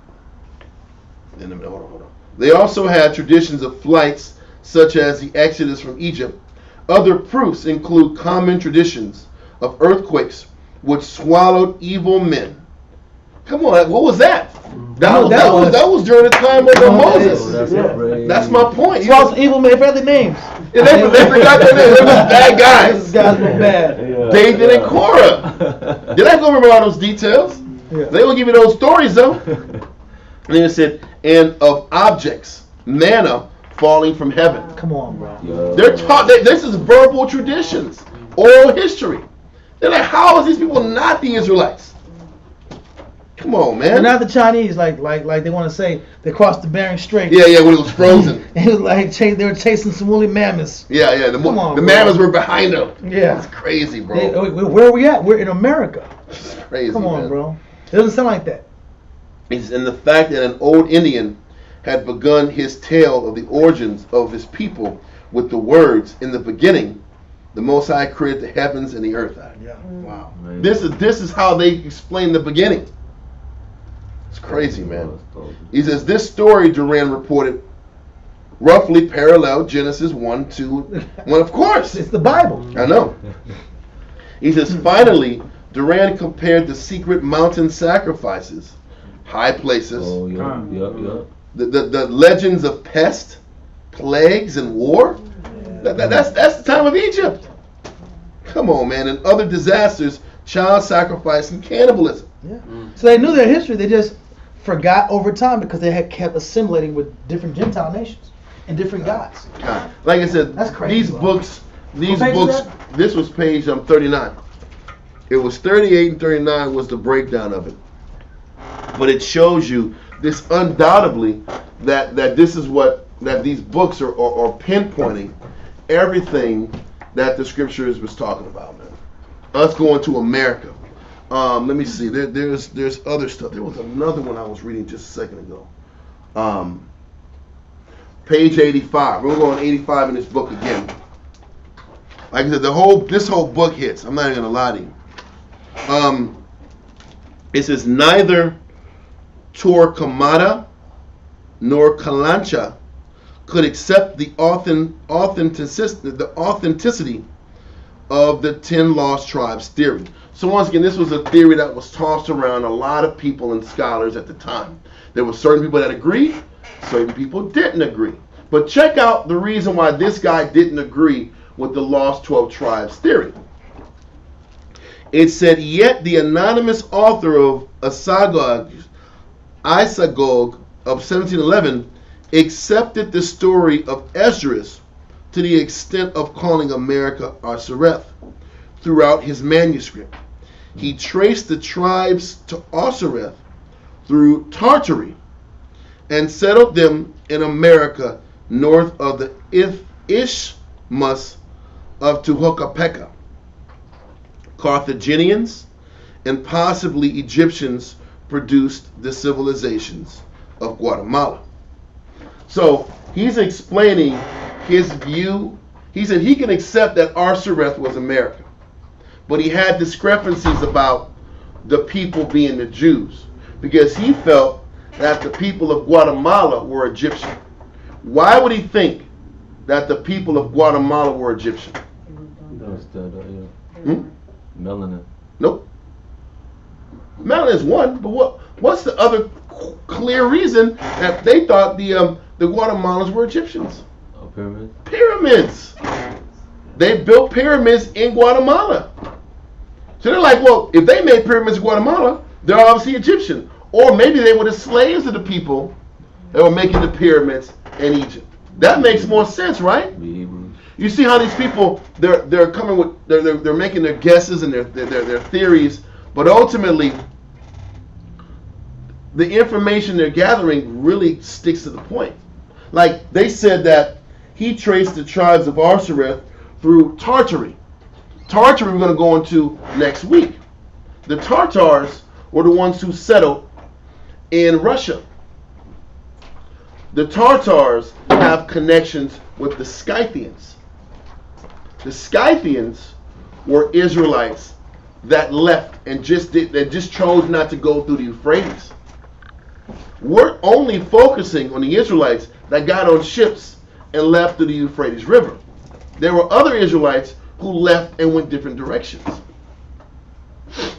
hold on. They also had traditions of flights, such as the Exodus from Egypt. Other proofs include common traditions of earthquakes which swallowed evil men. Come on, what was that? That was during the time of Moses. That's my point. Swallowed evil men, forgot their names. Yeah, they forgot their names. They were bad guys. These guys were bad. David and Korah. You're not going to remember all those details. Yeah. They will give you those stories, though. And then it said, and of objects, manna falling from heaven. Come on, bro. Yo. They're taught. This is verbal traditions, oral history. They're like, how is these people not the Israelites? Come on, man. They're not the Chinese, like they want to say they crossed the Bering Strait. Yeah, when it was frozen. It was like they were chasing some woolly mammoths. Yeah. The mammoths were behind them. Yeah. It's crazy, bro. Where are we at? We're in America. It's crazy, Come on, man. bro. It doesn't sound like that. It's in the fact that an old Indian had begun his tale of the origins of his people with the words, in the beginning, the Most High created the heavens and the earth. Yeah. Wow. This is how they explain the beginning. It's crazy, man. He says, this story, Duran reported, roughly paralleled Genesis 1, 2, 1. Of course. It's the Bible. I know. He says, finally, Duran compared the secret mountain sacrifices, high places, the legends of pest, plagues, and war. That's the time of Egypt. Come on, man. And other disasters, child sacrifice, and cannibalism. Yeah. So they knew their history. They just forgot over time because they had kept assimilating with different Gentile nations and different gods. Like I said, that's crazy. These books. This was page 39. It was 38 and 39 was the breakdown of it. But it shows you this undoubtedly that this is that these books are pinpointing everything that the scriptures was talking about, man. Us going to America. Let me see. There's other stuff. There was another one I was reading just a second ago. Page 85. We're going to go on 85 in this book again. Like I said, this whole book hits. I'm not even gonna lie to you. It says neither Torquemada nor Calancha could accept the authenticity of the 10 lost tribes theory. So once again, this was a theory that was tossed around a lot of people and scholars at the time. There were certain people that agreed, certain people didn't agree. But check out the reason why this guy didn't agree with the lost 12 tribes theory. It said, yet the anonymous author of Isagog of 1711 accepted the story of Esdras to the extent of calling America Arsareth throughout his manuscript. He traced the tribes to Arsareth through Tartary and settled them in America north of the Isthmus of Tehuantepec. Carthaginians, and possibly Egyptians produced the civilizations of Guatemala. So he's explaining his view. He said he can accept that Arsareth was America, but he had discrepancies about the people being the Jews, because he felt that the people of Guatemala were Egyptian. Why would he think that the people of Guatemala were Egyptian? Melanin. Nope. Melanin is one, but what's the other clear reason that they thought the Guatemalans were Egyptians? Pyramids. Pyramids. They built pyramids in Guatemala. So they're like, well, if they made pyramids in Guatemala, they're obviously Egyptian. Or maybe they were the slaves of the people that were making the pyramids in Egypt. That makes more sense, right? You see how these people they're coming with they're making their guesses and their theories, but ultimately the information they're gathering really sticks to the point. Like they said that he traced the tribes of Arsareth through Tartary. Tartary we're going to go into next week. The Tartars were the ones who settled in Russia. The Tartars have connections with the Scythians. The Scythians were Israelites that left and just chose not to go through the Euphrates. We're only focusing on the Israelites that got on ships and left through the Euphrates River. There were other Israelites who left and went different directions.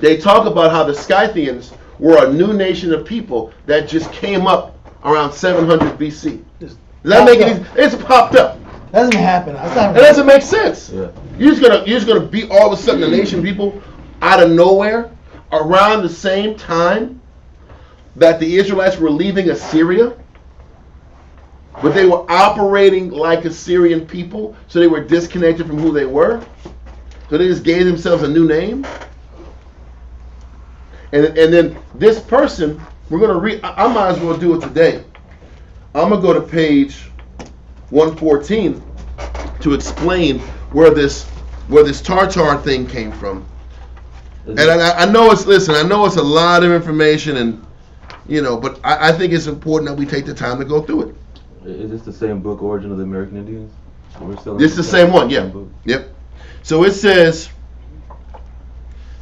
They talk about how the Scythians were a new nation of people that just came up around 700 BC. Does that make it easy? It's popped up. Doesn't happen. It doesn't make sense. Yeah. You're just gonna be all of a sudden a nation of people out of nowhere around the same time that the Israelites were leaving Assyria, but they were operating like Assyrian people, so they were disconnected from who they were. So they just gave themselves a new name. And then this person, we're gonna read. I might as well do it today. I'm gonna go to page 114 to explain where this Tartar thing came from. And I know it's a lot of information, and but I think it's important that we take the time to go through it. Is this the same book, Origin of the American Indians? This is the same one, yeah. Yep. So it says,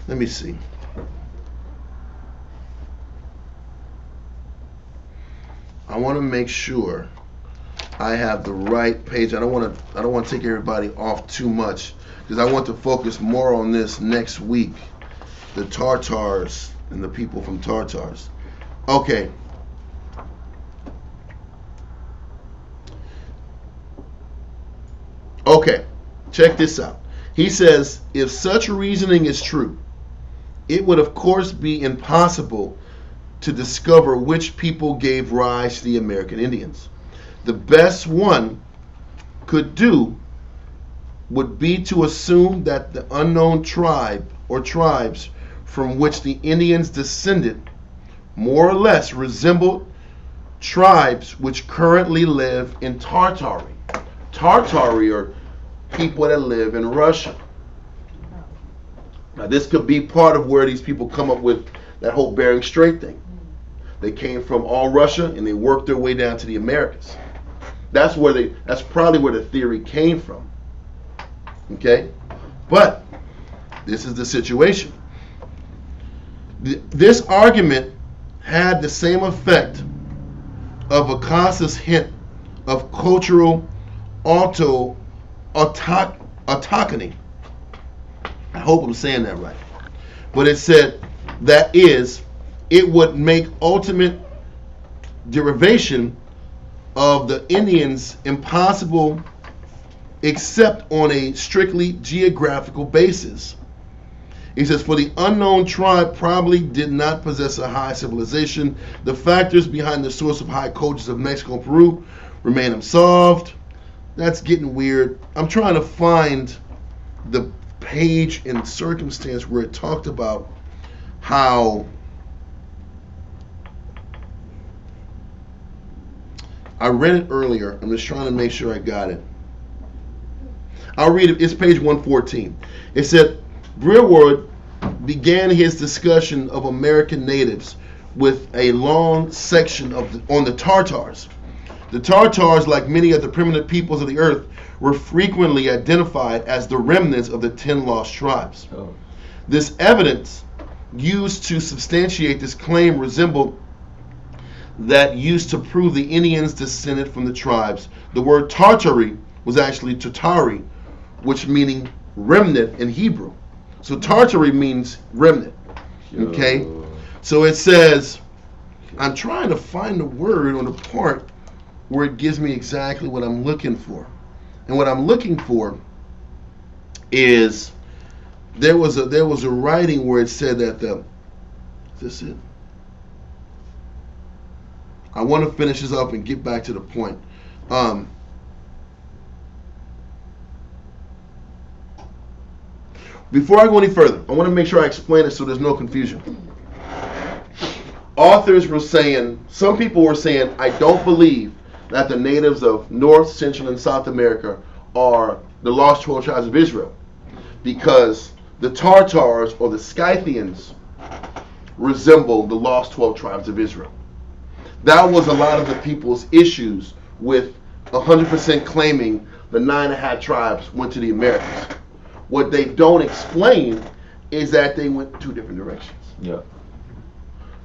let me see. I want to make sure I have the right page. I don't want to take everybody off too much, because I want to focus more on this next week. The Tartars and the people from Tartars. Okay. Okay. Check this out. He says, if such reasoning is true, it would of course be impossible to discover which people gave rise to the American Indians. The best one could do would be to assume that the unknown tribe or tribes from which the Indians descended more or less resembled tribes which currently live in Tartary. Tartary are people that live in Russia. Now this could be part of where these people come up with that whole Bering Strait thing. They came from all Russia and they worked their way down to the Americas. That's probably where the theory came from. Okay? But this is the situation. This argument had the same effect of Acosta's hint of cultural autochthony. I hope I'm saying that right. But it said that is, it would make ultimate derivation of the Indians impossible except on a strictly geographical basis. He says, for the unknown tribe probably did not possess a high civilization. The factors behind the source of high cultures of Mexico and Peru remain unsolved. That's getting weird. I'm trying to find the page and circumstance where it talked about how I read it earlier. I'm just trying to make sure I got it. I'll read it. It's page 114. It said, Brewerwood began his discussion of American natives with a long section on the Tartars. The Tartars, like many of the primitive peoples of the earth, were frequently identified as the remnants of the 10 lost tribes. Oh. This evidence used to substantiate this claim resembled that used to prove the Indians descended from the tribes. The word Tartary was actually Tatari, which meaning remnant in Hebrew. So Tartary means remnant. Okay? So it says, I'm trying to find the word on the part where it gives me exactly what I'm looking for. And what I'm looking for is there was a writing where it said that is this it? I want to finish this up and get back to the point. Before I go any further, I want to make sure I explain it so there's no confusion. Authors were saying, some people were saying, I don't believe that the natives of North, Central, and South America are the lost 12 tribes of Israel, because the Tartars or the Scythians resemble the lost 12 tribes of Israel. That was a lot of the people's issues with 100% claiming the 9.5 tribes went to the Americas. What they don't explain is that they went 2 different directions. Yeah.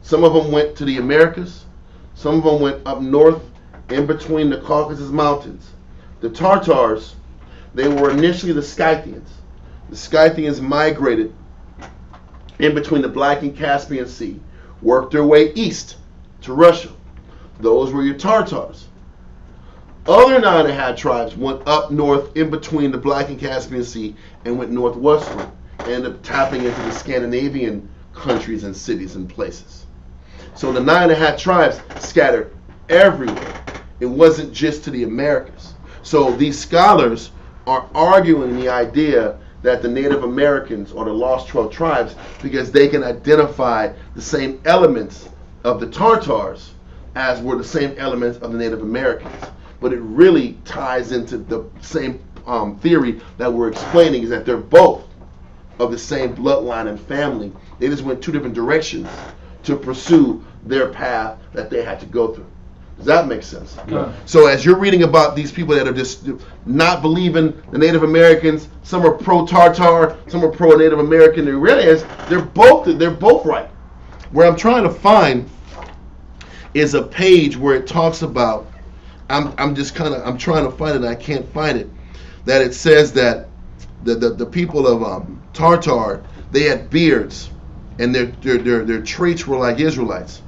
Some of them went to the Americas. Some of them went up north in between the Caucasus Mountains. The Tartars, they were initially the Scythians. The Scythians migrated in between the Black and Caspian Sea, worked their way east to Russia. Those were your Tartars. Other 9.5 tribes went up north in between the Black and Caspian Sea and went northwestward, and ended up tapping into the Scandinavian countries and cities and places. So the 9.5 tribes scattered everywhere. It wasn't just to the Americas. So these scholars are arguing the idea that the Native Americans are the lost 12 tribes because they can identify the same elements of the Tartars as were the same elements of the Native Americans. But it really ties into the same theory that we're explaining, is that they're both of the same bloodline and family. They just went 2 different directions to pursue their path that they had to go through. Does that make sense? Yeah. So as you're reading about these people that are just not believing the Native Americans, some are pro-Tartar, some are pro-Native American, they realize they're both right. Where I'm trying to find is a page where it talks about, I'm trying to find it and I can't find it, that it says that the people of Tartar, they had beards and their traits were like Israelites,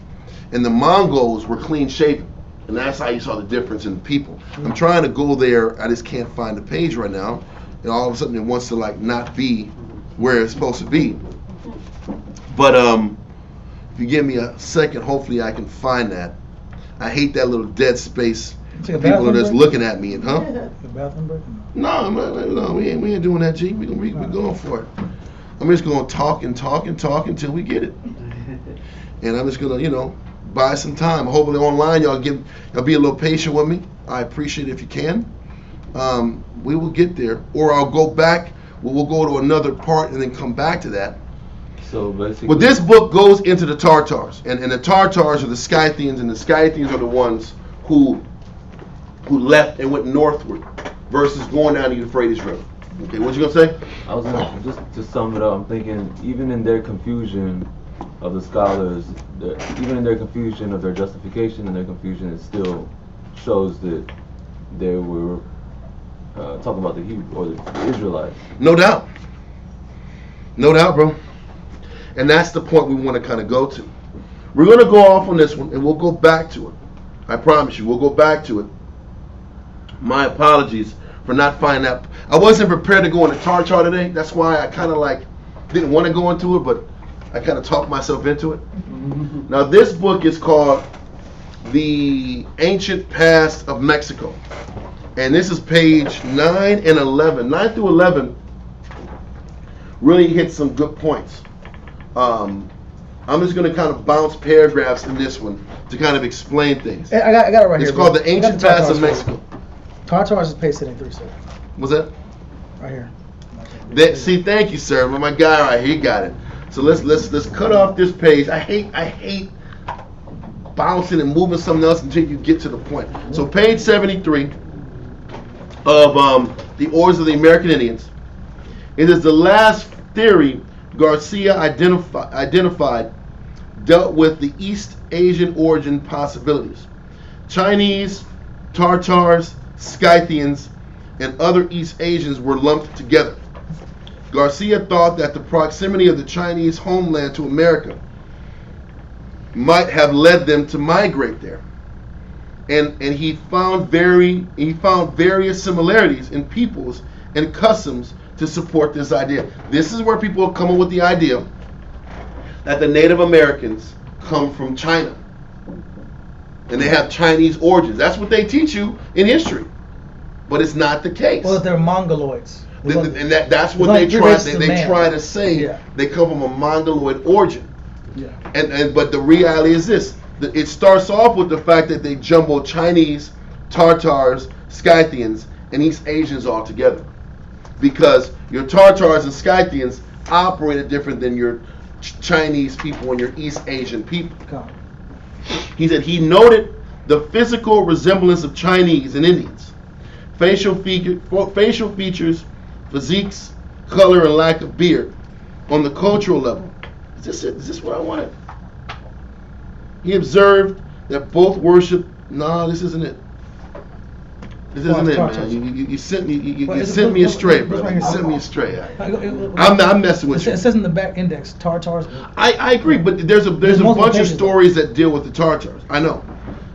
and the Mongols were clean shaven, and that's how you saw the difference in people. I'm trying to go there, I just can't find the page right now, and all of a sudden it wants to like not be where it's supposed to be. But if you give me a second, hopefully I can find that. I hate that little dead space. People are just looking at me, and The bathroom break? no, we ain't doing that, G. We going for it. I'm just gonna talk until we get it. And I'm just gonna, buy some time. Hopefully online y'all be a little patient with me. I appreciate it if you can. We will get there, or I'll go back. We'll go to another part and then come back to that. So basically, But this book goes into the Tartars, and the Tartars are the Scythians, and the Scythians are the ones who left and went northward versus going down the Euphrates River. Okay, what you gonna say? I was gonna, just to sum it up, I'm thinking even in their confusion of the scholars, even in their confusion of their justification and their confusion, it still shows that they were talking about the Hebrew or the Israelites. No doubt, bro. And that's the point we want to kind of go to. We're gonna go off on this one, and we'll go back to it. I promise you, we'll go back to it. My apologies for not finding that. I wasn't prepared to go into Tartar today. That's why I kind of didn't want to go into it, but I kind of talked myself into it. Now this book is called The Ancient Past of Mexico. And this is page 9 and 11. 9 through 11 really hit some good points. I'm just going to kind of bounce paragraphs in this one to kind of explain things. I got it right here. It's called The Ancient Past of Mexico. Tartars is pasted in 3 sir. What's that? Right here. See, thank you, sir. My guy right here, he got it. So let's cut off this page. I hate bouncing and moving something else until you get to the point. So page 73 of the Orders of the American Indians. It is the last theory Garcia identified dealt with the East Asian origin possibilities. Chinese, Tartars, Scythians, and other East Asians were lumped together. Garcia thought that the proximity of the Chinese homeland to America might have led them to migrate there. And he found various similarities in peoples and customs to support this idea. This is where people come up with the idea that the Native Americans come from China and they have Chinese origins. That's what they teach you in history, but it's not the case. Well, they're Mongoloids. And that's what they try to say. Yeah. They come from a Mongoloid origin. Yeah. But the reality is this: it starts off with the fact that they jumble Chinese, Tartars, Scythians, and East Asians all together, because your Tartars and Scythians operated different than your Chinese people and your East Asian people. He said he noted the physical resemblance of Chinese and Indians, facial features, physiques, color, and lack of beard. On the cultural level, is this what I wanted? He observed that both worship. No, this isn't it. This isn't it, man. You sent me astray, brother. You sent me astray. I'm messing with you. It says in the back index, Tartars. I agree, but there's a bunch of stories that deal with the Tartars. I know.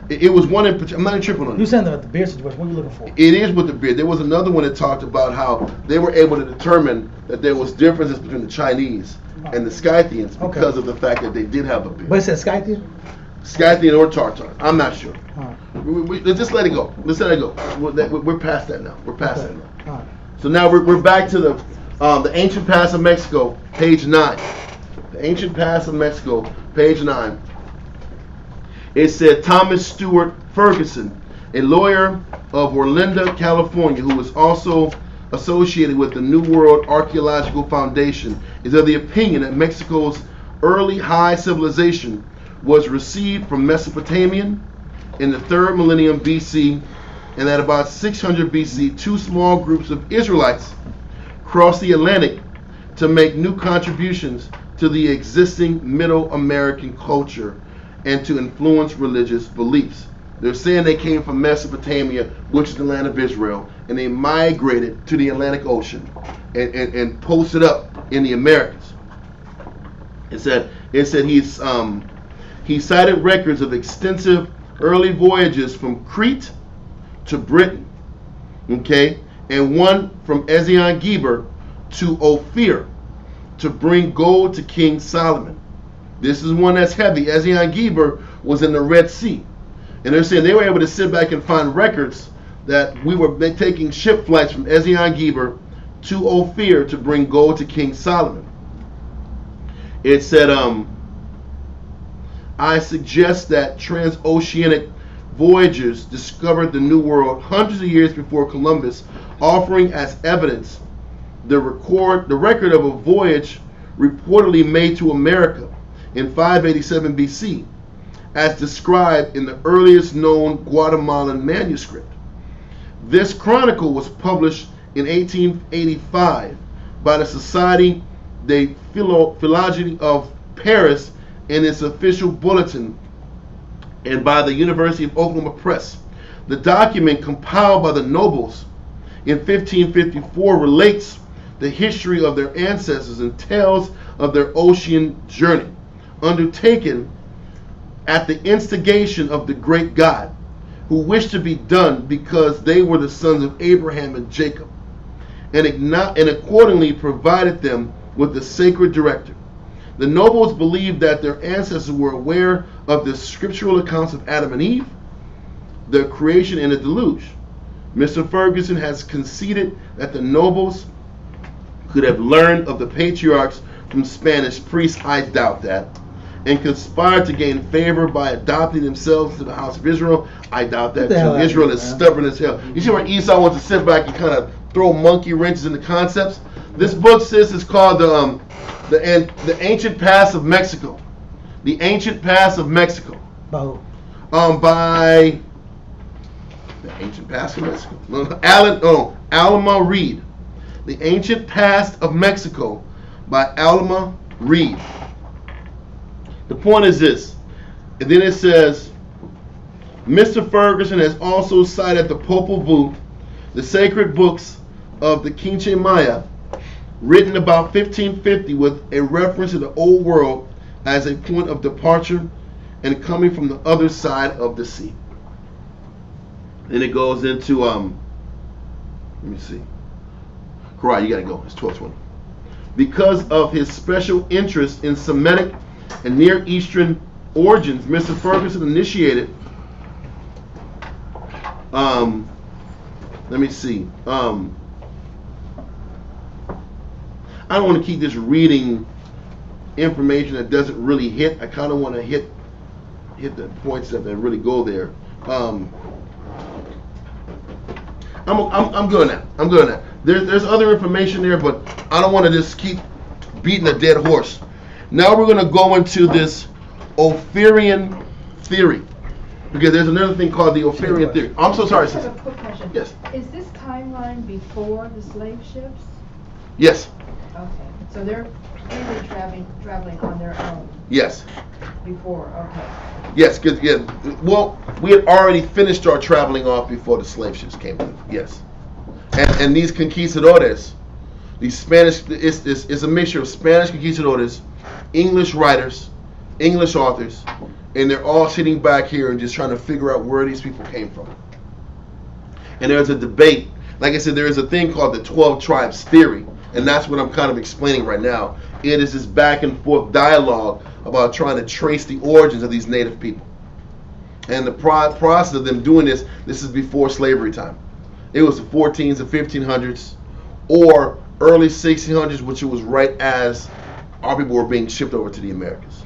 It was one in particular. I'm not even tripping on it. You saying that the beard situation? What are you looking for? It is with the beard. There was another one that talked about how they were able to determine that there was differences between the Chinese and the Scythians because of the fact that they did have a beard. But it says Scythian? Scythian or Tartar. I'm not sure. Right. Let's just let it go. Let's let it go. We're past that now. We're past that now. Right. So now we're back to the Ancient Pass of Mexico, page 9. The Ancient Pass of Mexico, page 9. It said Thomas Stewart Ferguson, a lawyer of Orlinda, California, who was also associated with the New World Archaeological Foundation, is of the opinion that Mexico's early high civilization was received from Mesopotamian in the 3rd millennium BC, and that about 600 BC, two small groups of Israelites crossed the Atlantic to make new contributions to the existing Middle American culture and to influence religious beliefs. They're saying they came from Mesopotamia, which is the land of Israel, and they migrated to the Atlantic Ocean and posted up in the Americas. It said he cited records of extensive early voyages from Crete to Britain, okay, and one from Ezion-Geber to Ophir to bring gold to King Solomon. This is one that's heavy. Ezion-Geber was in the Red Sea. And they're saying they were able to sit back and find records that we were taking ship flights from Ezion-Geber to Ophir to bring gold to King Solomon. It said, I suggest that transoceanic voyagers discovered the New World hundreds of years before Columbus, offering as evidence the record of a voyage reportedly made to America in 587 BC, as described in the earliest known Guatemalan manuscript. This chronicle was published in 1885 by the Société de Philologie of Paris in its official bulletin and by the University of Oklahoma Press. The document compiled by the nobles in 1554 relates the history of their ancestors and tells of their ocean journey, undertaken at the instigation of the great God, who wished to be done because they were the sons of Abraham and Jacob, and accordingly provided them with the sacred director. The nobles believed that their ancestors were aware of the scriptural accounts of Adam and Eve, their creation, and the deluge. Mr. Ferguson has conceded that the nobles could have learned of the patriarchs from Spanish priests. I doubt that. And conspired to gain favor by adopting themselves to the house of Israel. I doubt that too. Israel is stubborn as hell. You see where Esau wants to sit back and kind of throw monkey wrenches into concepts? This book, sis, is called the Ancient Past of Mexico. The Ancient Past of Mexico. By who? By the Ancient Past of Mexico. Alma Reed. The Ancient Past of Mexico by Alma Reed. The point is this. And then it says, Mr. Ferguson has also cited the Popol Vuh, the sacred books of the Quiché Maya, written about 1550 with a reference to the Old World as a point of departure and coming from the other side of the sea. Then it goes into, let me see. Correct, you gotta go. It's 12:20. Because of his special interest in Semitic and Near Eastern origins, Mr. Ferguson initiated, let me see. I don't want to keep this reading information that doesn't really hit. I kind of want to hit the points that really go there. I'm good at. I'm good at. There's other information there, but I don't want to just keep beating a dead horse. Now we're going to go into this Ophirian theory, because there's another thing called the Ophirian theory. I'm so sorry, I have sister. a quick question. Yes. Is this timeline before the slave ships? Yes. Okay, so they're really traveling on their own Yes. before, okay. Yes. Good. Yeah. Well, we had already finished our traveling off before the slave ships came in. Yes. And these conquistadores, these Spanish, it's a mixture of Spanish conquistadores, English writers, English authors, and they're all sitting back here and just trying to figure out where these people came from. And there's a debate. Like I said, there is a thing called the 12 tribes theory, and that's what I'm kind of explaining right now. It is this back and forth dialogue about trying to trace the origins of these native people. And the process of them doing this is before slavery time. It was the 14s and 1500s, or early 1600s, which it was right as our people were being shipped over to the Americas.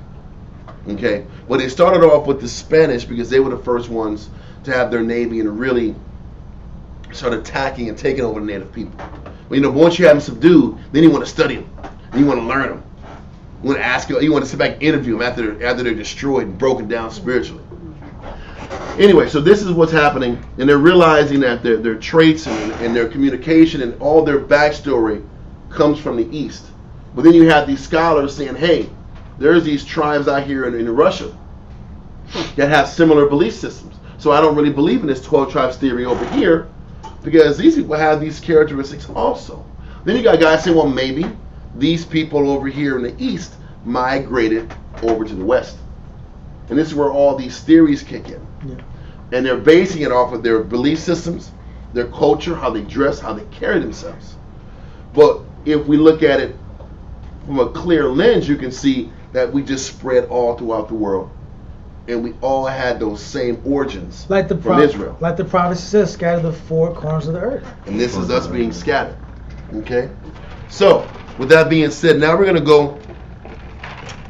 Okay, but they started off with the Spanish because they were the first ones to have their navy and really start attacking and taking over the native people. But once you have them subdued, then you want to study them, and you want to learn them. You want to ask them, you want to sit back and interview them after they're destroyed and broken down spiritually. Anyway, so this is what's happening, and they're realizing that their traits and their communication and all their backstory comes from the East. But then you have these scholars saying, hey, there's these tribes out here in Russia that have similar belief systems. So I don't really believe in this 12 tribes theory over here, because these people have these characteristics also. Then you got guys saying, well, maybe these people over here in the East migrated over to the West. And this is where all these theories kick in. Yeah. And they're basing it off of their belief systems, their culture, how they dress, how they carry themselves. But if we look at it from a clear lens, you can see that we just spread all throughout the world. And we all had those same origins from Israel. Like the prophecy says, scatter the four corners of the earth. And this is us being scattered. Okay? So, with that being said, now we're going to go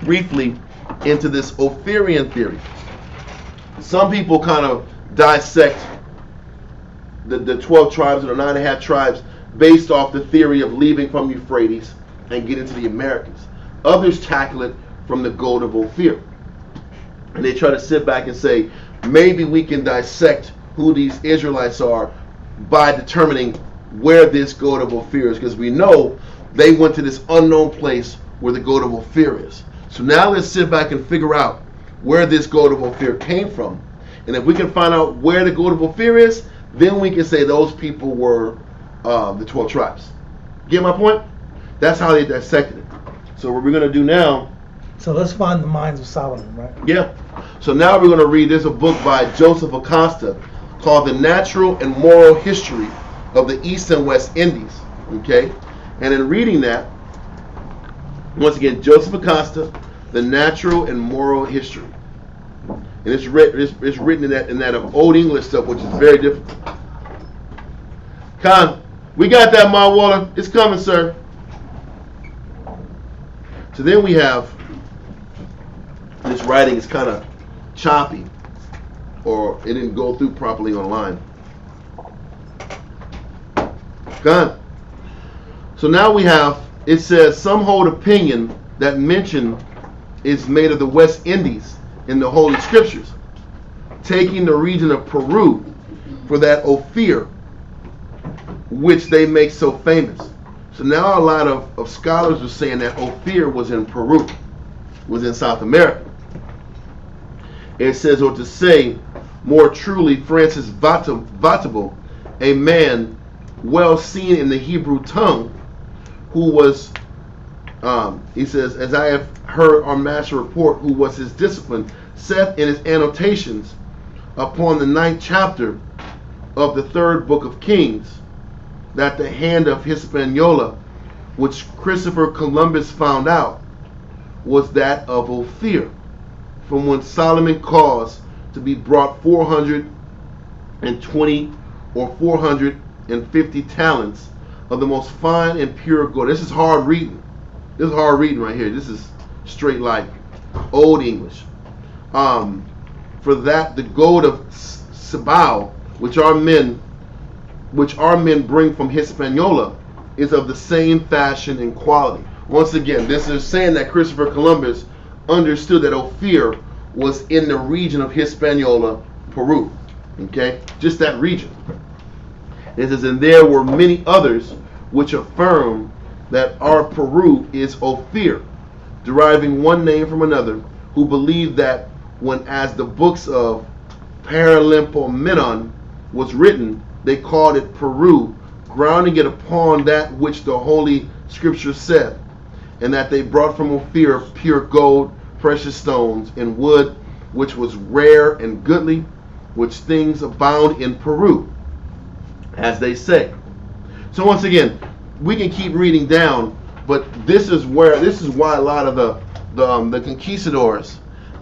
briefly into this Ophirian theory. Some people kind of dissect the 12 tribes or the 9.5 tribes based off the theory of leaving from Euphrates and getting to the Americas. Others tackle it from the goat of Ophir. And they try to sit back and say, maybe we can dissect who these Israelites are by determining where this goat of Ophir is, because we know they went to this unknown place where the goat of Ophir is. So now let's sit back and figure out where this goat of Ophir came from. And if we can find out where the goat of Ophir is, then we can say those people were the 12 tribes. Get my point? That's how they dissected it. So what we're going to do now... So let's find the minds of Solomon, right? Yeah. So now we're going to read, there's a book by Joseph Acosta called The Natural and Moral History of the East and West Indies. Okay? And in reading that, once again, Joseph Acosta, The Natural and Moral History. And it's written in that of Old English stuff, which is very difficult. Con, we got that, Ma Waller. It's coming, sir. So then we have, this writing is kind of choppy, or it didn't go through properly online. Con. So now we have, it says, some hold opinion that mention is made of the West Indies in the Holy Scriptures, taking the region of Peru for that Ophir, which they make so famous. So now a lot of scholars are saying that Ophir was in Peru, was in South America. It says, or to say more truly, Francis Vatable, a man well seen in the Hebrew tongue, who was, he says, as I have heard our master report, who was his discipline, saith in his annotations upon the 9th chapter of the 3rd book of Kings, that the hand of Hispaniola, which Christopher Columbus found out, was that of Ophir, from whence Solomon caused to be brought 420 or 450 talents of the most fine and pure gold. This is hard reading. This is hard reading right here. This is straight like Old English. For that the gold of Sabbath, which our men bring from Hispaniola, is of the same fashion and quality. Once again, this is saying that Christopher Columbus understood that Ophir was in the region of Hispaniola, Peru. Okay, just that region. It says, and there were many others which affirm that our Peru is Ophir, deriving one name from another, who believe that when as the books of Paralimpomenion was written, they called it Peru, grounding it upon that which the Holy Scripture said, and that they brought from Ophir pure gold, precious stones, and wood, which was rare and goodly, which things abound in Peru, as they say. So once again, we can keep reading down, but this is why a lot of the conquistadors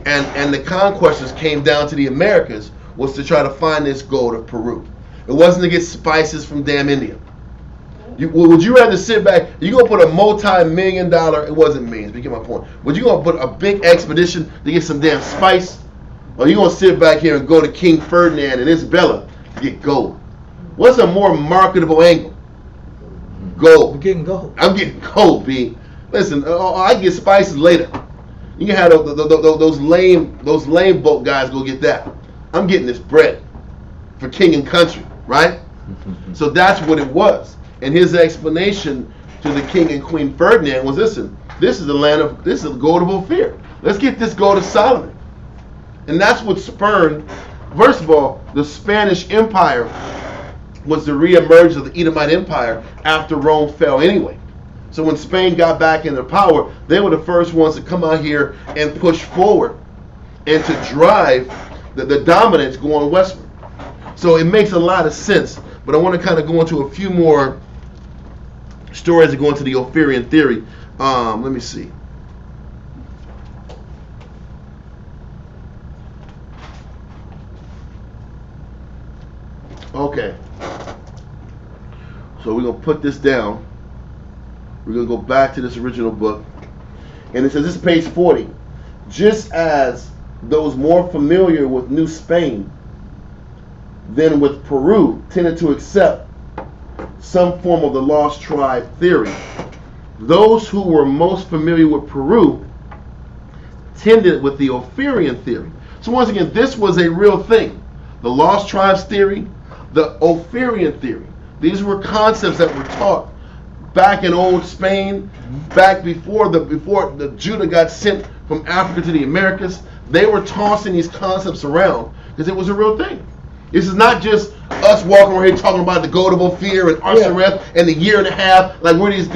and the conquestors came down to the Americas, was to try to find this gold of Peru. It wasn't to get spices from damn India. Would you rather sit back? You gonna put a multi-million-dollar? It wasn't millions. But get my point. Would you gonna put a big expedition to get some damn spice, or you gonna sit back here and go to King Ferdinand and Isabella to get gold? What's a more marketable angle? Gold. We're getting gold. I'm getting gold, B. Listen, I get spices later. You can have those lame boat guys go get that. I'm getting this bread for king and country, right? So that's what it was. And his explanation to the king and queen Ferdinand was, listen, this is the gold of Ophir. Let's get this gold of Solomon. And that's what spurred, first of all, the Spanish Empire was the reemergence of the Edomite Empire after Rome fell anyway. So when Spain got back into power, they were the first ones to come out here and push forward and to drive the dominance going westward. So it makes a lot of sense. But I want to kind of go into a few more stories that go into the Ophirian theory. Let me see. Okay. So we're going to put this down. We're going to go back to this original book. And it says, this is page 40. Just as those more familiar with New Spain than with Peru tended to accept some form of the lost tribe theory, those who were most familiar with Peru tended with the Ophirian theory. So once again, this was a real thing. The lost tribes theory, the Ophirian theory. These were concepts that were taught back in old Spain, back before the Judah got sent from Africa to the Americas. They were tossing these concepts around because it was a real thing. This is not just us walking around here talking about the gold of Ophir and Arsareth and the year and a half. Like we're these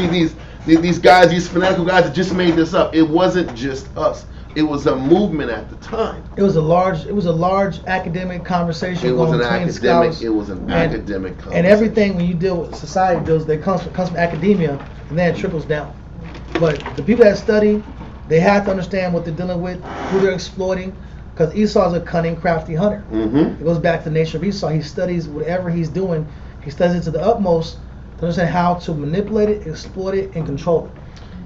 guys, these fanatical guys that just made this up. It wasn't just us. It was a movement at the time. It was a large academic conversation. It was going an between academic. scholars. It was an academic conversation. And everything when you deal with society comes from academia, and then it trickles down. But the people that study, they have to understand what they're dealing with, who they're exploiting, because Esau's a cunning, crafty hunter. Mm-hmm. It goes back to the nature of Esau. He studies whatever he's doing. He studies it to the utmost to understand how to manipulate it, exploit it, and control it.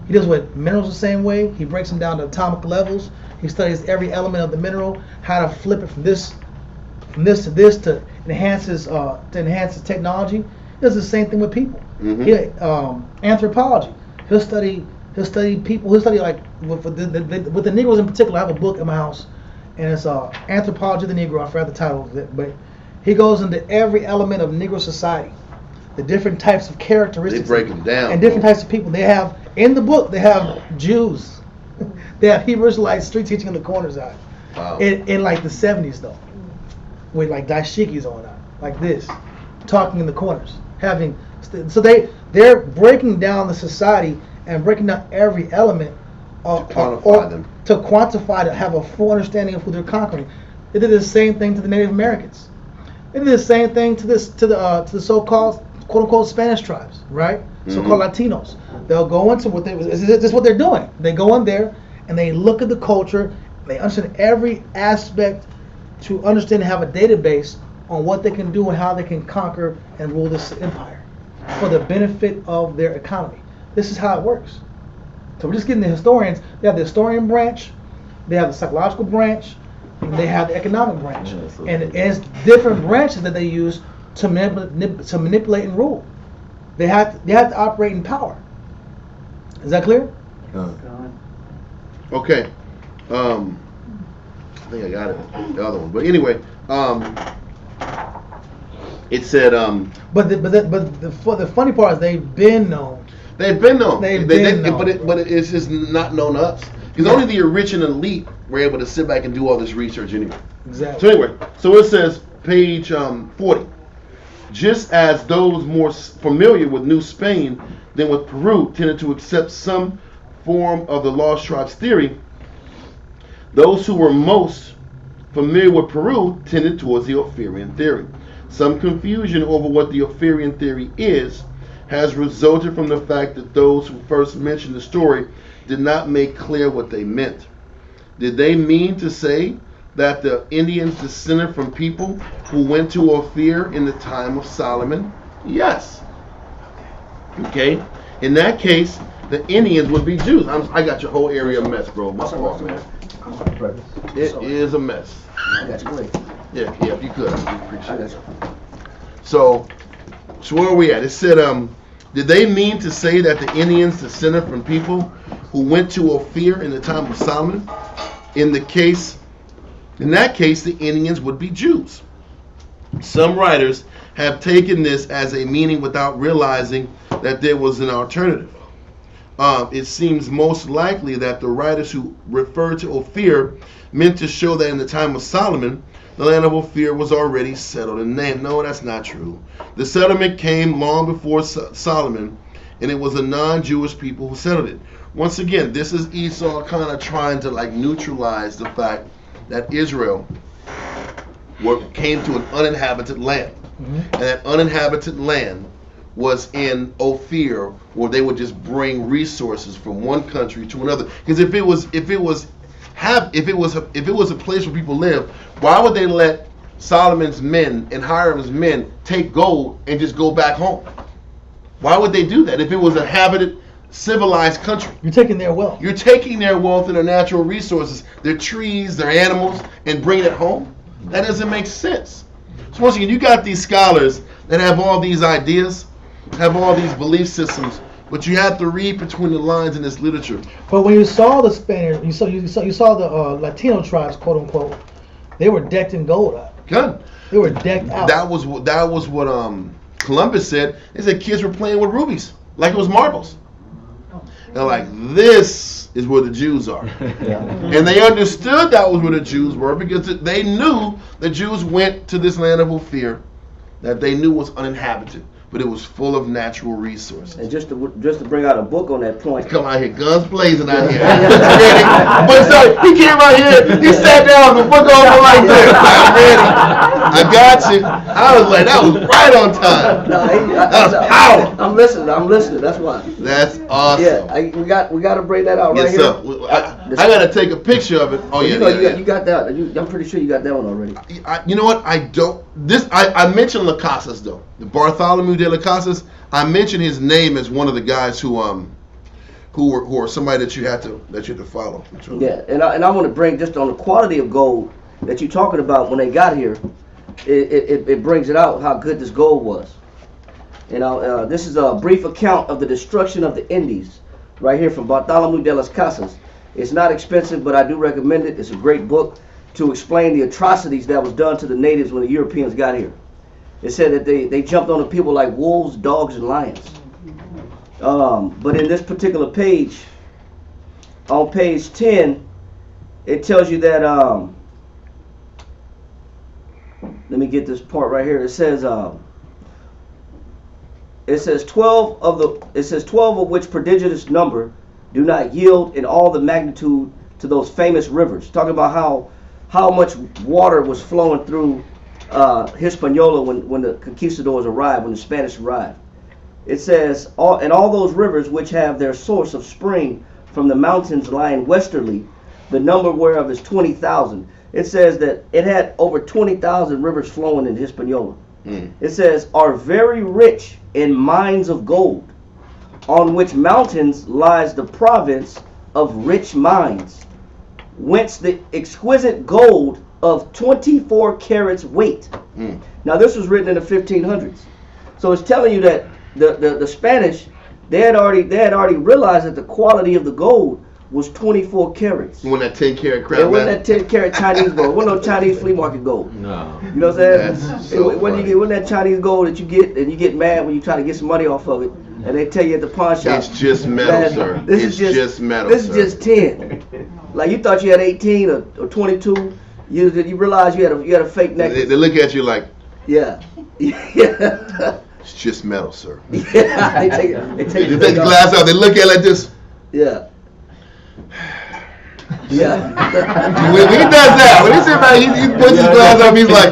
He deals with minerals the same way. He breaks them down to atomic levels. He studies every element of the mineral, how to flip it from this to this to enhance his technology. It's the same thing with people. Anthropology. He'll study people. He'll study like with the Negroes in particular. I have a book in my house, and it's Anthropology of the Negro. I forgot the title of it, but he goes into every element of Negro society, the different types of characteristics. They break them down. And different types of people. They have in the book. They have Jews. They have Hebrew Israelites street teaching in the corners out. Wow. In like the 70s though, with like dashikis on out, like this, talking in the corners, so they're breaking down the society and breaking down every element to quantify them. To quantify, to have a full understanding of who they're conquering. They did the same thing to the Native Americans. They did the same thing to the so-called quote unquote Spanish tribes, right? So-called Latinos. They'll go into this is what they're doing. They go in there and they look at the culture. They understand every aspect to understand and have a database on what they can do and how they can conquer and rule this empire for the benefit of their economy. This is how it works. So we're just getting the historians. They have the historian branch, they have the psychological branch, and they have the economic branch. And it's different branches that they use to manipulate and rule. They have to operate in power. Is that clear? Okay. I think I got it. The other one, but anyway, it said. But the funny part is they've been known. They've been known. Known. But it's just not known to us because only the rich and elite were able to sit back and do all this research anyway. Exactly. So anyway, so it says page 40. Just as those more familiar with New Spain than with Peru tended to accept some form of the lost tribes theory, those who were most familiar with Peru tended towards the Ophirian theory. Some confusion over what the Ophirian theory is has resulted from the fact that those who first mentioned the story did not make clear what they meant. Did they mean to say that the Indians descended from people who went to Ophir in the time of Solomon? Yes. Okay. In that case, the Indians would be Jews. I got your whole area a mess, bro. My fault, man. It is a mess. That's great. Yeah, if you could, I appreciate it. So where are we at? It said, did they mean to say that the Indians descended from people who went to Ophir in the time of Solomon? In that case, the Indians would be Jews. Some writers have taken this as a meaning without realizing that there was an alternative. It seems most likely that the writers who referred to Ophir meant to show that in the time of Solomon, the land of Ophir was already settled and named. No, that's not true. The settlement came long before Solomon, and it was a non-Jewish people who settled it. Once again, this is Esau kind of trying to like neutralize the fact that Israel came to an uninhabited land, and that uninhabited land was in Ophir, where they would just bring resources from one country to another. Because if it was a place where people live, why would they let Solomon's men and Hiram's men take gold and just go back home? Why would they do that if it was a habited, civilized country? You're taking their wealth. You're taking their wealth and their natural resources, their trees, their animals, and bringing it home. That doesn't make sense. So once again, you got these scholars that have all these ideas, have all these belief systems, but you have to read between the lines in this literature. But when you saw the Spaniards, you saw the Latino tribes, quote unquote, they were decked in gold. Good. They were decked out. That was what Columbus said. They said kids were playing with rubies like it was marbles. They're like, this is where the Jews are. And they understood that was where the Jews were because they knew the Jews went to this land of Ophir that they knew was uninhabited, but it was full of natural resources. And just to bring out a book on that point. Come out here, guns blazing out here. But sorry, he came out here, he sat down with the book over like this. I'm ready. I got you. I was like, that was right on time. That was power. I'm listening. That's why. That's awesome. Yeah, we got to bring that out yes, right sir. here. I got to take a picture of it. Oh yeah, you got that. I'm pretty sure you got that one already. You know what? I don't. I mentioned Las Casas though. The Bartholomew de Las Casas. I mentioned his name as one of the guys who are somebody that you had to follow. Yeah, and I want to bring just on the quality of gold that you're talking about when they got here. It brings it out how good this gold was. And this is a brief account of the destruction of the Indies, right here from Bartholomew de las Casas. It's not expensive, but I do recommend it. It's a great book to explain the atrocities that was done to the natives when the Europeans got here. It said that they jumped on the people like wolves, dogs, and lions. But in this particular page, on page 10, it tells you that, let me get this part right here. It says 12 of which prodigious number do not yield in all the magnitude to those famous rivers. Talking about how much water was flowing through Hispaniola when the conquistadors arrived, when the Spanish arrived. It says, and all those rivers which have their source of spring from the mountains lying westerly, the number whereof is 20,000. It says that it had over 20,000 rivers flowing in Hispaniola. It says, are very rich in mines of gold, on which mountains lies the province of rich mines, whence the exquisite gold of 24 carats weight. Now this was written in the 1500s. So it's telling you that the Spanish, they had already realized that the quality of the gold was 24 carats. You want that 10 carat crap? It wasn't that 10 carat Chinese gold. It wasn't no Chinese flea market gold. No. You know what I'm saying? That's so When you get that Chinese gold that you get, and you get mad when you try to get some money off of it, and they tell you at the pawn shop, It's just metal, sir. This is just metal, This sir. is just 10. Like you thought you had 18 or 22. You realize you had a fake necklace. They look at you like, Yeah. Yeah. it's just metal, sir. Yeah. They take You take the glass out, they look at it like this. Yeah. Yeah. When he does that, when he said about he puts his glass up, he's like,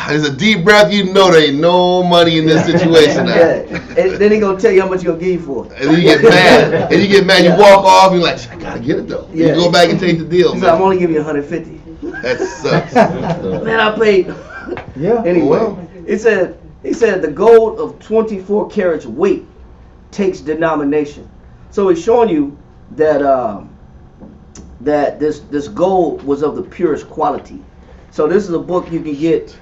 there's a deep breath, you know there ain't no money in this situation now. Yeah. And then he gonna tell you how much he gonna give you for it. And then you get mad. And you get mad, you walk off, you're like, I gotta get it though. Yeah. You go back and take the deal, He said, I'm man. only giving you 150. That sucks. Man, I paid. Yeah. Anyway, Well. he said the gold of 24 carats weight takes denomination. So he's showing you that that this gold was of the purest quality. So this is a book you can get.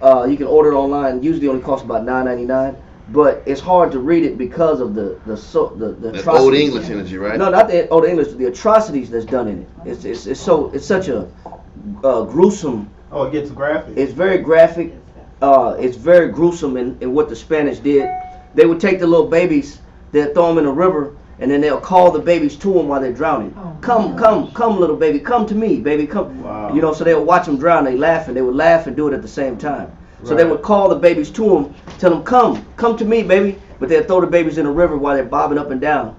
You can order it online. Usually only costs about $9.99, but it's hard to read it because of the That's atrocities. old English energy, right? No, not the old English. The atrocities that's done in it. It's such a gruesome. Oh, it gets graphic. It's very graphic. It's very gruesome in what the Spanish did. They would take the little babies, they'd throw them in the river, and then they'll call the babies to them while they're drowning. Oh, Come, little baby, come to me, baby, come. Wow. You know, so they would watch them drown. They laugh, and they would laugh and do it at the same time. So they Right. would call the babies to them, tell them, come to me, baby. But they'd throw the babies in the river while they're bobbing up and down.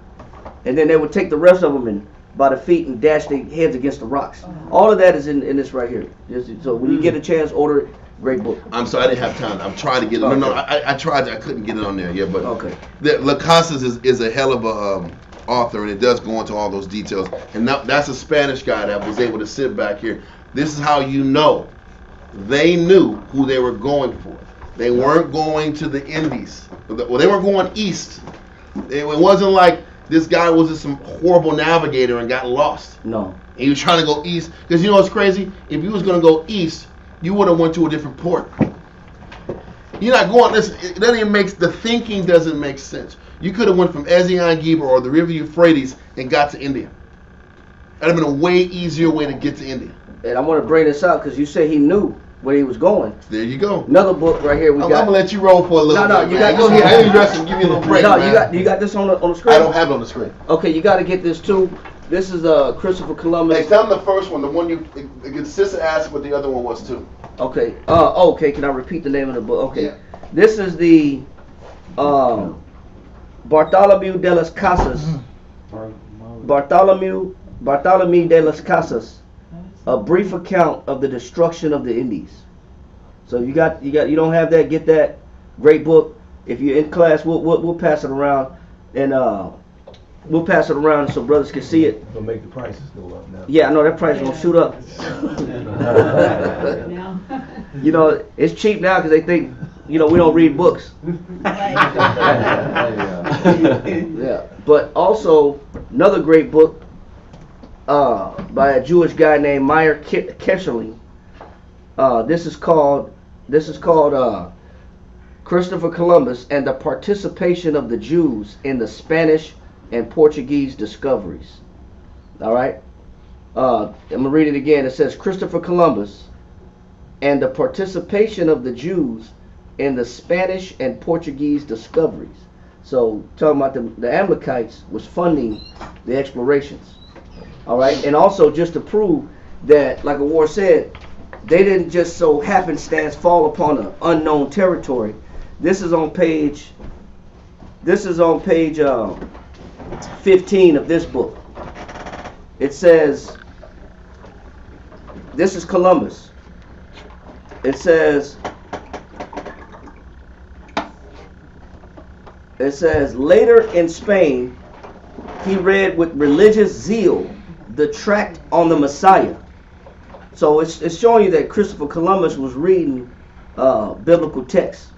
And then they would take the rest of them and by the feet and dash their heads against the rocks. All of that is in this right here. So when you get a chance, order it. Great book. I'm sorry, I didn't have time. I'm trying to get it. No, I tried. I couldn't get it on there. Yeah, but Okay. La Casas is a hell of a author, and it does go into all those details. And that's a Spanish guy that was able to sit back here. This is how you know they knew who they were going for. They weren't going to the Indies. Well, they weren't going east. It wasn't like this guy was just some horrible navigator and got lost. No. And he was trying to go east. Because you know what's crazy? If he was going to go east, you would have went to a different port. You're not going this. It doesn't even make the thinking doesn't make sense. You could have went from Ezion-Geber or the River Euphrates and got to India. That'd have been a way easier way to get to India. And I want to bring this out because you say he knew where he was going. There you go. Another book right here we I'm got. gonna let you roll for a little No, bit. you man. got- Go ahead. I need to rest and give you a little break. No, man. you got this on the screen. I don't have it on the screen. Okay, you got to get this too. This is Christopher Columbus. Hey, tell them the first one, the one you. Sister asked what the other one was too. Okay. Okay. Can I repeat the name of the book? Okay. Yeah. This is the Bartholomew de las Casas. Bartholomew de las Casas. A brief account of the destruction of the Indies. So you don't have that, get that. Great book. If you're in class, we'll pass it around, and we'll pass it around so brothers can see it. It'll make the prices go up now. Yeah, I know that price is gonna shoot up. Now. You know, it's cheap now because they think, we don't read books. Yeah, but also another great book by a Jewish guy named Meyer Kesherling. This is called Christopher Columbus and the participation of the Jews in the Spanish and Portuguese discoveries. All right? I'm going to read it again. It says Christopher Columbus and the participation of the Jews in the Spanish and Portuguese discoveries. So, talking about the Amalekites was funding the explorations. All right? And also just to prove that, like Awar said, they didn't just so happenstance fall upon an unknown territory. This is on page 15 of this book. It says, this is Columbus. It says, later in Spain, he read with religious zeal the tract on the Messiah. So it's showing you that Christopher Columbus was reading biblical texts,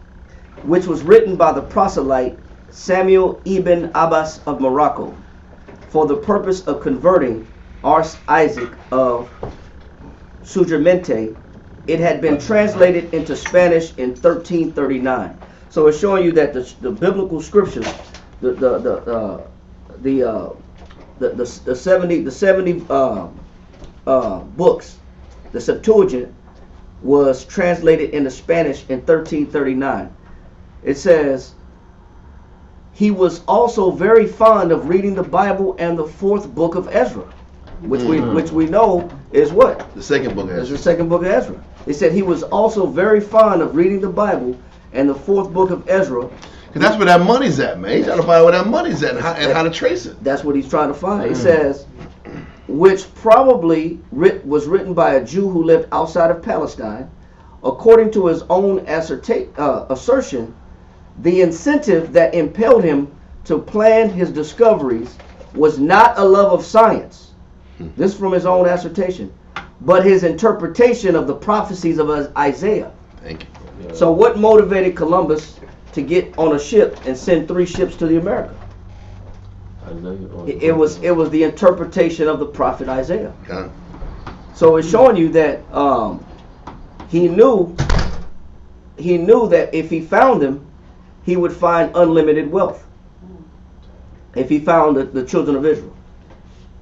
which was written by the proselyte Samuel ibn Abbas of Morocco for the purpose of converting Ars Isaac of Sugermente. It had been translated into Spanish in 1339. So it's showing you that the biblical scriptures, the 70 books, the Septuagint, was translated into Spanish in 1339. It says, he was also very fond of reading the Bible and the fourth book of Ezra, which we know is what? The second book of Ezra. It's the second book of Ezra. It said he was also very fond of reading the Bible and the fourth book of Ezra. Because that's where that money's at, man. He's trying to find where that money's at and how to trace it. That's what he's trying to find. It says, which probably was written by a Jew who lived outside of Palestine. According to his own assertion, the incentive that impelled him to plan his discoveries was not a love of science. This is from his own assertion, but his interpretation of the prophecies of Isaiah. Thank you. So what motivated Columbus to get on a ship and send 3 ships to the America? It was the interpretation of the prophet Isaiah. Yeah. So it's showing you that he knew that if he found them, he would find unlimited wealth. If he found the children of Israel.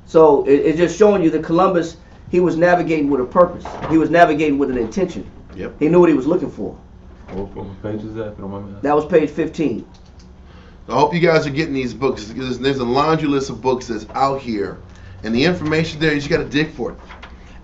So it's just showing you that Columbus, he was navigating with a purpose. He was navigating with an intention. Yep. He knew what he was looking for. What page is that, if you don't mind me asking? That was page 15. I hope you guys are getting these books, because there's a laundry list of books that's out here, and the information there, you just got to dig for it.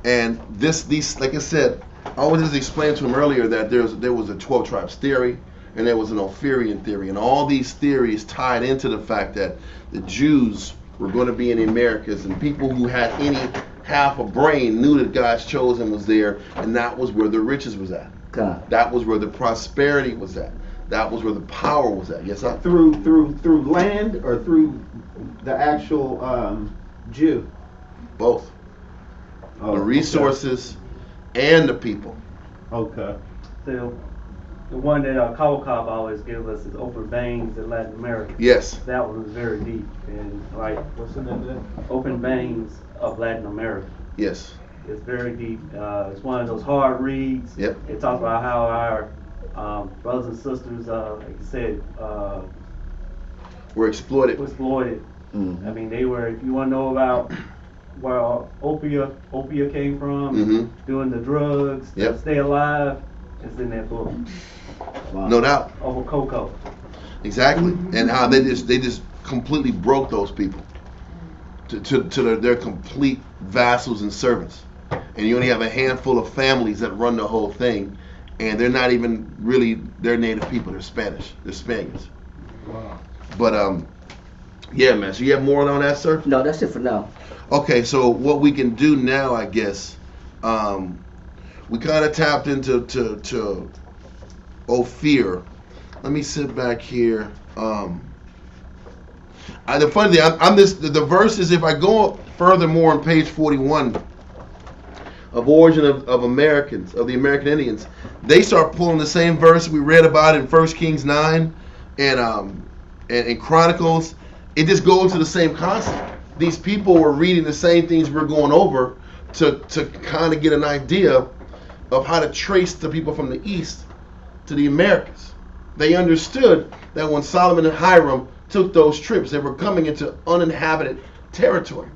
And these, like I said, I always just explained to him earlier that there was a 12 tribes theory, and there was an Ophirian theory, and all these theories tied into the fact that the Jews were going to be in the Americas, and people who had any half a brain knew that God's chosen was there, and that was where the riches was at. God. That was where the prosperity was at. That was where the power was at. Yes, sir? Through land or through the actual Jew? Both. Oh, The resources and the people. Okay. So the one that Kawakab always gives us is Open Veins in Latin America. Yes. That one was very deep, and like What's the name of that? Open Veins of Latin America. Yes. It's very deep. It's one of those hard reads. Yep. It talks about how our brothers and sisters, like you said, We're exploited. was exploited. Mhm. I mean, they were. If you want to know about where opium came from, Mhm. doing the drugs Yep. to stay alive, it's in that book. Wow. No doubt. Over cocoa. Exactly. And how they just completely broke those people to their complete vassals and servants. And you only have a handful of families that run the whole thing, and they're not even really their native people. They're Spanish. They're Spaniards. Wow. But yeah, man. So you have more on that, sir? No, that's it for now. Okay, so what we can do now, I guess, we kind of tapped into Ophir. Let me sit back here. The funny thing, the verses. If I go up furthermore on page 41 of Origin of Americans, of the American Indians, they start pulling the same verse we read about in 1 Kings 9 and Chronicles. It just goes to the same concept. These people were reading the same things we're going over to kind of get an idea of how to trace the people from the East to the Americas. They understood that when Solomon and Hiram took those trips, they were coming into uninhabited territory.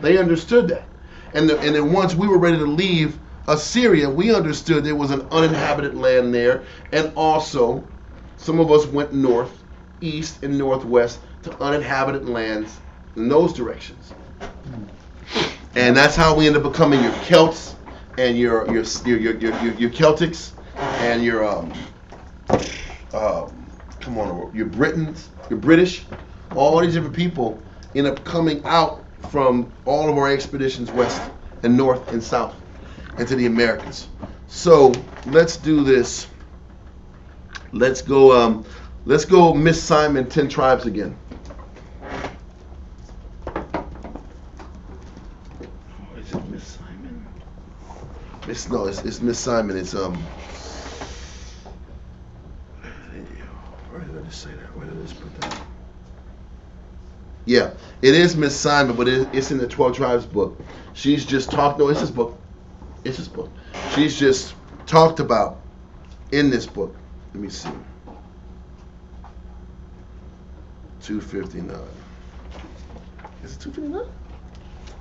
They understood that. And then once we were ready to leave Assyria, we understood there was an uninhabited land there. And also, some of us went north, east, and northwest to uninhabited lands in those directions. And that's how we end up becoming your Celts and your Celtics and your your Britons, your British, all these different people end up coming out from all of our expeditions west and north and south into the Americas. So let's do this. Let's go Miss Simon, 10 tribes again. Is it Miss Simon? It's Miss Simon. It's where did I just say that? Where did I just put that? Yeah, it is Miss Simon, but it's in the 12 Tribes book. She's just talked. No, it's this book. It's this book. She's just talked about in this book. Let me see. 259. Is it 259?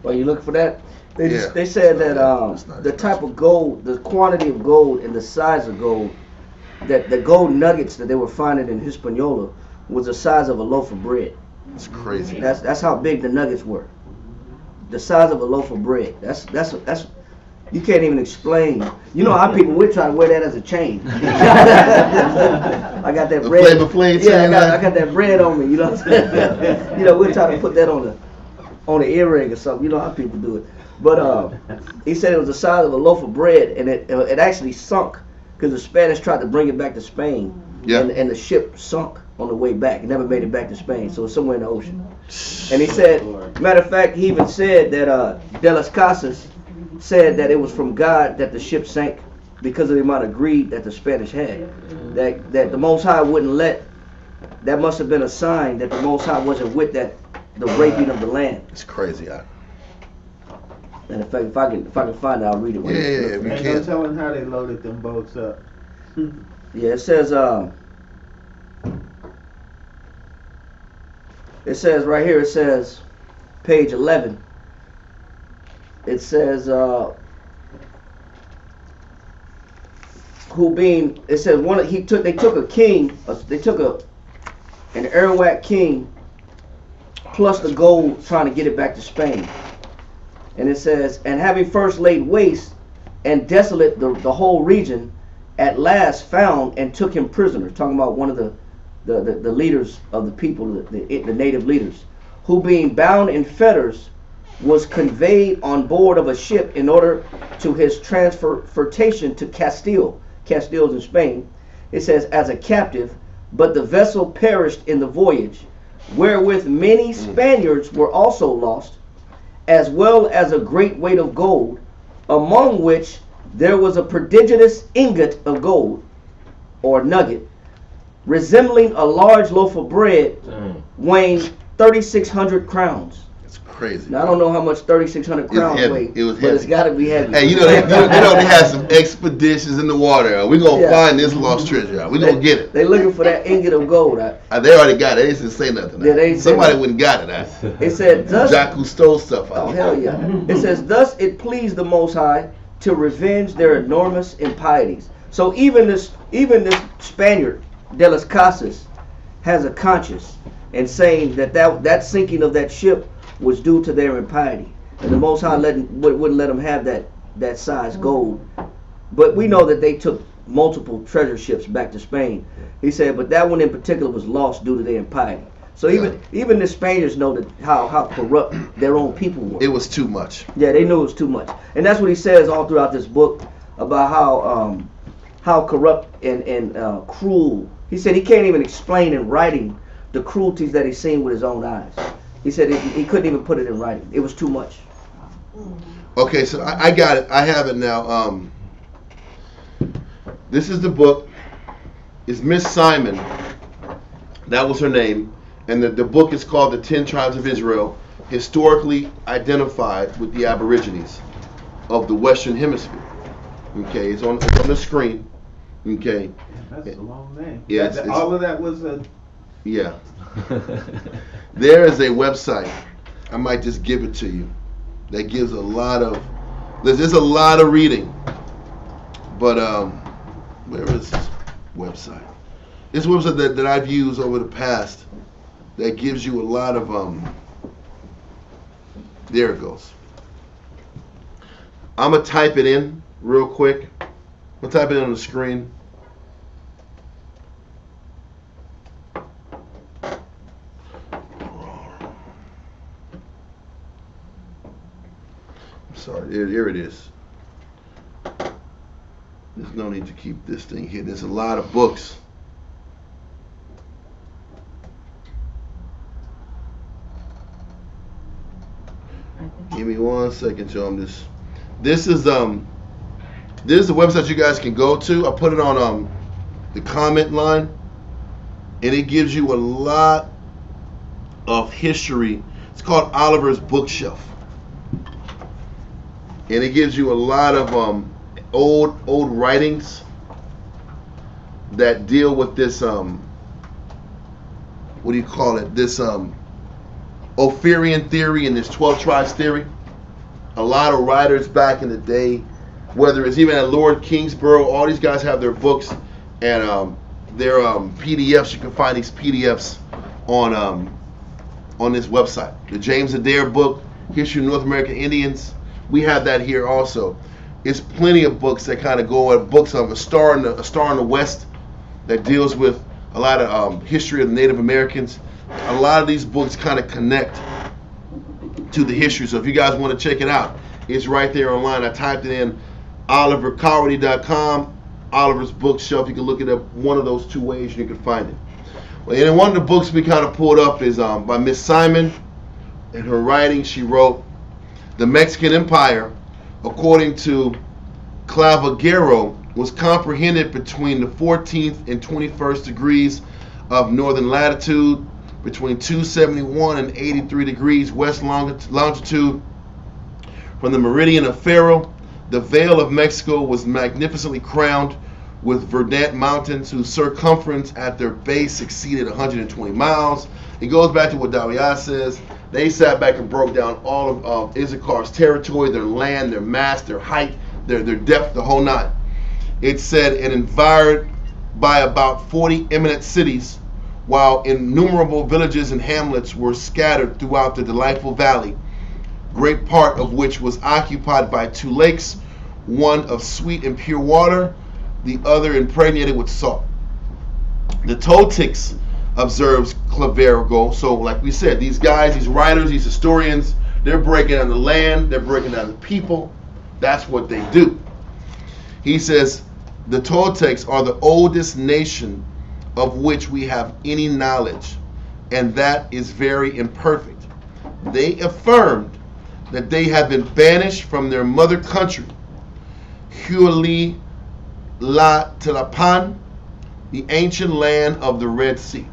Well, you looking for that? Yeah. They said that It's not the that type much. of gold, the quantity of gold, and the size of gold, that the gold nuggets that they were finding in Hispaniola was the size of a loaf of bread. It's crazy. That's how big the nuggets were. The size of a loaf of bread. That's you can't even explain. You know how people would try to wear that as a chain. I got that The bread. Flavor Flav Yeah, chain, I got that bread on me. You know what I'm saying? You know, we're trying to put that on the earring or something. You know how people do it. But he said it was the size of a loaf of bread, and it actually sunk because the Spanish tried to bring it back to Spain. Yeah. And the ship sunk on the way back. It never made it back to Spain, so it's somewhere in the ocean. And he said, matter of fact, he even said that De las Casas said that it was from God that the ship sank because of the amount of greed that the Spanish had. That the Most High wouldn't let. That must have been a sign that the Most High wasn't with the raping of the land. It's crazy. And in fact, if I can find it, I'll read it. Yeah, we Ain't no can't. telling how they loaded them boats up. Yeah, it says right here, it says, page 11, it says, they took a king, they took an Arawak king, plus the gold, trying to get it back to Spain. And it says, and having first laid waste and desolate the whole region, at last found and took him prisoner. Talking about one of the leaders of the people, the native leaders, who being bound in fetters was conveyed on board of a ship in order to his transportation to Castile. Castile's in Spain. It says, as a captive, but the vessel perished in the voyage, wherewith many Spaniards were also lost, as well as a great weight of gold, among which there was a prodigious ingot of gold, or nugget, resembling a large loaf of bread, weighing 3,600 crowns. It's crazy. Now, I don't know how much 3,600 crowns heavy. weigh, It was but heavy. it's got to be heavy. Hey, you know they had some expeditions in the water. We're going to Yeah. find this lost treasure. We're going to get it. They looking for that ingot of gold. They already got it. They didn't say nothing. Yeah, they ain't say Somebody nothing. wouldn't got it. It said, thus, Jack who stole stuff out. oh hell yeah. It says, thus it pleased the Most High to revenge their enormous impieties. So even this Spaniard, De las Casas, has a conscience and saying that sinking of that ship was due to their impiety, and the Most High wouldn't let them have that size gold. But we know that they took multiple treasure ships back to Spain. He said, but that one in particular was lost due to their impiety. So even the Spaniards know that how corrupt their own people were. It was too much. Yeah, they knew it was too much, and that's what he says all throughout this book about how corrupt and cruel. He said he can't even explain in writing the cruelties that he's seen with his own eyes. He said he couldn't even put it in writing. It was too much. Okay, so I got it. I have it now. This is the book. It's Miss Simon. That was her name. And the book is called The 10 Tribes of Israel, historically identified with the Aborigines of the Western Hemisphere. Okay, it's on the screen. Okay. Yeah, that's a long name. Yes, That- it's- all of that was a. Yeah. There is a website. I might just give it to you. That gives a lot of. There's a lot of reading. But where is this website? This website that I've used over the past that gives you a lot of there it goes. I'm gonna type it in real quick. I'm gonna type it in on the screen. Sorry, here it is. There's no need to keep this thing here. There's a lot of books. Give me 1 second, Joe. This is a website you guys can go to. I put it on the comment line, and it gives you a lot of history. It's called Oliver's Bookshelf, and it gives you a lot of old writings that deal with this what do you call it? This Ophirian theory and this 12 tribes theory. A lot of writers back in the day, whether it's even at Lord Kingsborough, all these guys have their books and their PDFs. You can find these PDFs on this website. The James Adair book, History of North American Indians. We have that here also. It's plenty of books that kind of go at books of a star in the West that deals with a lot of history of the Native Americans. A lot of these books kind of connect to the history. So if you guys want to check it out, it's right there online. I typed it in olivercowardy.com, Oliver's Bookshelf. You can look it up one of those two ways and you can find it. Well, and then one of the books we kind of pulled up is by Miss Simon. In her writing, she wrote, "The Mexican Empire, according to Clavigero, was comprehended between the 14th and 21st degrees of northern latitude, between 271 and 83 degrees west longitude. From the meridian of Faro, the Veil of Mexico was magnificently crowned with verdant mountains whose circumference at their base exceeded 120 miles. It goes back to what Dawiyah says. They sat back and broke down all of Issachar's territory, their land, their mass, their height, their depth, the whole nine. It said it environed by about 40 eminent cities, while innumerable villages and hamlets were scattered throughout the delightful valley, great part of which was occupied by two lakes, one of sweet and pure water, the other impregnated with salt. The Toltecs," observes Clavigero. So like we said, these guys, these writers, these historians, they're breaking down the land, they're breaking down the people. That's what they do. He says, "The Toltecs are the oldest nation of which we have any knowledge, and that is very imperfect. They affirmed that they have been banished from their mother country, Huali La Tlapan, the ancient land of the Red Sea."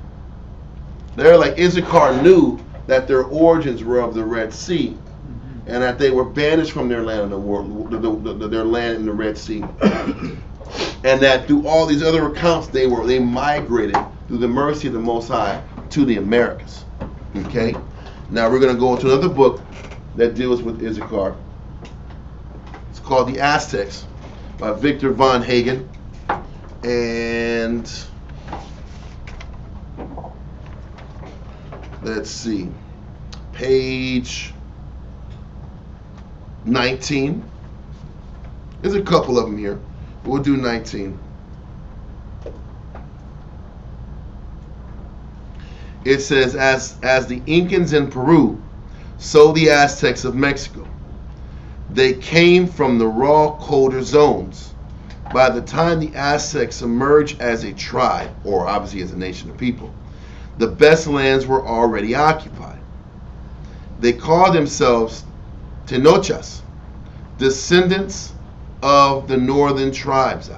They're like Issachar knew that their origins were of the Red Sea, and that they were banished from their land in the world, their land in the Red Sea, and that through all these other accounts they migrated through the mercy of the Most High to the Americas. Okay, now we're going to go into another book that deals with Issachar. It's called The Aztecs by Victor von Hagen, and let's see, page 19. There's a couple of them here. We'll do 19. It says, as the Incans in Peru, so the Aztecs of Mexico. They came from the raw, colder zones. By the time the Aztecs emerged as a tribe, or obviously as a nation of people, the best lands were already occupied. They called themselves Tenochas, descendants of the northern tribes.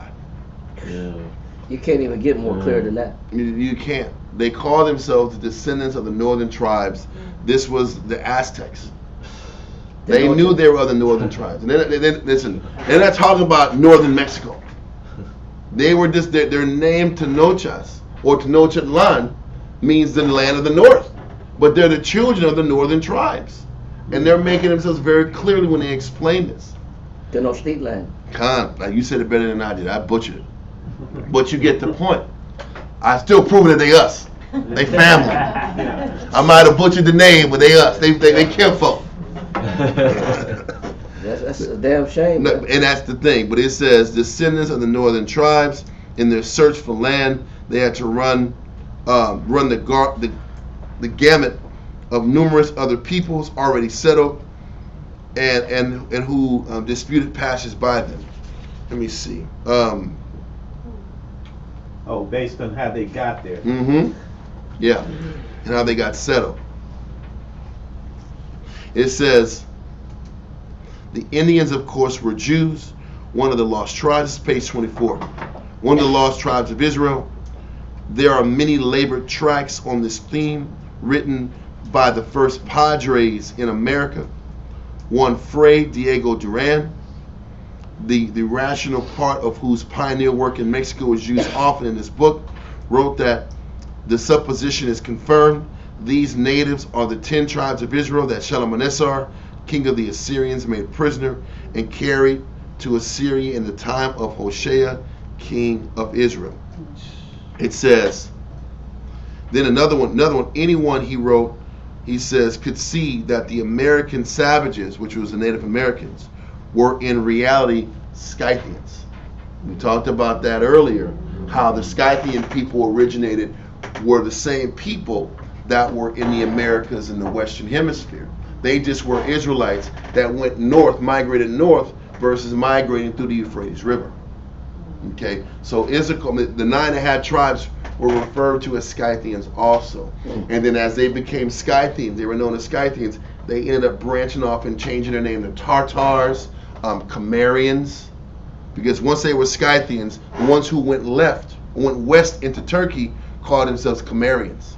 Yeah. You can't even get more clear than that. You can't. They call themselves the descendants of the northern tribes. This was the Aztecs. They knew they were of the northern tribes. And then listen, they're not talking about northern Mexico. They were just their name Tenochas or Tenochtitlan means the land of the north, but they're the children of the northern tribes, and they're making themselves very clearly when they explain this. Tenochtitlan. Khan, like you said it better than I did. I butchered it, but you get the point. I still prove that they us. They family. I might have butchered the name, but they us. They kinfolk. That's a damn shame. No, and that's the thing. But it says descendants of the northern tribes in their search for land, they had to run the gamut of numerous other peoples already settled and who disputed passage by them. Let me see. Oh, based on how they got there. Yeah, and how they got settled. It says the Indians, of course, were Jews, one of the lost tribes. Page 24. One of the lost tribes of Israel. There are many labored tracts on this theme written by the first padres in America. One Fray Diego Duran, the rational part of whose pioneer work in Mexico is used often in this book, wrote that the supposition is confirmed. These natives are the 10 tribes of Israel that Shalmaneser, king of the Assyrians, made prisoner and carried to Assyria in the time of Hoshea, king of Israel. It says, then another one, anyone he wrote, he says, could see that the American savages, which was the Native Americans, were in reality Scythians. We talked about that earlier, how the Scythian people originated, were the same people that were in the Americas in the Western Hemisphere. They just were Israelites that went north, migrated north, versus migrating through the Euphrates River. Okay, so Issachar, the 9 that had tribes were referred to as Scythians also. And then as they became Scythians, they were known as Scythians, they ended up branching off and changing their name to Tartars, Cimmerians, because once they were Scythians, the ones who went west into Turkey called themselves Cimmerians.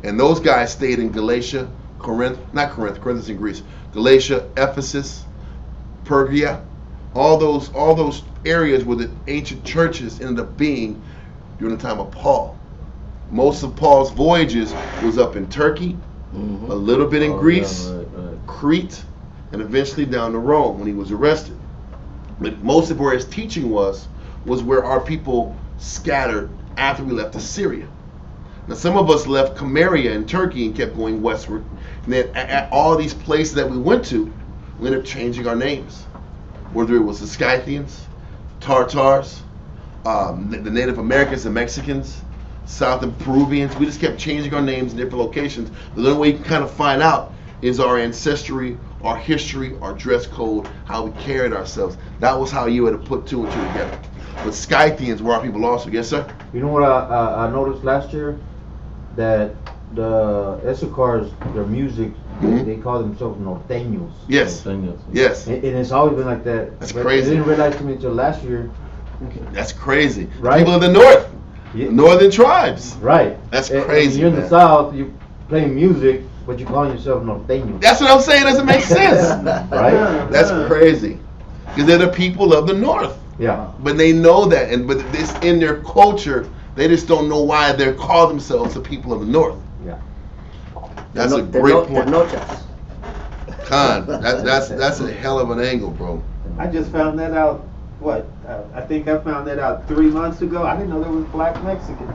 And those guys stayed in Galatia, Corinth is in Greece, Galatia, Ephesus, Pergia, all those areas where the ancient churches ended up being during the time of Paul. Most of Paul's voyages was up in Turkey, a little bit in Greece, Crete, and eventually down to Rome when he was arrested. But most of where his teaching was where our people scattered after we left Assyria. Now some of us left Cimmeria in Turkey and kept going westward. And then at all these places that we went to, we ended up changing our names. Whether it was the Scythians, Tartars, the Native Americans and Mexicans, Southern Peruvians, we just kept changing our names in different locations. The only way you can kind of find out is our ancestry, our history, our dress code, how we carried ourselves. That was how you had to put 2 and 2 together. But Scythians were our people also. Yes, sir? You know what I noticed last year? That the Issachars, their music, they call themselves norteños. Yes. Yes. And it's always been like that. That's but crazy. I didn't realize to me until last year. That's crazy. Right? People of the north, Yeah. northern tribes. Right. That's And crazy. you're in man. the South, you playing music, but you calling yourself norteño. That's what I'm saying. Doesn't make sense. Right? That's crazy. Because they're the people of the north. Yeah. But they know that, but this in their culture, they just don't know why they call themselves the people of the north. Yeah. That's a great point. Tenochas. Khan, that's a hell of an angle, bro. I just found that out. I think I found that out 3 months ago. I didn't know there was black Mexicans.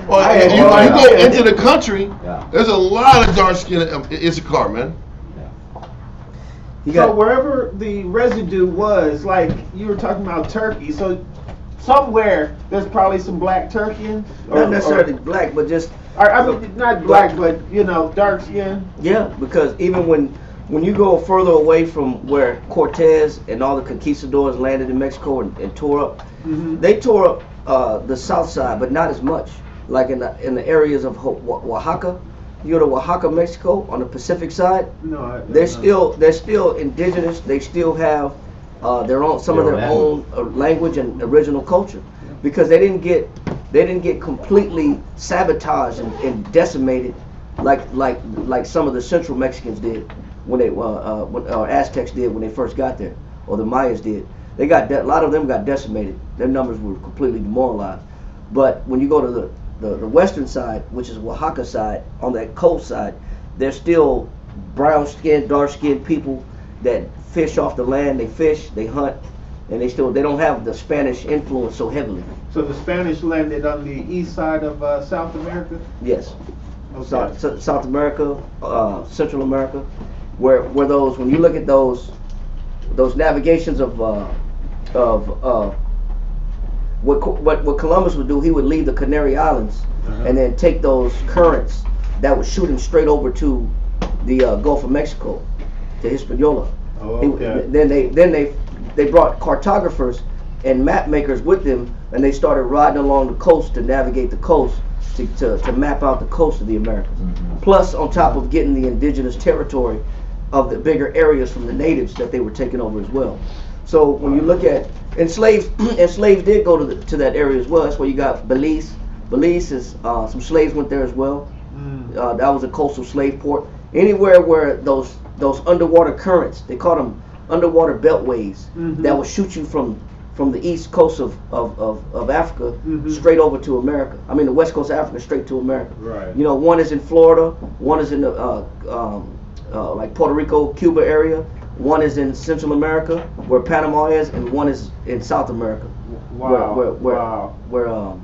Well, you go into the country, Yeah. there's a lot of dark-skinned Issachar, man. So wherever the residue was, like you were talking about Turkey, so somewhere there's probably some black Turkians. Not necessarily black, but just I mean, not black, but dark skin. yeah, because even when you go further away from where Cortez and all the conquistadors landed in Mexico and tore up, they tore up the south side, but not as much. Like in the areas of Oaxaca, you go to Oaxaca, Mexico, on the Pacific side. No, they're still indigenous. They still have their own of their own language and original culture, because they didn't get completely sabotaged and decimated like some of the Central Mexicans did when they when Aztecs did when they first got there, or the Mayas did. They got a lot of them got decimated. Their numbers were completely demoralized. But when you go to the western side, which is Oaxaca side, on that coast side, there's still brown-skinned, dark-skinned people that fish off the land. They fish, they hunt, and they don't have the Spanish influence so heavily. So the Spanish landed on the east side of South America? Yes. Okay. South America, Central America, where those, when you look at those navigations of what Columbus would do, he would leave the Canary Islands and then take those currents that would shoot him straight over to the Gulf of Mexico, to Hispaniola. Oh, okay. Then they brought cartographers and map makers with them, and they started riding along the coast to navigate the coast to map out the coast of the Americas. Plus, on top of getting the indigenous territory of the bigger areas from the natives that they were taking over as well. So when you look at slaves did go to that area as well. That's where you got Belize. Belize is some slaves went there as well. That was a coastal slave port. Anywhere where those underwater currents, they call them underwater beltways, that will shoot you from the east coast of Africa straight over to America. I mean the west coast of Africa straight to America. Right. You know, one is in Florida, one is in the like Puerto Rico, Cuba area. One is in Central America, where Panama is, and one is in South America. Wow. Where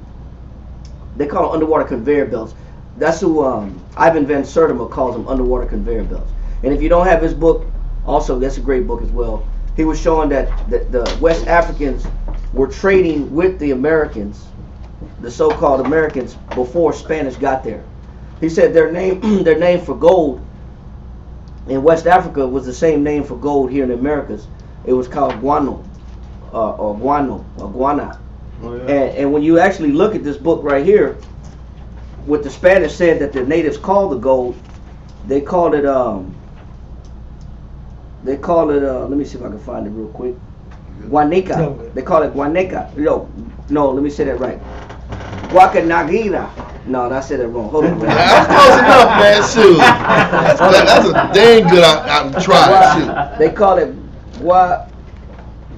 they call them underwater conveyor belts. That's who Ivan Van Sertima calls them, underwater conveyor belts. And if you don't have his book, also that's a great book as well. He was showing that the West Africans were trading with the Americans, the so-called Americans, before Spanish got there. He said their name for gold in West Africa was the same name for gold here in the Americas. It was called guano, or guana. Oh, yeah. And when you actually look at this book right here, what the Spanish said that the natives called the gold, they called it let me see if I can find it real quick. Guanica. They call it guaneca. No, let me say that right. Guacanagira. No, I said that wrong. Hold on. That's close enough, man. Shoot. That's a dang good I'm trying. Shoot. They call it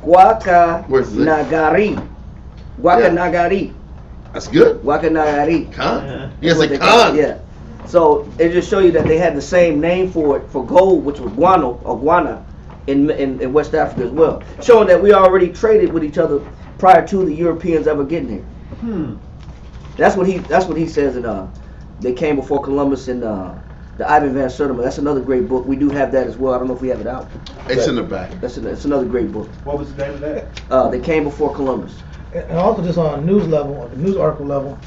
Guacanagari. Guacanagari. That's good. Guacanagari. Con? Yes, a con. Yeah. So it just show you that they had the same name for it, for gold, which was guano or guana in West Africa as well. Showing that we already traded with each other prior to the Europeans ever getting here. That's what he says in They Came Before Columbus in the Ivan Van Sertima. That's another great book. We do have that as well. I don't know if we have it out. It's in the back. It's another great book. What was the name of that? They Came Before Columbus. And also just on a news level, on the news article level,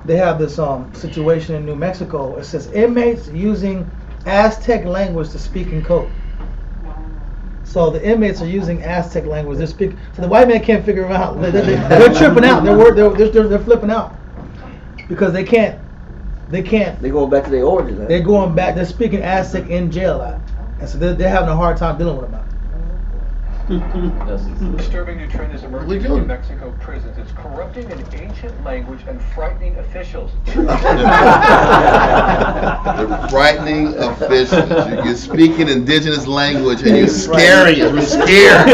they have this situation in New Mexico. It says inmates using Aztec language to speak in code. So the inmates are using Aztec language. They're speaking. So the white man can't figure them out. They're tripping out. They're flipping out because they can't. They're going back to their origins. They're going back. They're speaking Aztec in jail, and so they're having a hard time dealing with them. Disturbing new trend is emerging in New Mexico prisons. It's corrupting an ancient language and frightening officials. They're frightening officials. You're speaking indigenous language and you're scaring us. We're scared.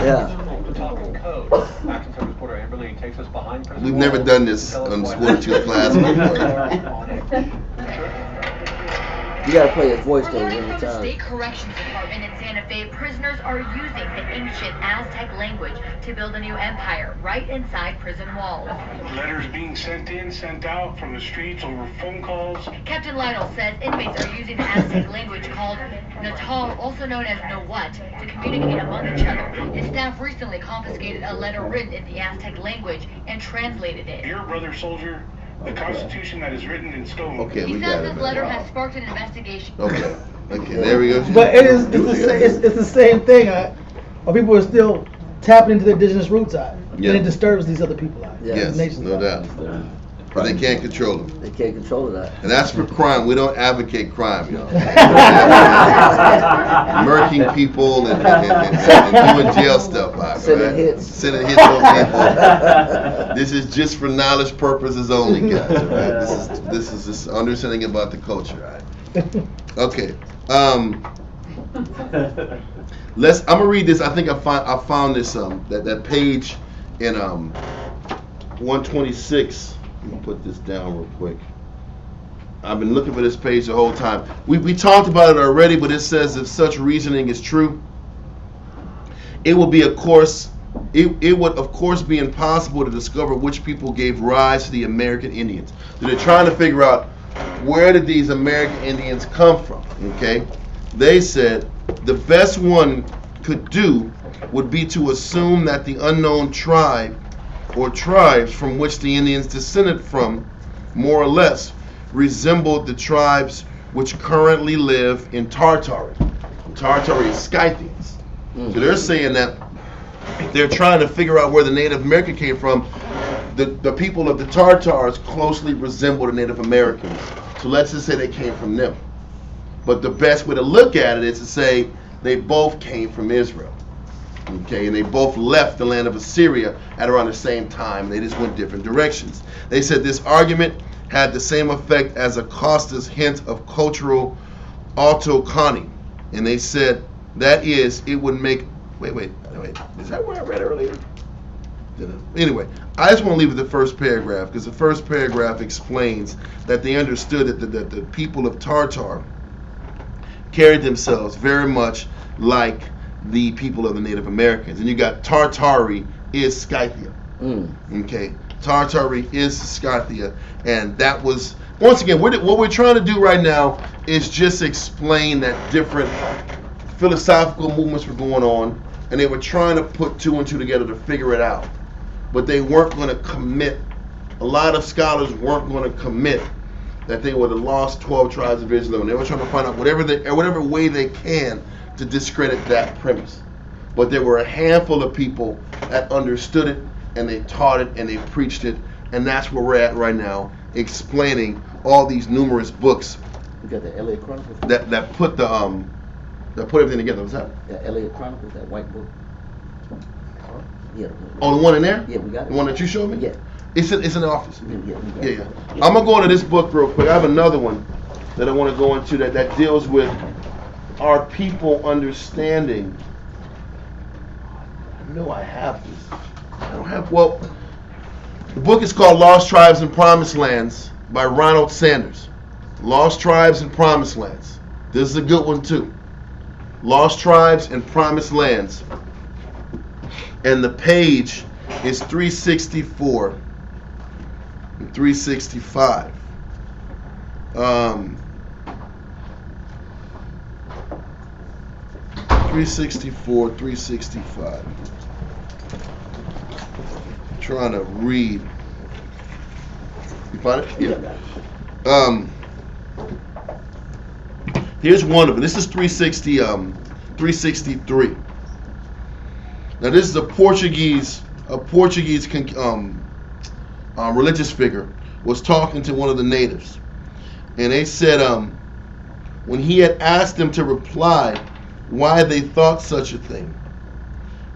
Yeah. Talking code. Action Service reporter Amberly takes us behind prison. We've never done this on Sport 2 class before. You gotta play his voice though Learning every from the time. State Corrections Department in Santa Fe, prisoners are using the ancient Aztec language to build a new empire right inside prison walls. Letters being sent in, sent out from the streets over phone calls. Captain Lytle says inmates are using the Aztec language called Natal, also known as Nahuat, to communicate among each other. His staff recently confiscated a letter written in the Aztec language and translated it. Dear brother soldier, the Constitution that is written in stone. Okay, He we says got it. this letter has sparked an investigation. Okay, there we go. But it's the same thing. Or people are still tapping into their indigenous roots and it disturbs these other people out. Yes, no doubt. But they can't control them. They can't control that. And that's for crime. We don't advocate crime, y'all. Murking people and doing jail stuff out, Sending hits. Sending hits on people. This is just for knowledge purposes only, guys. Right? This is just understanding about the culture, right? Okay. I'm gonna read this. I think I found this that page in 126. Let me put this down real quick. I've been looking for this page the whole time. We talked about it already, but it says if such reasoning is true, it would be, of course, it would of course be impossible to discover which people gave rise to the American Indians. So they're trying to figure out where did these American Indians come from. Okay, they said the best one could do would be to assume that the unknown tribe or tribes from which the Indians descended from, more or less, resembled the tribes which currently live in Tartary. Tartary is Scythians. So they're saying that they're trying to figure out where the Native American came from. The people of the Tartars closely resemble the Native Americans. So let's just say they came from them. But the best way to look at it is to say they both came from Israel. Okay, and they both left the land of Assyria at around the same time. They just went different directions. They said this argument had the same effect as Acosta's hint of cultural autochthony. And they said that is, it would make, wait, is that where I read earlier? Anyway, I just want to leave with the first paragraph, because the first paragraph explains that they understood that the people of Tartar carried themselves very much like the people of the Native Americans. And you got Tartary is Scythia. Okay, Tartary is Scythia, and that was, once again, what we're trying to do right now is just explain that different philosophical movements were going on, and they were trying to put two and two together to figure it out. But they weren't going to commit, a lot of scholars weren't going to commit that they were the lost 12 tribes of Israel, and they were trying to find out whatever way they can to discredit that premise. But there were a handful of people that understood it, and they taught it, and they preached it, and that's where we're at right now, explaining all these numerous books. You got the Elliott Chronicles? That put everything together. What's that? The Elliott Chronicles, that white book. Yeah. Oh, the one in there? Yeah, we got it. The one that you showed me? Yeah. It's in the office. Yeah. I'm gonna go into this book real quick. I have another one that I want to go into that deals with our people understanding. I know I have this. I don't have. Well, the book is called Lost Tribes and Promised Lands by Ronald Sanders. Lost Tribes and Promised Lands. This is a good one too. Lost Tribes and Promised Lands. And the page is 364 and 365. 364, 365. I'm trying to read. You find it? Yeah. Here's one of them. This is 363. Now this is a Portuguese religious figure was talking to one of the natives, and they said when he had asked them to reply why they thought such a thing,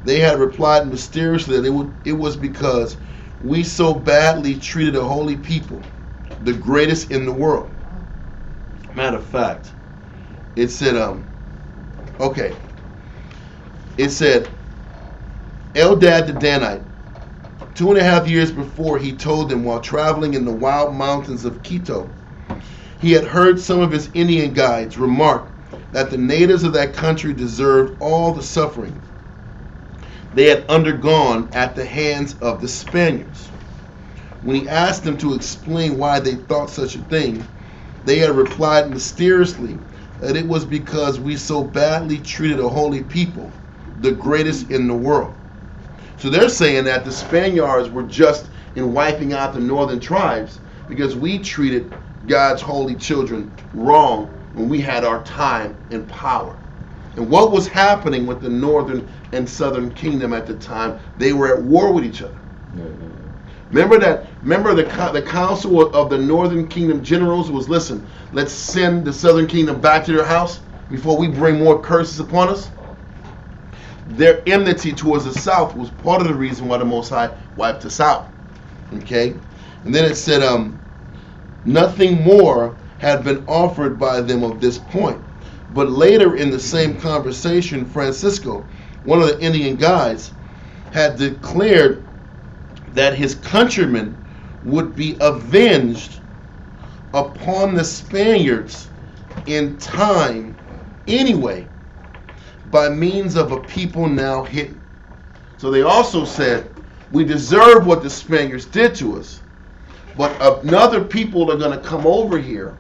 they had replied mysteriously that it was because we so badly treated a holy people, the greatest in the world. Matter of fact, it said it said Eldad the Danite, 2.5 years before, he told them while traveling in the wild mountains of Quito, he had heard some of his Indian guides remark that the natives of that country deserved all the suffering they had undergone at the hands of the Spaniards. When he asked them to explain why they thought such a thing, they had replied mysteriously that it was because we so badly treated a holy people, the greatest in the world. So they're saying that the Spaniards were just in wiping out the northern tribes because we treated God's holy children wrong when we had our time and power. And what was happening with the northern and southern kingdom at the time? They were at war with each other. Remember the council of the northern kingdom generals was, listen, let's send the southern kingdom back to their house before we bring more curses upon us. Their enmity towards the south was part of the reason why the Most High wiped us out. Okay? And then it said, nothing more had been offered by them of this point, But later in the same conversation, Francisco, one of the Indian guides, had declared that his countrymen would be avenged upon the Spaniards in time anyway, by means of a people now hidden. So they also said, we deserve what the Spaniards did to us, but another people are going to come over here,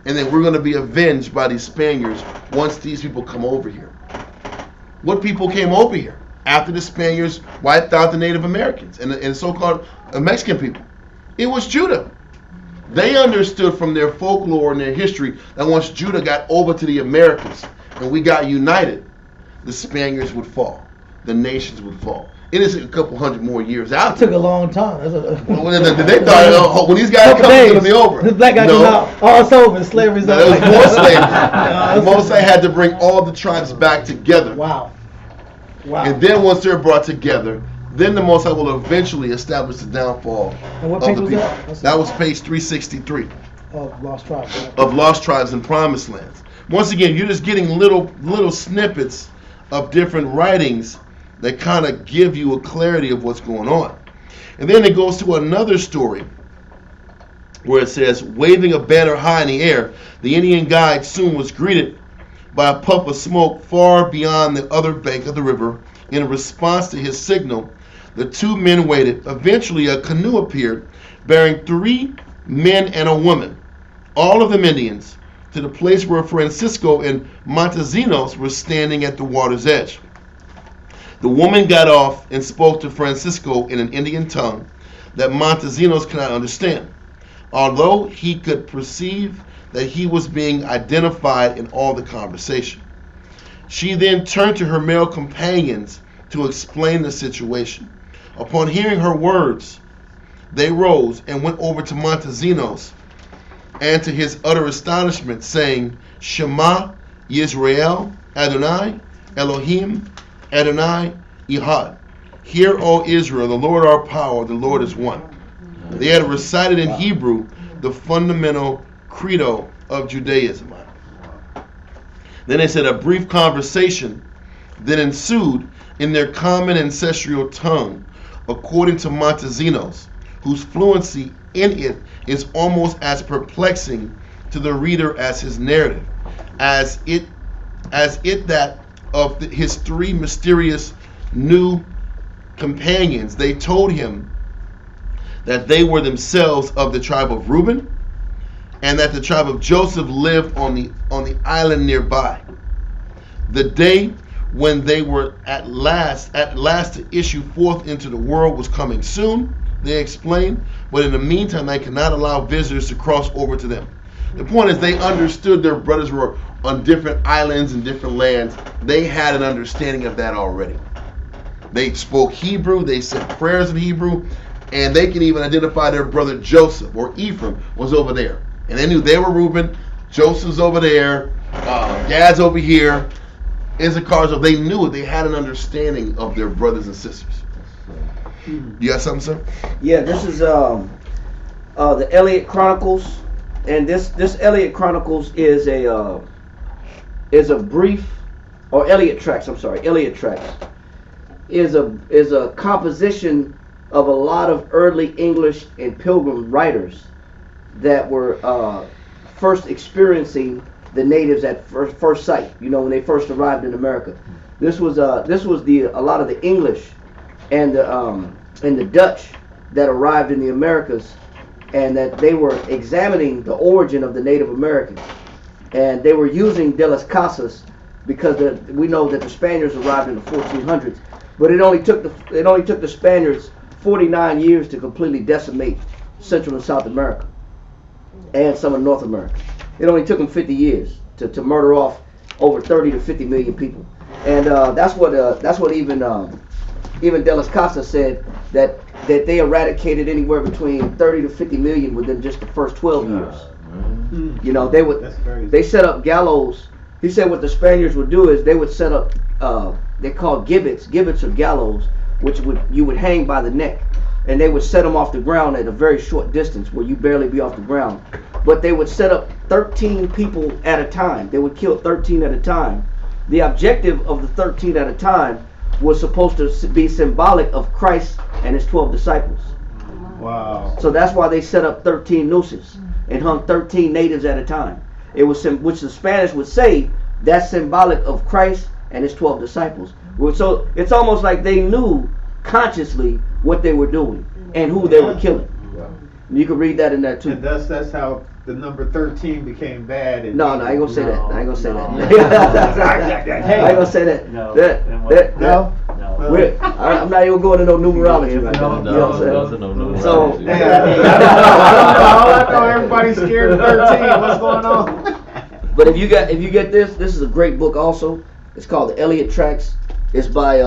and then we're going to be avenged by these Spaniards once these people come over here. What people came over here after the Spaniards wiped out the Native Americans and so-called Mexican people? It was Judah. They understood from their folklore and their history that once Judah got over to the Americas and we got united, the Spaniards would fall. The nations would fall. It is a couple hundred more years out. It took a long time. They thought when these guys come, it's going to be over. The black guy comes out, oh, it's over. Slavery's over. There was more slavery. The Mosai had to bring all the tribes back together. Wow. And then once they're brought together, then the Mosai will eventually establish the downfall and what of page the was people. that Was page 363. Of Lost Tribes. Of Lost Tribes and Promised Lands. Once again, you're just getting little snippets of different writings that kind of give you a clarity of what's going on. And then it goes to another story where it says, waving a banner high in the air, the Indian guide soon was greeted by a puff of smoke far beyond the other bank of the river. In response to his signal, the two men waited. Eventually, a canoe appeared bearing 3 men and a woman, all of them Indians, to the place where Francisco and Montesinos were standing at the water's edge. The woman got off and spoke to Francisco in an Indian tongue that Montesinos could not understand, although he could perceive that he was being identified in all the conversation. She then turned to her male companions to explain the situation. Upon hearing her words, they rose and went over to Montesinos, and to his utter astonishment, saying, Shema Yisrael Adonai Elohim Adonai Ehad. Hear, O Israel, the Lord our power, the Lord is one. They had recited in Hebrew the fundamental credo of Judaism. Then they said a brief conversation then ensued in their common ancestral tongue, according to Montesinos, whose fluency in it is almost as perplexing to the reader as his narrative, as it that of his 3 mysterious new companions. They told him that they were themselves of the tribe of Reuben, and that the tribe of Joseph lived on the island nearby. The day when they were at last to issue forth into the world was coming soon, they explained, but in the meantime they could not allow visitors to cross over to them. The point is, they understood their brothers were on different islands and different lands. They had an understanding of that already. They spoke Hebrew, they said prayers in Hebrew, and they can even identify their brother Joseph or Ephraim was over there. And they knew they were Reuben, Joseph's over there, Gad's over here, Issachar's over. They knew it. They had an understanding of their brothers and sisters. You got something, sir? Yeah, this is the Elliott Chronicles, and this Elliott Chronicles is a brief, or Elliott Tracts. I'm sorry, Elliott Tracts is a composition of a lot of early English and Pilgrim writers that were first experiencing the natives at first sight. You know, when they first arrived in America. This was a lot of the English and the Dutch that arrived in the Americas, and that they were examining the origin of the Native Americans, and they were using De las Casas because we know that the Spaniards arrived in the 1400s, but it only took the Spaniards 49 years to completely decimate Central and South America and some of North America. It only took them 50 years to murder off over 30 to 50 million people, and that's what even De las Casas said, that they eradicated anywhere between 30 to 50 million within just the first 12 years. You know, they set up gallows. He said what the Spaniards would do is they would set up they called gibbets. Gibbets are gallows, which you would hang by the neck, and they would set them off the ground at a very short distance where you barely be off the ground. But they would set up 13 people at a time. They would kill 13 at a time. The objective of the 13 at a time was supposed to be symbolic of Christ and his 12 disciples. Wow. So that's why they set up 13 nooses and hung 13 natives at a time. It was which the Spanish would say that's symbolic of Christ and his 12 disciples. So it's almost like they knew consciously what they were doing and who they were killing. You can read that in there too. And thus that's how the number 13 became bad. And No, I ain't gonna say that. I ain't gonna say that. Hey. I ain't gonna say that. No. No. I'm not even going to no numerology right now. You know what I'm saying? So, I don't know. All I know, everybody's scared of 13. What's going on? But if you get this is a great book also. It's called The Eliot Tracts. It's by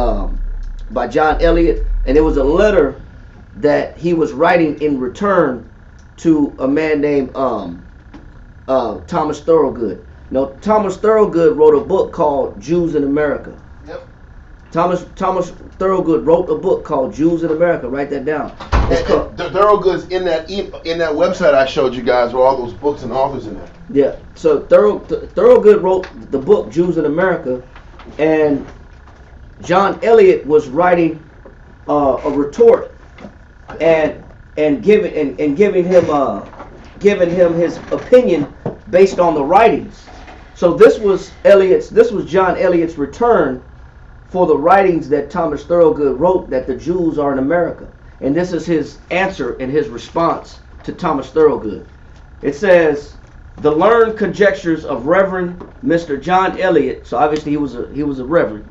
John Eliot, and it was a letter that he was writing in return to a man named Thomas Thorogood. Now, Thomas Thorogood wrote a book called Jews in America. Yep. Thomas Thorogood wrote a book called Jews in America. Write that down. It's called, Thorogood's in that website I showed you guys, where all those books and authors in there. yeah. So Thorogood wrote the book Jews in America, and John Eliot was writing a retort and giving him his opinion based on the writings. So this was John Eliot's return for the writings that Thomas Thorogood wrote, that the Jews are in America. And this is his answer and his response to Thomas Thorogood. It says, the learned conjectures of Reverend Mr. John Eliot, so obviously he was a reverend,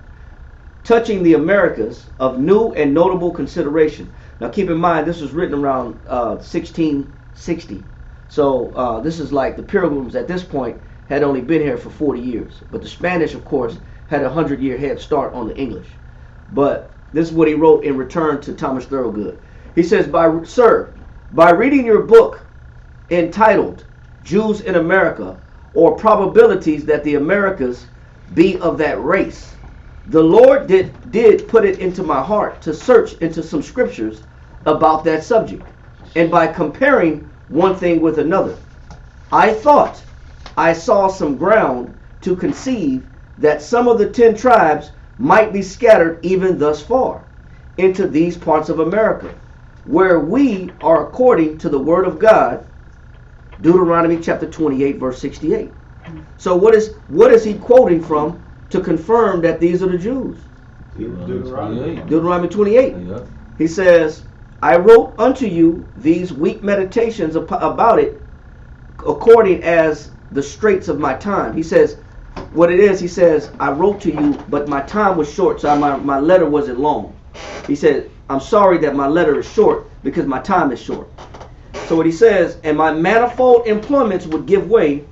touching the Americas of new and notable consideration. Now keep in mind, this was written around 1660. So this is like the Pilgrims at this point had only been here for 40 years. But the Spanish, of course, had a 100-year head start on the English. But this is what he wrote in return to Thomas Thorogood. He says, Sir, by reading your book entitled Jews in America, or Probabilities that the Americas be of that race, the Lord did put it into my heart to search into some scriptures about that subject. And by comparing one thing with another, I thought I saw some ground to conceive that some of the 10 tribes might be scattered even thus far into these parts of America, where we are according to the word of God, Deuteronomy chapter 28, verse 68. So what is he quoting from to confirm that these are the Jews? Deuteronomy 28. Yeah. He says, I wrote unto you these weak meditations about it, according as the straits of my time. He says, what it is, he says, I wrote to you, but my time was short, so my letter wasn't long. He said, I'm sorry that my letter is short, because my time is short. So what he says, and my manifold employments would give way,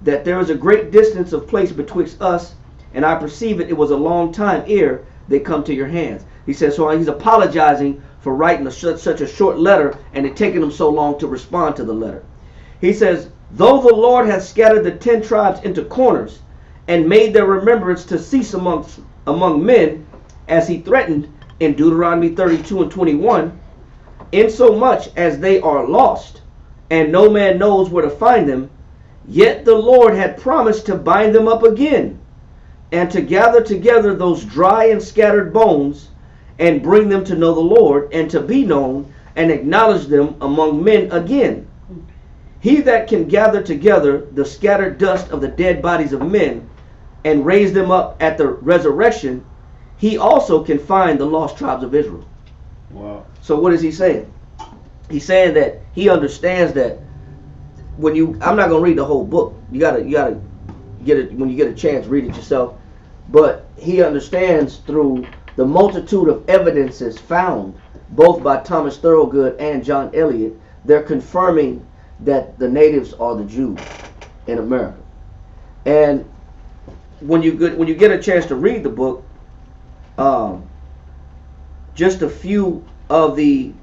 that there is a great distance of place betwixt us, and I perceive it was a long time ere they come to your hands. He says, so he's apologizing for writing such a short letter, and it taking him so long to respond to the letter. He says, though the Lord hath scattered the 10 tribes into corners, and made their remembrance to cease among men, as he threatened in Deuteronomy 32 and 21, insomuch as they are lost, and no man knows where to find them, yet the Lord had promised to bind them up again, and to gather together those dry and scattered bones, and bring them to know the Lord, and to be known, and acknowledge them among men again. He that can gather together the scattered dust of the dead bodies of men, and raise them up at the resurrection, he also can find the lost tribes of Israel. Wow. So what is he saying? He's saying that he understands that I'm not going to read the whole book. You gotta get it when you get a chance, read it yourself. But he understands through the multitude of evidences found both by Thomas Thorogood and John Eliot, they're confirming that the natives are the Jews in America. And when you get a chance to read the book, just a few of the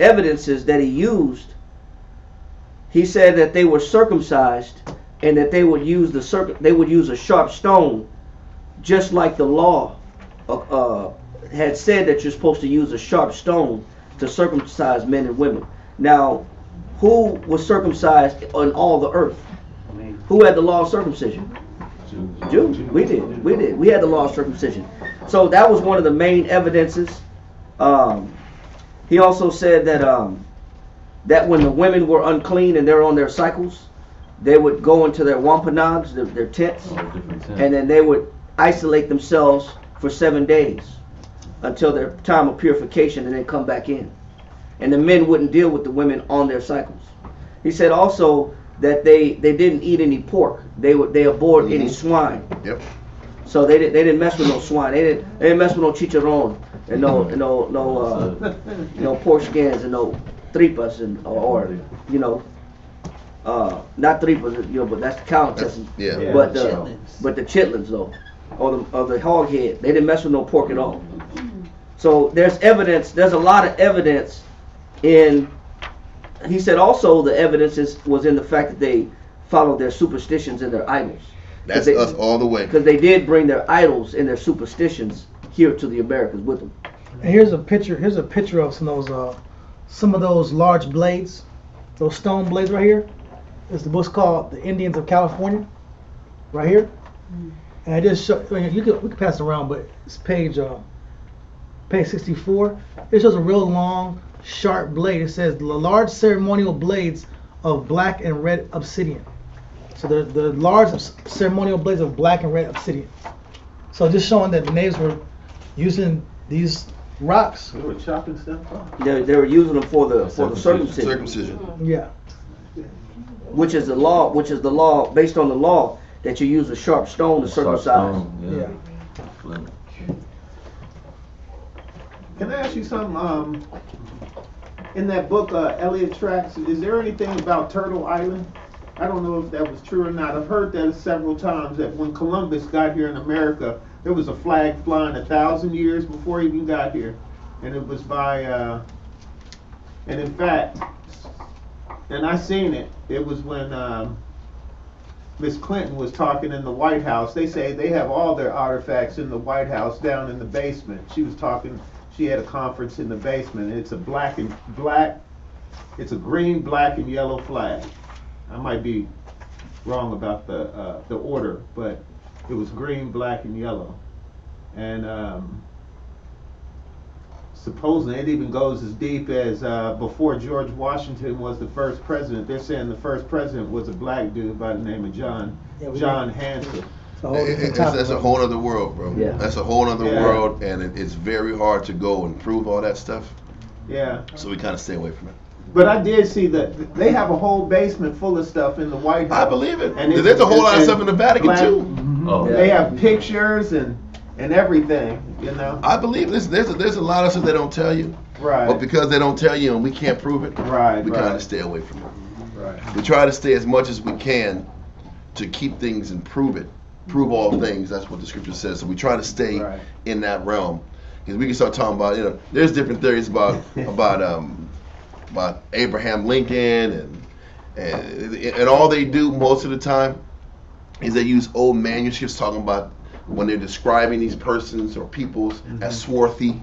evidences that he used, he said that they were circumcised and that they would use a sharp stone, just like the law had said that you're supposed to use a sharp stone to circumcise men and women. Now, who was circumcised on all the earth? Who had the law of circumcision? Jews. We did. We had the law of circumcision. So that was one of the main evidences. He also said that that when the women were unclean and they're on their cycles, they would go into their wampanogs, their tents, and then they would isolate themselves for 7 days until their time of purification, and then come back in. And the men wouldn't deal with the women on their cycles. He said also that they didn't eat any pork. They abhorred any swine. Yep. So they didn't mess with no swine. They didn't mess with no chicharron and no pork skins and no tripas and or not tripas, but that's the cow intestines. Yeah. But the chitlins though, or the hog head, they didn't mess with no pork at all. So there's evidence. There's a lot of evidence in. He said also the evidence was in the fact that they followed their superstitions and their idols. That's us all the way. Because they did bring their idols and their superstitions here to the Americas with them. And here's a picture. Here's a picture of some of those large blades, those stone blades right here. It's the book's called "The Indians of California," right here. And I just show. We can pass it around, but it's page 64. It shows a real long, sharp blade. It says the large ceremonial blades of black and red obsidian. So the large ceremonial blades of black and red obsidian. So just showing that the natives were using these rocks. They were chopping stuff off. They were using them for the circumcision. Yeah. Which is the law based on the law that you use a sharp stone to circumcise. Yeah. Can I ask you something? In that book, Elliot Tracks, is there anything about Turtle Island? I don't know if that was true or not. I've heard that several times, that when Columbus got here in America, there was a flag flying 1,000 years before he even got here. And it was by, and in fact, and I seen it, it was when Miss Clinton was talking in the White House. They say they have all their artifacts in the White House down in the basement. She was talking, she had a conference in the basement, and it's it's a green, black, and yellow flag. I might be wrong about the order, but it was green, black, and yellow. And supposedly it even goes as deep as before George Washington was the first president. They're saying the first president was a black dude by the name of John Hanson. That's a whole other world, bro. Yeah. That's a whole other world, and it's very hard to go and prove all that stuff. Yeah. So we kind of stay away from it. But I did see that they have a whole basement full of stuff in the White House. I believe it. And There's a whole lot of stuff in the Vatican too. Oh. They have pictures and everything, I believe there's a lot of stuff they don't tell you. Right. But because they don't tell you and we can't prove it, we kind of stay away from it. Right. We try to stay as much as we can to keep things and prove it. Prove all things. That's what the scripture says. So we try to stay in that realm. Because we can start talking about, there's different theories about Abraham Lincoln and all they do most of the time is they use old manuscripts talking about when they're describing these persons or peoples as swarthy,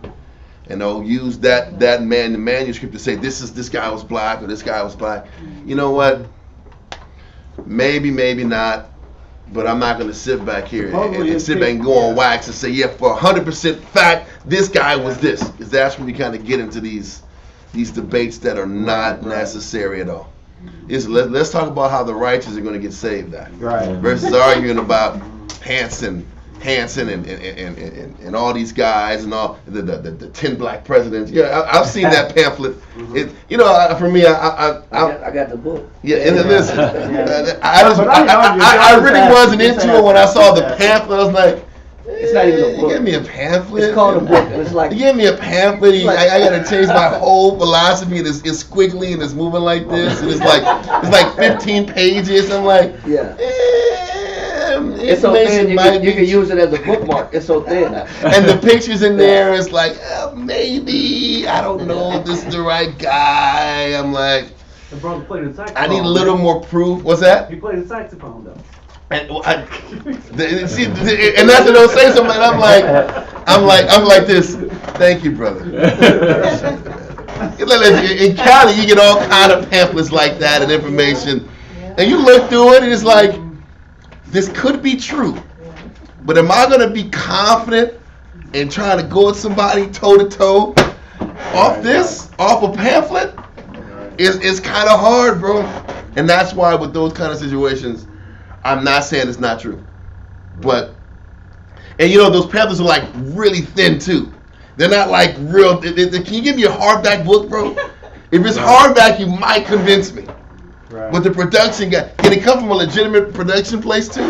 and they'll use the manuscript to say this guy was black or this guy was black. You know what? Maybe not, but I'm not going to sit back here and sit back and go on wax and say, yeah, for 100% fact, this guy was this. Because that's when you kind of get into these debates that are not necessary at all. Let's talk about how the righteous are going to get saved versus arguing about Hanson and all these guys and all the 10 black presidents. Yeah, I've seen that pamphlet. For me, I got the book. Yeah, and then listen, I really wasn't into it when I saw the pamphlet. I was like, it's not even a book. You give me a pamphlet. It's called a book. And it's like, you give me a pamphlet. I got to change my whole philosophy. And it's squiggly and it's moving like this. And it's like 15 pages. I'm like, it's so thin you can use it as a bookmark. It's so thin. And the pictures in there, it's like, maybe, I don't know if this is the right guy. I'm like, the brother played the saxophone. I need a little more proof. What's that? He played the saxophone though. And and after they'll say something, I'm like this. Thank you, brother. In Cali, you get all kind of pamphlets like that and information, and you look through it, and it's like, this could be true, but am I going to be confident in trying to go with somebody toe to toe off a pamphlet? It's kind of hard, bro, and that's why with those kind of situations, I'm not saying it's not true, but. And those pamphlets are like really thin too. They're not like real. Can you give me a hardback book, bro? If it's hardback, you might convince me. Right. But the production guy, can it come from a legitimate production place too?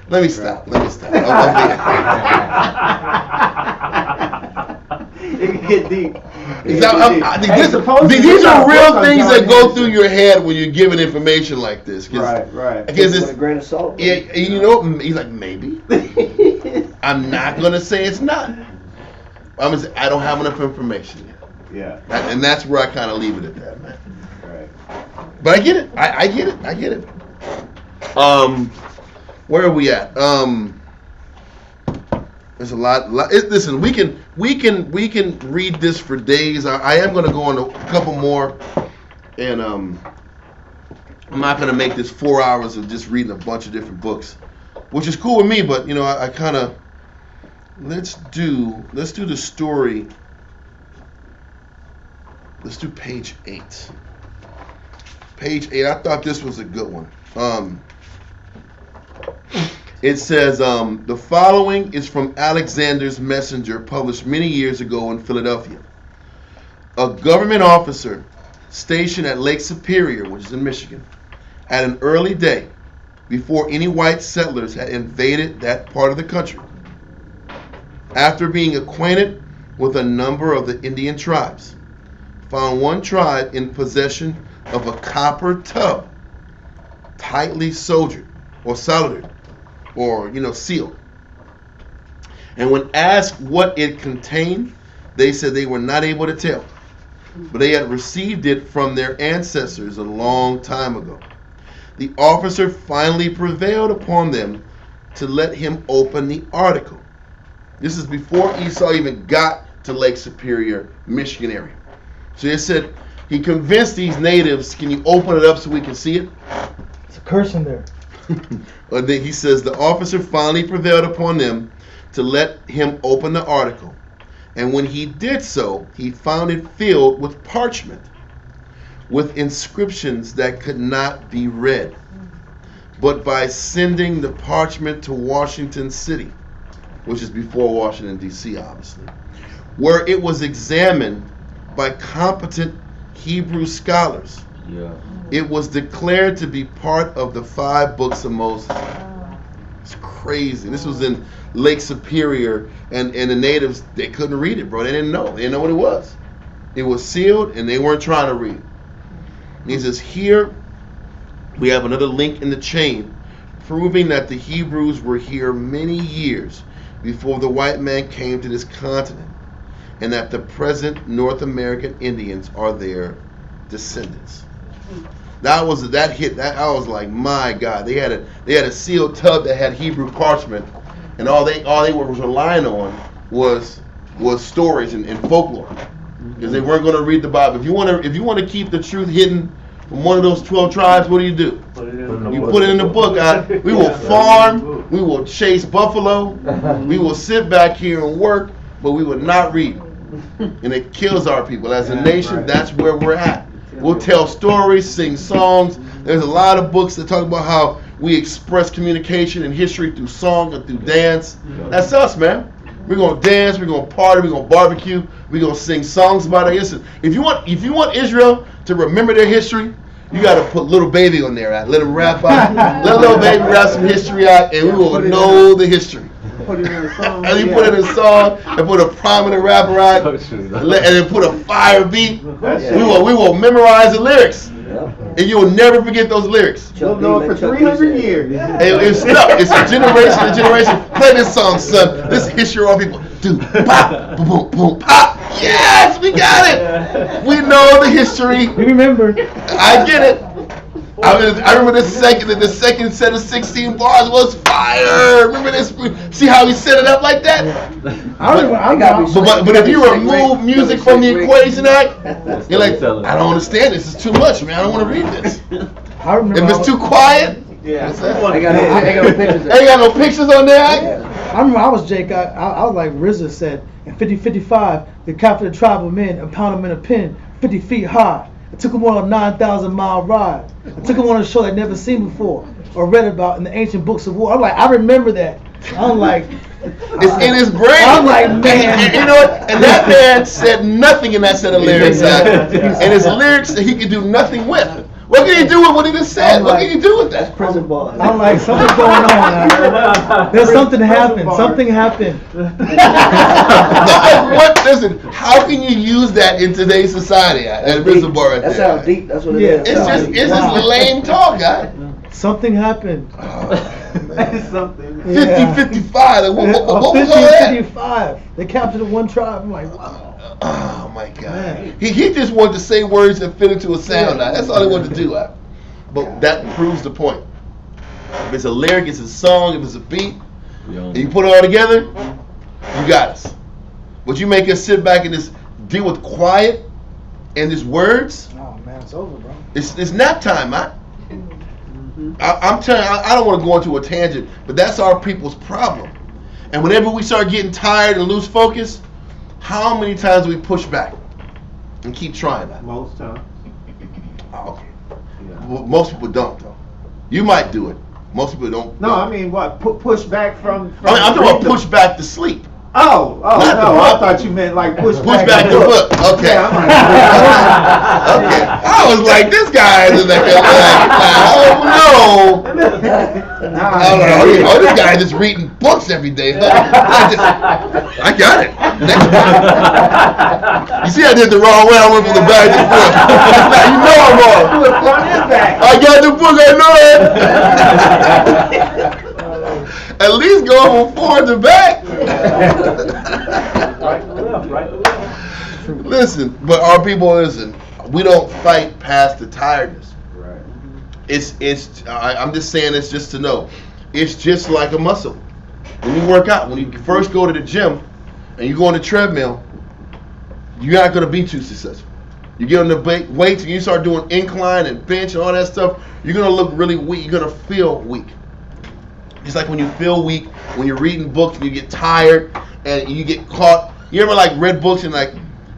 Let me stop. It can get deep. These are real things that go through your head when you're giving information like this. Right. Because With a grain of salt. Yeah, he's like, maybe. I'm not gonna say it's not. I'm gonna say I don't have enough information yet. Yeah. And that's where I kind of leave it at that, man. Right. But I get it. I get it. Where are we at? There's a lot. Listen, we can read this for days. I am going to go on a couple more, and I'm not going to make this 4 hours of just reading a bunch of different books, which is cool with me. But I kind of let's do the story. Let's do page 8. Page 8. I thought this was a good one. It says, the following is from Alexander's Messenger, published many years ago in Philadelphia. A government officer stationed at Lake Superior, which is in Michigan, at an early day, before any white settlers had invaded that part of the country. After being acquainted with a number of the Indian tribes, found one tribe in possession of a copper tub, tightly soldered, sealed. And when asked what it contained, they said they were not able to tell, but they had received it from their ancestors a long time ago. The officer finally prevailed upon them to let him open the article. This is before Esau even got to Lake Superior, Michigan area. So they said, he convinced these natives, can you open it up so we can see it? It's a curse in there. And then he says, the officer finally prevailed upon them to let him open the article. And when he did so, he found it filled with parchment, with inscriptions that could not be read. But by sending the parchment to Washington City, which is before Washington, D.C., obviously, where it was examined by competent Hebrew scholars, it was declared to be part of the 5 books of Moses. It's crazy. This was in Lake Superior, and the natives, they couldn't read it, bro. They didn't know. They didn't know what it was. It was sealed, and they weren't trying to read it. And he says, here we have another link in the chain, proving that the Hebrews were here many years before the white man came to this continent, and that the present North American Indians are their descendants. I was like, my God, they had a sealed tub that had Hebrew parchment, and all they were relying on was stories and folklore, because they weren't going to read the Bible. If you want to keep the truth hidden from one of those 12 tribes, what do? You put it in the book. We will farm, we will chase buffalo, we will sit back here and work, but we will not read. And it kills our people. As a nation, that's where we're at. We'll tell stories, sing songs. There's a lot of books that talk about how we express communication and history through song and through dance. That's us, man. We're gonna dance, we're gonna party, we're gonna barbecue, we're gonna sing songs about our history. If you want Israel to remember their history, you gotta put Little Baby on there, right? Let him rap out. Let Little Baby rap some history out, and we will know the history. Put it in a song. And you put it in a song and put a prominent rapper out, and then put a fire beat. We will memorize the lyrics, and you will never forget those lyrics. We'll know it for 300 years. It's stuck. It's a generation to generation. Play this song, son. This is history of our people. Do pop, boom, boom, boom, pop. Yes, we got it. We know the history. We remember. I get it. I remember the second set of 16 bars was fire. Remember this? See how he set it up like that? But if you remove music from the equation, you're like, I don't understand this. It's too much, man. I don't want to read this. If it's too quiet, I ain't got no pictures on there. I remember I was Jake. I was like RZA said in 50-55, they captured a tribe of men and pounded them in a pen 50 feet high. It took them on a 9,000-mile ride. It took them on a show they'd never seen before or read about in the ancient books of war. I'm like, I remember that. I'm like, it's in his brain. I'm like, man. And you know what? And that man said nothing in that set of lyrics. And his lyrics that he could do nothing with. What can you do with what he just said? What can you do with that? That's prison ball. I'm like, something's going on. There's something happened. Something happened. Listen, how can you use that in today's society? That prison bar right there. That sounds deep. That's what it is. It's just lame talk, guy. Something happened. Something. 50-55. What was all that? 50-55. They captured one tribe. I'm like, wow. Oh my God! He just wanted to say words that fit into a sound. That's all he wanted to do. But that proves the point. If it's a lyric, it's a song. If it's a beat, and you put it all together, you got us. But you make us sit back and just deal with quiet and just words. Oh man, it's over, bro. It's nap time, man. I'm telling you, I don't want to go into a tangent, but that's our people's problem. And whenever we start getting tired and lose focus, how many times do we push back and keep trying that? Most times. Oh, okay. Yeah. Well, most people don't, though. You might do it. Most people don't. No, I mean, what? Push back from I'm talking about push back to sleep. Oh, no, I thought you meant like push back the book. Okay. Yeah, okay. I was like, this guy is like, oh no. This guy is just reading books every day. I got it. Next one. You see, I did the wrong way. I went from the back to front. You know I'm wrong. I got the book. I know it. At least go from forward to back. Right to left, right to left. Listen, but our people, we don't fight past the tiredness. Right. I'm just saying this just to know. It's just like a muscle. When you work out, when you first go to the gym and you go on the treadmill, you're not going to be too successful. You get on the weights and you start doing incline and bench and all that stuff, you're going to look really weak. You're going to feel weak. It's like when you feel weak, when you're reading books and you get tired and you get caught. You ever like read books and like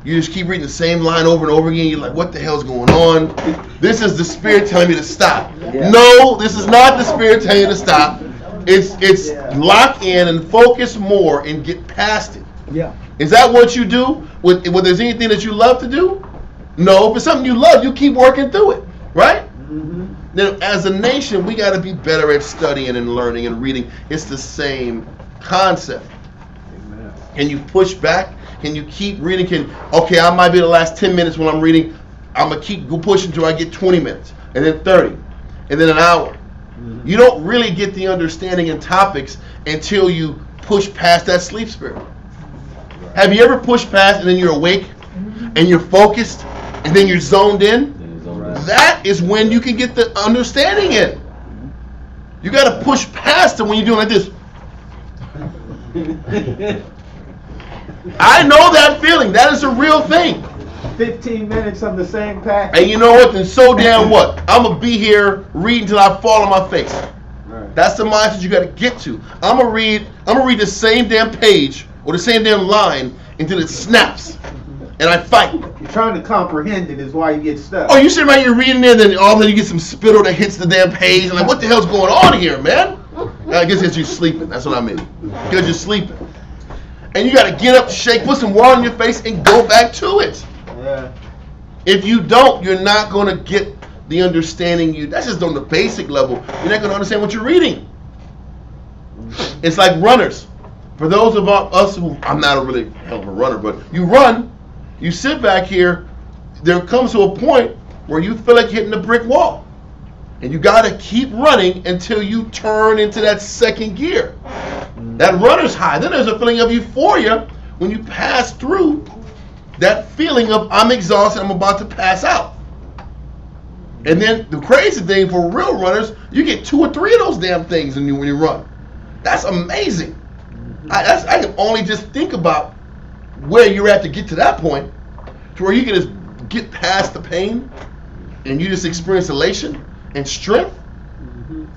you just keep reading the same line over and over again? You're like, what the hell's going on? This is the Spirit telling me to stop. Yeah. No, this is not the Spirit telling you to stop. It's lock in and focus more and get past it. Yeah. Is that what you do? When there's anything that you love to do? No, if it's something you love, you keep working through it, right? Mm-hmm. Then as a nation, we got to be better at studying and learning and reading. It's the same concept. Amen. Can you push back? Can you keep reading? Okay, I might be the last 10 minutes when I'm reading. I'm going to keep pushing until I get 20 minutes, and then 30, and then an hour. Mm-hmm. You don't really get the understanding in topics until you push past that sleep spirit. Right. Have you ever pushed past and then you're awake and you're focused and then you're zoned in? That is when you can get the understanding in. You got to push past it when you're doing like this. I know that feeling. That is a real thing. 15 minutes on the same path. And you know what? Then so damn what? I'm going to be here reading until I fall on my face. Right. That's the mindset you got to get to. I'm going to read the same damn page or the same damn line until it snaps. And I fight. You're trying to comprehend it is why you get stuck. Oh, you sitting right here reading it, and then all of a sudden you get some spittle that hits the damn page, and like, what the hell's going on here, man? I guess it's you sleeping. That's what I mean. Because you're sleeping. And you got to get up, shake, put some water on your face, and go back to it. Yeah. If you don't, you're not going to get the understanding. That's just on the basic level. You're not going to understand what you're reading. It's like runners. For those of us who, I'm not a really hell of a runner, but you run. You sit back here, there comes to a point where you feel like hitting a brick wall. And you got to keep running until you turn into that second gear. That runner's high. Then there's a feeling of euphoria when you pass through that feeling of I'm exhausted, I'm about to pass out. And then the crazy thing for real runners, you get 2 or 3 of those damn things when you run. That's amazing. I can only just think about where you're at to get to that point, to where you can just get past the pain and you just experience elation and strength.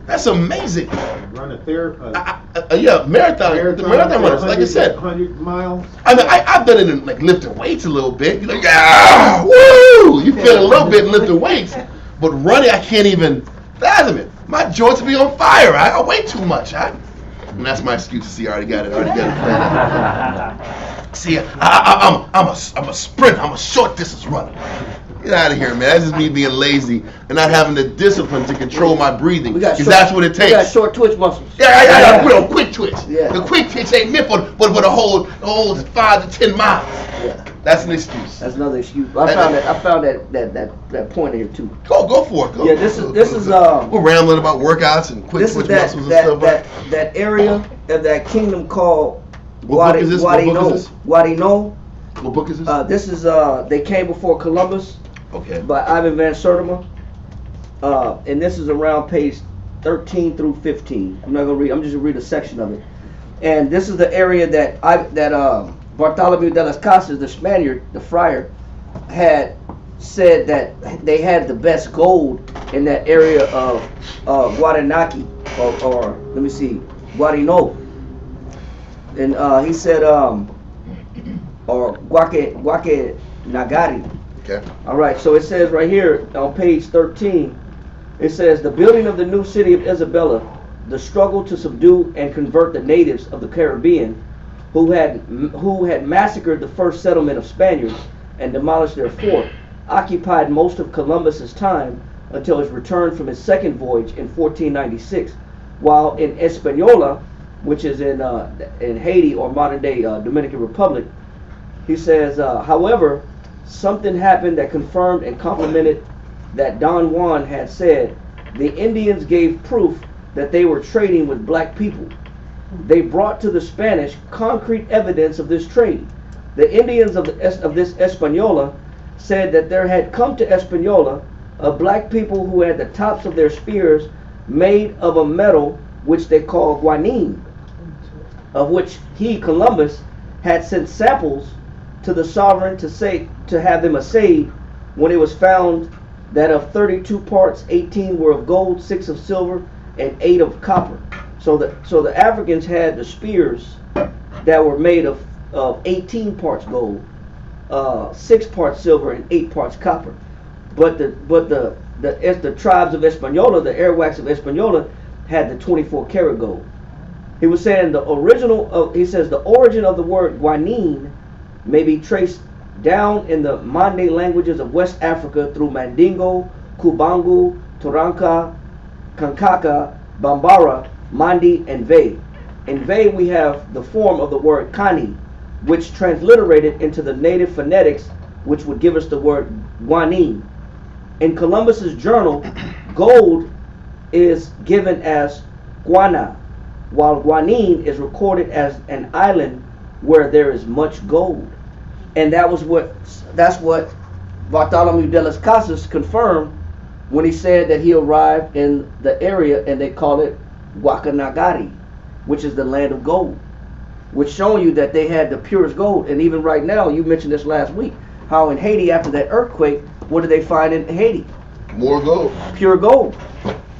That's amazing. Run a marathon. The marathon runners, like I said, 100 miles. I mean, I've done it in like lifting weights a little bit. You're like, woo! You feel a little bit in lifting weights, but running, I can't even fathom it. My joints be on fire. I weigh too much. And that's my excuse. See, I already got it. See, I'm a sprint. I'm a short distance runner. Get out of here, man. That's just me being lazy and not having the discipline to control my breathing. Because that's what it takes. We got short twitch muscles. Yeah. We don't quick twitch. Yeah. The quick twitch ain't meant for the whole 5 to 10 miles. Yeah. That's an excuse. That's another excuse. I found that point here too. Go for it. Go. Yeah, this is we're rambling about workouts and quick twitch muscles and stuff. That area of that kingdom called What book is this? Guarino. What book is this? This is They Came Before Columbus. Okay. By Ivan Van Sertima. And this is around page 13 through 15. I'm not gonna read. I'm just gonna read a section of it. And this is the area that Bartholomew de las Casas, the Spaniard, the friar, had said that they had the best gold in that area of Guaranaki or let me see, Guarino. And he said or Guaque Nagari. Okay. All right, so it says right here on page 13, it says the building of the new city of Isabella, the struggle to subdue and convert the natives of the Caribbean who had massacred the first settlement of Spaniards and demolished their fort, occupied most of Columbus's time until his return from his second voyage in 1496, while in Hispaniola, which is in Haiti or modern day Dominican Republic, he says, however, something happened that confirmed and complemented that Don Juan had said. The Indians gave proof that they were trading with black people. They brought to the Spanish concrete evidence of this trade. The Indians of this Hispaniola said that there had come to Hispaniola a black people who had the tops of their spears made of a metal which they call guanine, of which he, Columbus, had sent samples to the sovereign to have them assayed, when it was found that of 32 parts, 18 were of gold, 6 of silver, and 8 of copper. So the Africans had the spears that were made of 18 parts gold, 6 parts silver, and 8 parts copper. But the tribes of Hispaniola, the Arawaks of Hispaniola, had the 24 karat gold. He was saying the origin of the word guanine may be traced down in the Mande languages of West Africa through Mandingo, Kubangu, Turanka, Kankaka, Bambara, Mandi, and Ve. In Ve we have the form of the word kani, which transliterated into the native phonetics, which would give us the word guanine. In Columbus's journal, gold is given as guana, while guanine is recorded as an island where there is much gold. And that's what Bartholomew de las Casas confirmed when he said that he arrived in the area and they call it Guacanagari, which is the land of gold, which showing you that they had the purest gold. And even right now, you mentioned this last week, how in Haiti after that earthquake, what did they find in Haiti? More gold. Pure gold.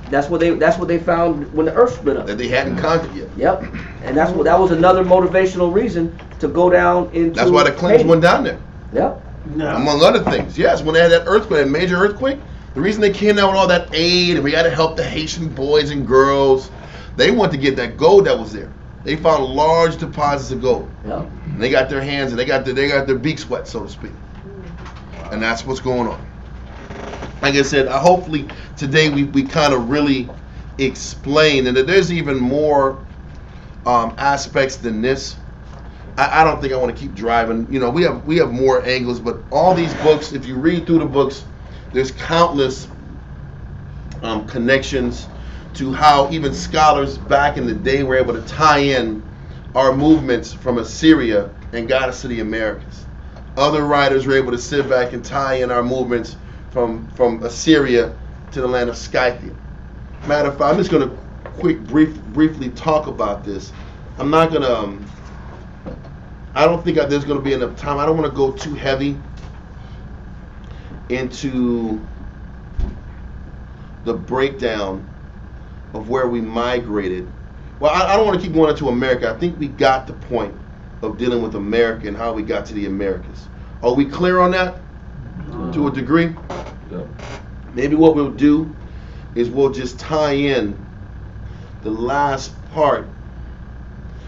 That's what they found when the earth split up. That they hadn't conquered yet. Yep. And that was another motivational reason to go down into That's why the Clintons went down there. Yep. No. Among other things. Yes, when they had that earthquake, a major earthquake, the reason they came down with all that aid and we got to help the Haitian boys and girls, they wanted to get that gold that was there. They found large deposits of gold. Yep. And they got their hands and they got their beaks wet, so to speak. And that's what's going on. Like I said, hopefully today we kind of really explain, and that there's even more aspects than this. I don't think I want to keep driving. You know, we have more angles, but all these books, if you read through the books, there's countless connections to how even scholars back in the day were able to tie in our movements from Assyria and got us to the Americas. Other writers were able to sit back and tie in our movements from Assyria to the land of Scythia. Matter of fact, I'm just going to briefly talk about this. I'm not going to, I don't think there's going to be enough time. I don't want to go too heavy into the breakdown of where we migrated. Well, I don't want to keep going into America. I think we got the point of dealing with America and how we got to the Americas. Are we clear on that to a degree? Yeah. Maybe what we'll do is we'll just tie in the last part.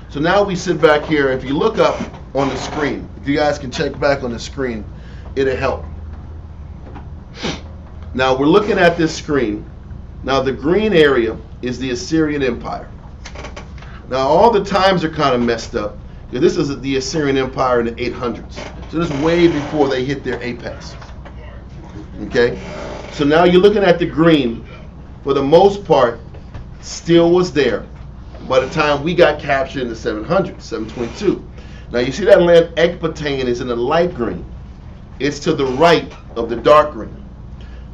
So now we sit back here. If you look up on the screen, if you guys can check back on the screen, it'll help. Now we're looking at this screen. Now the green area is the Assyrian Empire. Now all the times are kind of messed up because this is the Assyrian Empire in the 800s. So this is way before they hit their apex. Okay? So now you're looking at the green, for the most part, still was there by the time we got captured in the 700s, 722. Now you see that land Ecbatane is in the light green. It's to the right of the dark green.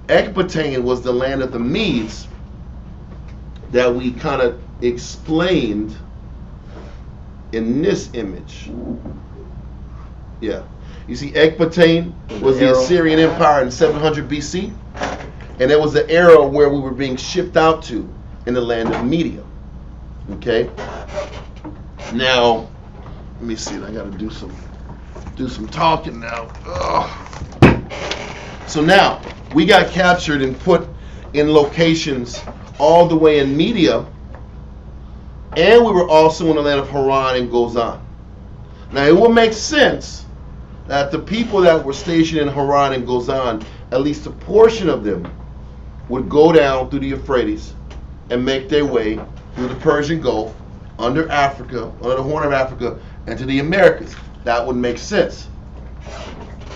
Ecbatane was the land of the Medes that we kind of explained in this image. Yeah. You see Ecbatane was the Assyrian Empire in 700 BC. And it was the era where we were being shipped out to in the land of Media. Okay? Now, let me see. I got to do some talking now. Ugh. So now, we got captured and put in locations all the way in Media, and we were also in the land of Haran and Gozan. Now, it will make sense that the people that were stationed in Haran and Gozan, at least a portion of them, would go down through the Euphrates and make their way through the Persian Gulf, under Africa, under the Horn of Africa, and to the Americas. That would make sense.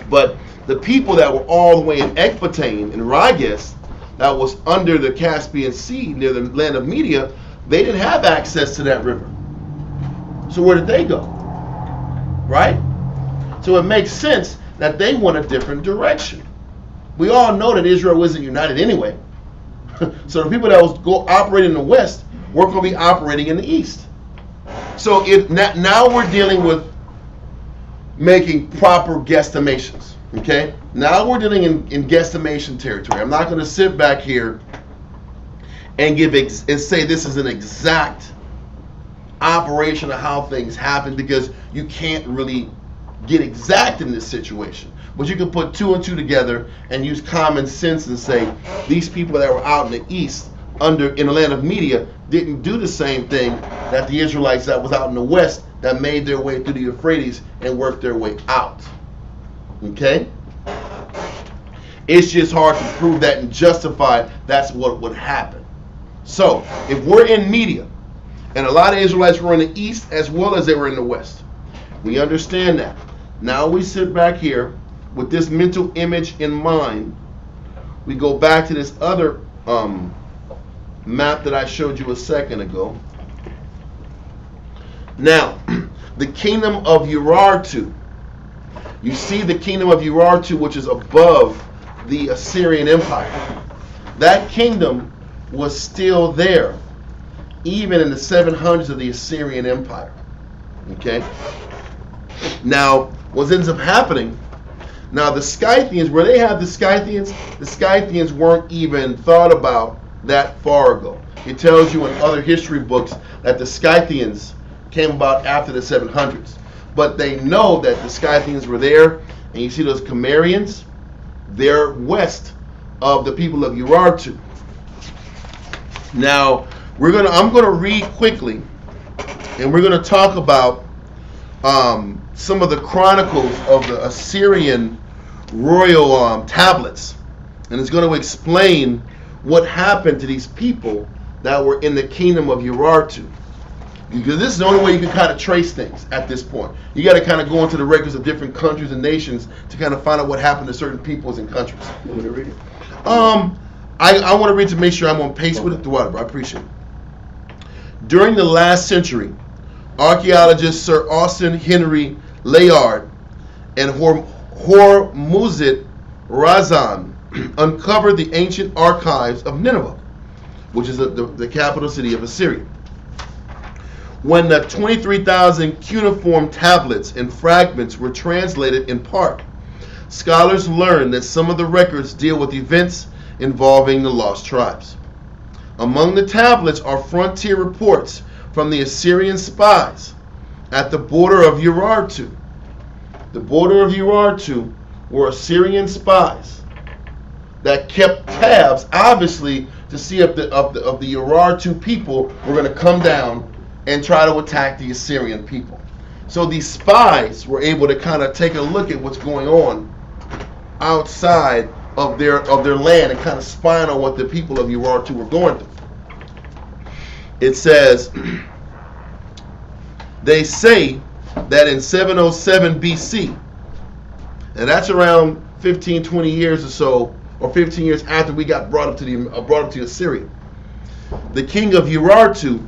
But the people that were all the way in Ecbatane and Rages, that was under the Caspian Sea near the land of Media, they didn't have access to that river. So where did they go? Right? So it makes sense that they went a different direction. We all know that Israel wasn't united anyway. So the people that was operating in the west were going to be operating in the east. So now we're dealing with making proper guesstimations. Okay? Now we're dealing in guesstimation territory. I'm not going to sit back here and and say this is an exact operation of how things happen, because you can't really get exact in this situation. But you can put two and two together and use common sense and say these people that were out in the east in the land of Media didn't do the same thing that the Israelites that was out in the west that made their way through the Euphrates and worked their way out. Okay? It's just hard to prove that and justify that's what would happen. So, if we're in Media, and a lot of Israelites were in the east as well as they were in the west, we understand that. Now we sit back here with this mental image in mind. We go back to this other map that I showed you a second ago. Now, the kingdom of Urartu. You see the kingdom of Urartu, which is above the Assyrian Empire. That kingdom was still there, even in the 700s of the Assyrian Empire. Okay? Now, what ends up happening, now the Scythians, where they have the Scythians weren't even thought about that far ago. It tells you in other history books that the Scythians came about after the 700s. But they know that the Scythians were there, and you see those Cimmerians, they're west of the people of Urartu. Now, I'm going to read quickly, and we're going to talk about some of the chronicles of the Assyrian royal tablets, and it's going to explain what happened to these people that were in the kingdom of Urartu. Because this is the only way you can kind of trace things at this point. You got to kind of go into the records of different countries and nations to kind of find out what happened to certain peoples and countries. You want me to read it? I want to read to make sure I'm on pace with it. The water, bro. I appreciate it. During the last century, archaeologists Sir Austin Henry Layard and Hormuzid Razan uncovered the ancient archives of Nineveh, which is the capital city of Assyria. When the 23,000 cuneiform tablets and fragments were translated in part, scholars learned that some of the records deal with events involving the lost tribes. Among the tablets are frontier reports from the Assyrian spies at the border of Urartu. The border of Urartu were Assyrian spies that kept tabs, obviously, to see if the Urartu people were going to come down and try to attack the Assyrian people. So these spies were able to kind of take a look at what's going on outside of their land and kind of spying on what the people of Urartu were going through. It says, they say that in 707 BC, and that's around 15, 20 years or so, or 15 years after we got brought up to Assyria, the king of Urartu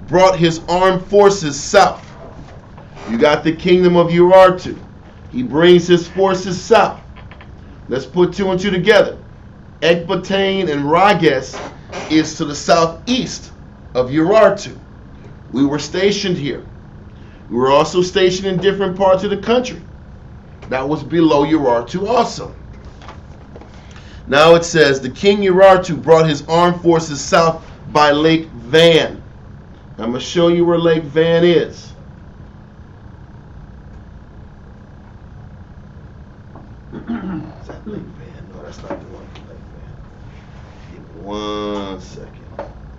brought his armed forces south. You got the kingdom of Urartu. He brings his forces south. Let's put two and two together. Ecbatane and Rages is to the southeast of Urartu. We were stationed here. We were also stationed in different parts of the country. That was below Urartu also. Now it says, the king Urartu brought his armed forces south by Lake Van. I'm going to show you where Lake Van is. Is that Lake Van? No, that's not the one for Lake Van. Give me 1 second.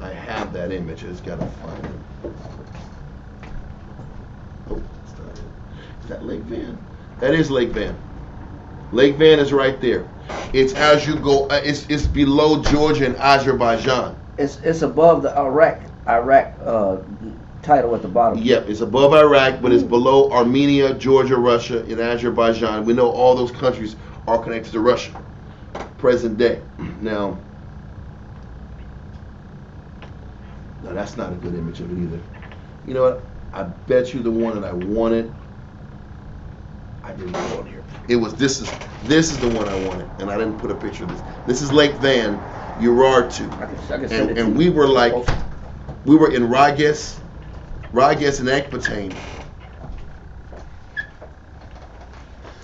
I have that image. I just got to find it. Oh, that's not it. Is that Lake Van? That is Lake Van. Lake Van is right there. It's as you go. It's below Georgia and Azerbaijan. It's above the Iraq title at the bottom. Yep, it's above Iraq, but it's below Armenia, Georgia, Russia, and Azerbaijan. We know all those countries are connected to Russia, present day. Now that's not a good image of it either. You know what? I bet you the one that I wanted, I didn't put on here. It was this is the one I wanted, and I didn't put a picture of this. This is Lake Van, Urartu, and we were like, we were in Rages and Ecbatane.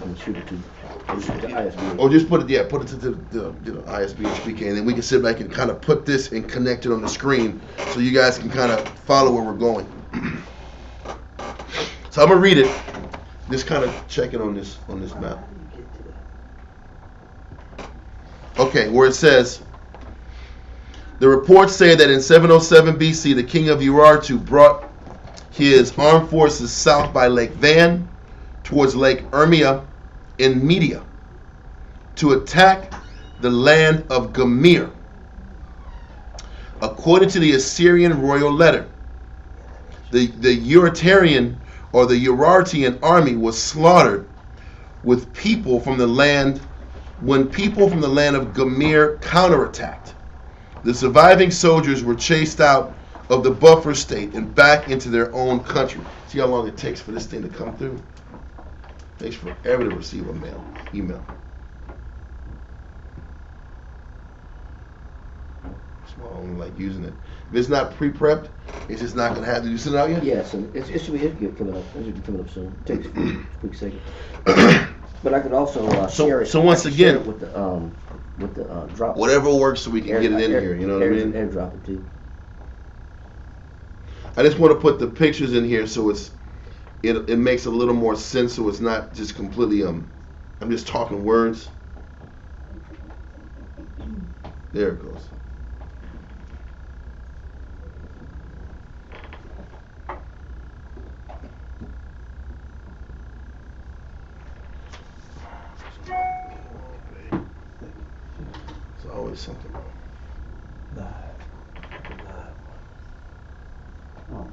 I'm gonna shoot it to ISB. Or just put it to the isbhpk, and then we can sit back and kind of put this and connect it on the screen, so you guys can kind of follow where we're going. So I'm gonna read it. Just kind of checking on this map. Okay, where it says, the reports say that in 707 BC, the king of Urartu brought his armed forces south by Lake Van towards Lake Urmia in Media to attack the land of Gamir. According to the Assyrian royal letter, the Urartian or the Urartian army was slaughtered with people from the land when people from the land of Gamir counterattacked. The surviving soldiers were chased out of the buffer state and back into their own country. See how long it takes for this thing to come through? It takes forever to receive an email. That's why I don't like using it. If it's not pre-prepped, it's just not going to happen. Did you send it out yet? Yes, and it should be coming up. It should be coming up soon. It takes a quick second. But I could also share it. So once again, with the drop. Whatever works, so we can get it in here. You know what I mean? Airdrop it too. I just want to put the pictures in here so it makes a little more sense, so it's not just completely I'm just talking words. There it goes. There's always something wrong. Oh man.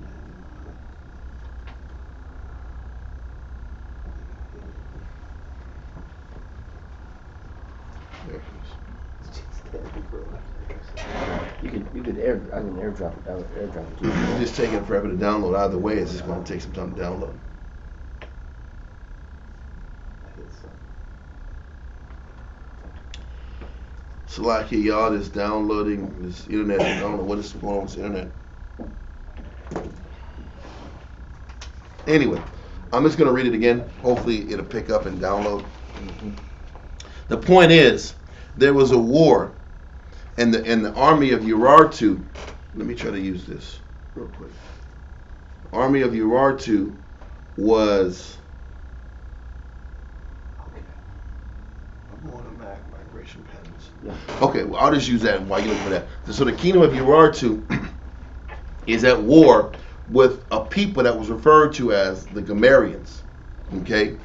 There it You could I can airdrop it too. is. It's just taking forever to download. Either way, it's just going to take some time to download. Salakia, y'all just downloading this internet. I don't know what is going on with this internet. Anyway, I'm just going to read it again. Hopefully it'll pick up and download. The point is, there was a war, and the army of Urartu, let me try to use this real quick. Army of Urartu was, I'm going to migration patterns. Okay, well, I'll just use that while you look for that. So the kingdom of Urartu is at war with a people that was referred to as the Gomerians. Okay?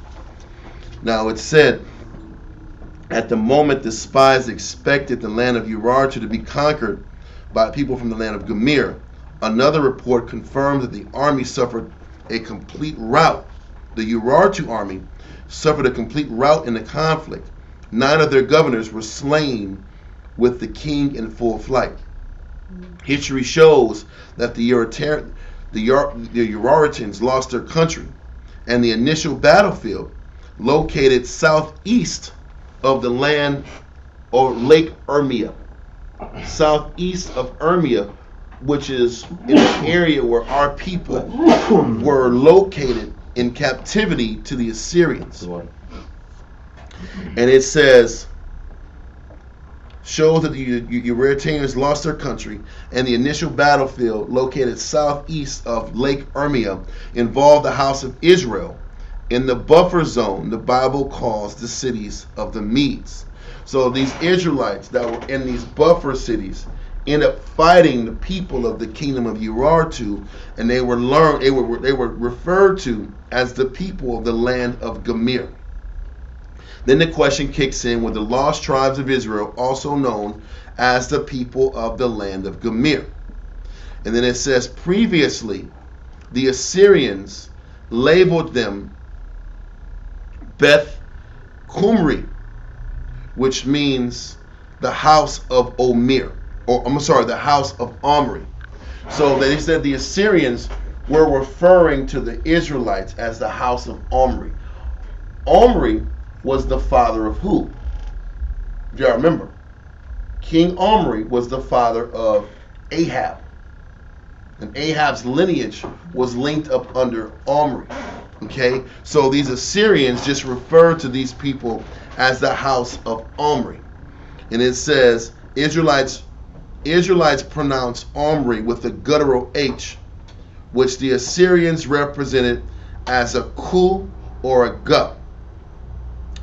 Now it said, at the moment the spies expected the land of Urartu to be conquered by people from the land of Gomer, another report confirmed that the army suffered a complete rout. The Urartu army suffered a complete rout in the conflict. 9 of their governors were slain with the king in full flight. History shows that the Uraritans lost their country, and the initial battlefield, located southeast of the land or Lake Urmia, southeast of Urmia, which is in an area where our people were located in captivity to the Assyrians. And it says, shows that the Uraritans lost their country, and the initial battlefield, located southeast of Lake Urmia, involved the house of Israel. In the buffer zone, the Bible calls the cities of the Medes. So these Israelites that were in these buffer cities end up fighting the people of the kingdom of Urartu, and they were referred to as the people of the land of Gomer. Then the question kicks in, with the lost tribes of Israel also known as the people of the land of Gomer. And then it says, previously the Assyrians labeled them Beth Kumri, which means the house of Omer, or I'm sorry, the house of Omri. So they said the Assyrians were referring to the Israelites as the house of Omri. Omri was the father of who? Do y'all remember? King Omri was the father of Ahab. And Ahab's lineage was linked up under Omri. Okay? So these Assyrians just refer to these people as the house of Omri. And it says, Israelites pronounce Omri with a guttural H, which the Assyrians represented as a ku or a gu.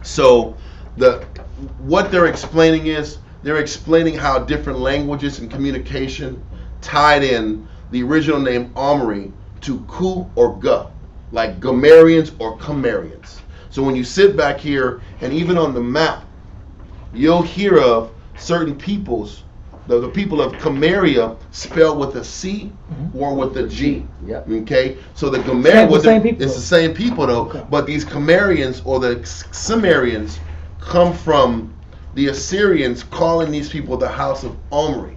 So what they're explaining is, they're explaining how different languages and communication tied in the original name Omri to ku or gu, like Gomerians or Comerians. So when you sit back here, and even on the map, you'll hear of certain peoples, the people of Comeria spelled with a C or with a G. Yep. Okay, so the Gomer was it's the same people though, okay. But these Comerians or the Sumerians come from the Assyrians calling these people the house of Omri.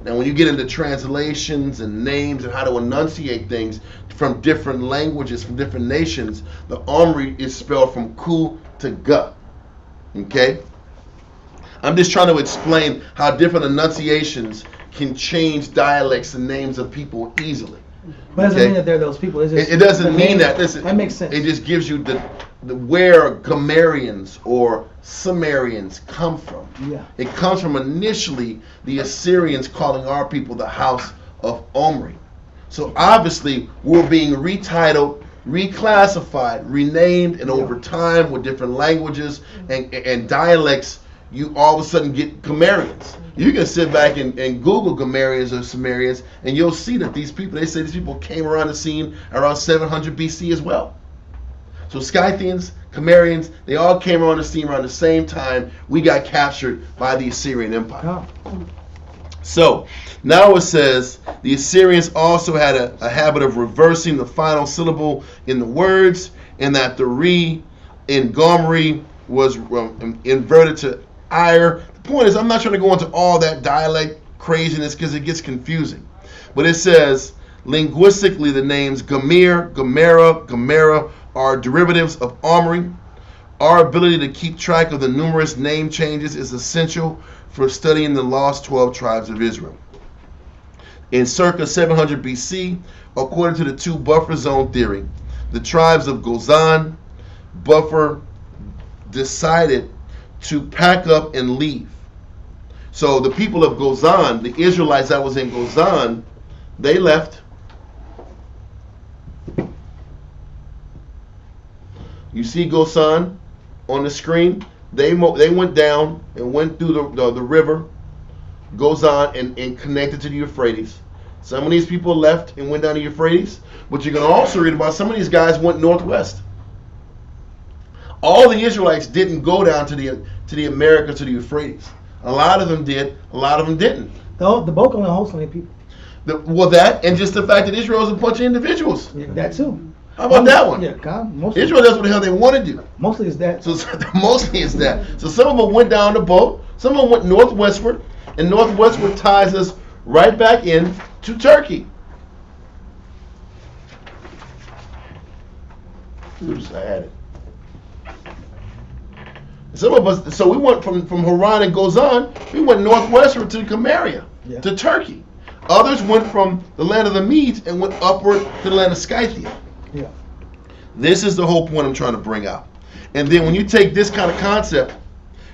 Now when you get into translations and names and how to enunciate things from different languages, from different nations, the Omri is spelled from ku to gu. Okay? I'm just trying to explain how different enunciations can change dialects and names of people easily. But it doesn't mean that they're those people. It's just It doesn't mean that. Listen, that makes sense. It just gives you the where Gomerians or Sumerians come from. Yeah. It comes from initially the Assyrians calling our people the house of Omri. So obviously we're being retitled, reclassified, renamed, and over time with different languages and dialects, you all of a sudden get Gomerians. You can sit back and Google Gomerians or Sumerians, and you'll see that they say these people came around the scene around 700 BC as well. So Scythians, Gomerians, they all came around the scene around the same time we got captured by the Assyrian Empire. Oh. So now it says the Assyrians also had a habit of reversing the final syllable in the words, and that the re in Gomri was inverted to ire. The point is, I'm not trying to go into all that dialect craziness because it gets confusing. But it says, linguistically, the names Gomer, Gomera, Gomera are derivatives of Omri. Our ability to keep track of the numerous name changes is essential for studying the lost 12 tribes of Israel. In circa 700 BC, according to the two buffer zone theory, the tribes of Gozan buffer decided to pack up and leave. So the people of Gozan, the Israelites that was in Gozan, they left. You see Gozan on the screen? They went down and went through the river, Gozan, and connected to the Euphrates. Some of these people left and went down the Euphrates, but you can also read about some of these guys went northwest. All the Israelites didn't go down to the Americas, to the Euphrates. A lot of them did, a lot of them didn't. The book only holds 20 people. That, and just the fact that Israel is a bunch of individuals. Yeah, that too. How about that one? Yeah, mostly, Israel does what the hell they want to do. Mostly it's that. So mostly it's that. So some of them went down the boat, some of them went northwestward, and northwestward ties us right back in to Turkey. Oops, I had it. Some of us, so we went from Haran and Gozan, we went northwestward to Samaria, to Turkey. Others went from the land of the Medes and went upward to the land of Scythia. Yeah. This is the whole point I'm trying to bring out. And then when you take this kind of concept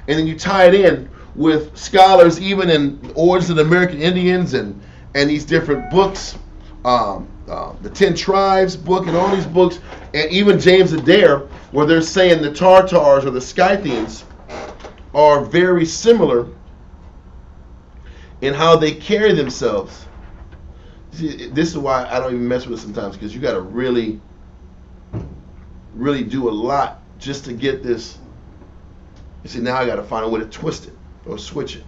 and then you tie it in with scholars even in the Origins of the American Indians and these different books, the 10 Tribes book and all these books, and even James Adair, where they're saying the Tartars or the Scythians are very similar in how they carry themselves. See, this is why I don't even mess with it sometimes, because you got to really do a lot just to get this. You see, now I got to find a way to twist it or switch it.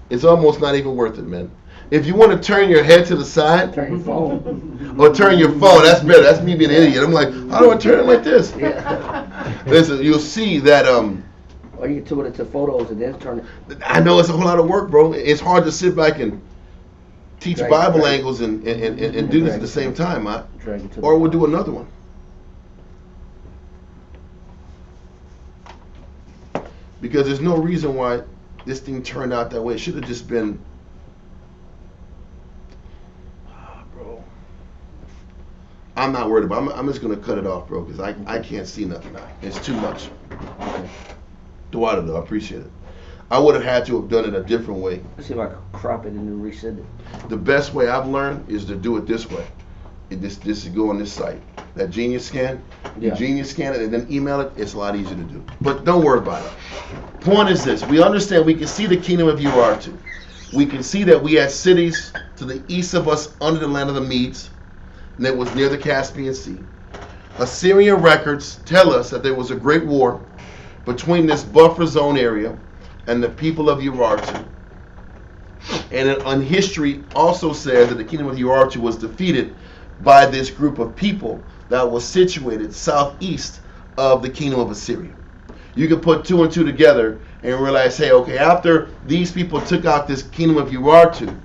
It's almost not even worth it, man. If you want to turn your head to the side, Turn your phone. or turn your phone, that's better. That's me being an idiot. I'm like, how do I turn it like this? Yeah. Listen, you'll see that. Or you can turn it to photos and then turn it. I know it's a whole lot of work, bro. It's hard to sit back and teach Bible angles and do this at the same time, huh? Or we'll do another one. Because there's no reason why this thing turned out that way. It should have just been, bro. I'm not worried about it. I'm just going to cut it off, bro, because I can't see nothing now. It's too much. Dwada, though, I appreciate it. I would have had to have done it a different way. Let's see if I can crop it and then resend it. The best way I've learned is to do it this way. This is go on this site. That Genius Scan. You Genius Scan it and then email it. It's a lot easier to do. But don't worry about it. Point is this. We understand we can see the kingdom of Urartu. We can see that we had cities to the east of us under the land of the Medes, and that was near the Caspian Sea. Assyrian records tell us that there was a great war between this buffer zone area and the people of Urartu. And history also says that the kingdom of Urartu was defeated by this group of people that was situated southeast of the kingdom of Assyria. You can put two and two together and realize, hey, okay, after these people took out this kingdom of Urartu,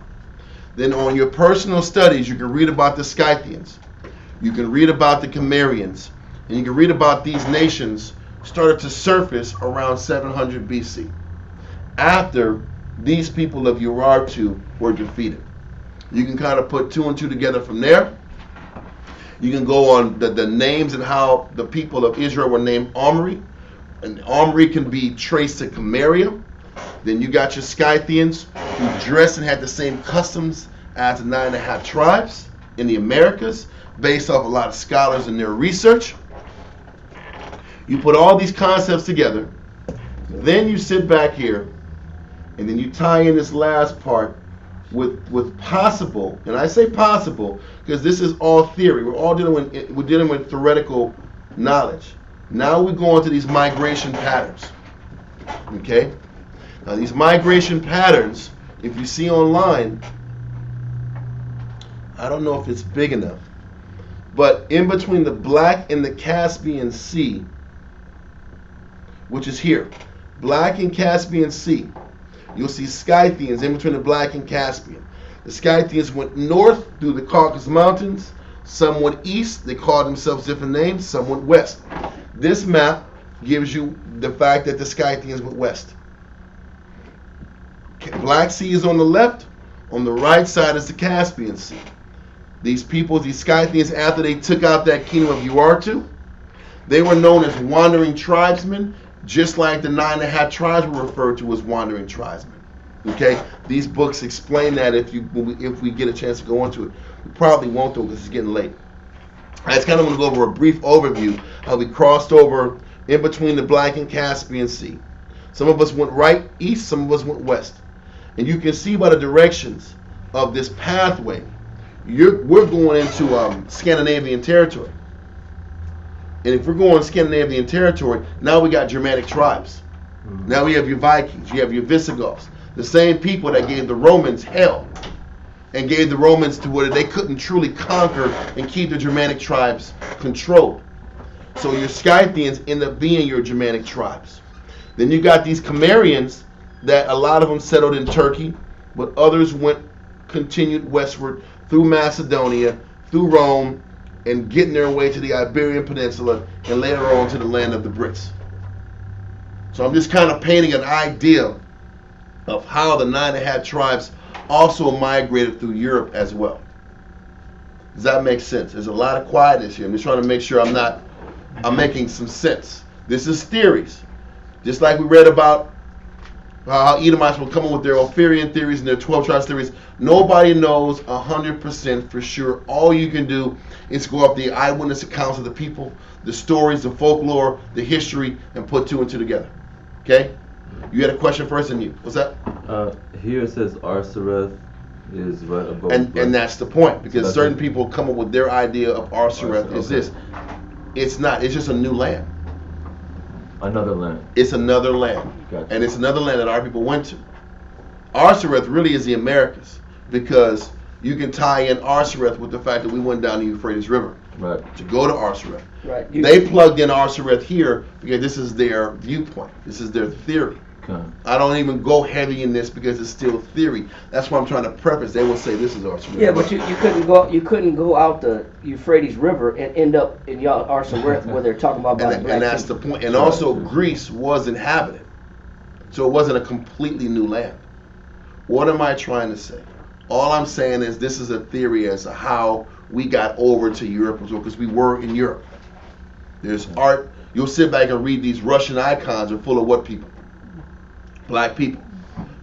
then on your personal studies, you can read about the Scythians, you can read about the Cimmerians, and you can read about these nations started to surface around 700 BC, after these people of Urartu were defeated. You can kind of put two and two together from there. You can go on the names and how the people of Israel were named Omri. And Omri can be traced to Cimmeria. Then you got your Scythians, who dressed and had the same customs as the 9.5 tribes in the Americas, based off a lot of scholars and their research. You put all these concepts together, then you sit back here, and then you tie in this last part with possible, and I say possible because this is all theory. We're dealing with theoretical knowledge. Now we go into these migration patterns. Okay? Now these migration patterns, if you see online, I don't know if it's big enough, but in between the Black and the Caspian Sea, which is here, Black and Caspian Sea, you'll see Scythians in between the Black and Caspian. The Scythians went north through the Caucasus Mountains. Some went east. They called themselves different names. Some went west. This map gives you the fact that the Scythians went west. Black Sea is on the left. On the right side is the Caspian Sea. These people, these Scythians, after they took out that kingdom of Urartu, they were known as wandering tribesmen, just like the 9.5 tribes were referred to as wandering tribesmen. Okay, these books explain that. If we get a chance to go into it, we probably won't though because it's getting late. I just kind of want to go over a brief overview how we crossed over in between the Black and Caspian Sea. Some of us went right east, some of us went west, and you can see by the directions of this pathway, we're going into Scandinavian territory. And if we're going Scandinavian territory, now we got Germanic tribes. Now we have your Vikings, you have your Visigoths, the same people that gave the Romans hell and gave the Romans to where they couldn't truly conquer and keep the Germanic tribes controlled. So your Scythians end up being your Germanic tribes. Then you got these Cimmerians that a lot of them settled in Turkey, but others continued westward through Macedonia, through Rome, and getting their way to the Iberian Peninsula and later on to the land of the Brits. So I'm just kind of painting an idea of how the 9.5 tribes also migrated through Europe as well. Does that make sense? There's a lot of quietness here. I'm just trying to make sure I'm making some sense. This is theories. Just like we read about how Edomites will come up with their Ophirian theories and their 12 tribes theories. Nobody knows 100% for sure. All you can do is go up the eyewitness accounts of the people, the stories, the folklore, the history, and put two and two together. Okay? You had a question first, and you. What's that? Here it says Arsareth is right above. And that's the point, because certain people come up with their idea of Arsareth is this. It's not. It's just a new land. Another land. It's another land. Gotcha. And it's another land that our people went to. Arsareth really is the Americas, because you can tie in Arsareth with the fact that we went down the Euphrates River to go to Arsareth. Right. They plugged in Arsareth here because this is their viewpoint. This is their theory. Okay. I don't even go heavy in this because it's still theory. That's why I'm trying to preface. They will say this is Arsareth. Yeah, but you couldn't go out the Euphrates River and end up in Arsareth where they're talking about and that's the point. And also Greece was inhabited, so it wasn't a completely new land. What am I trying to say? All I'm saying is this is a theory as to how we got over to Europe as well, because we were in Europe. There's art. You'll sit back and read these Russian icons are full of what people? Black people.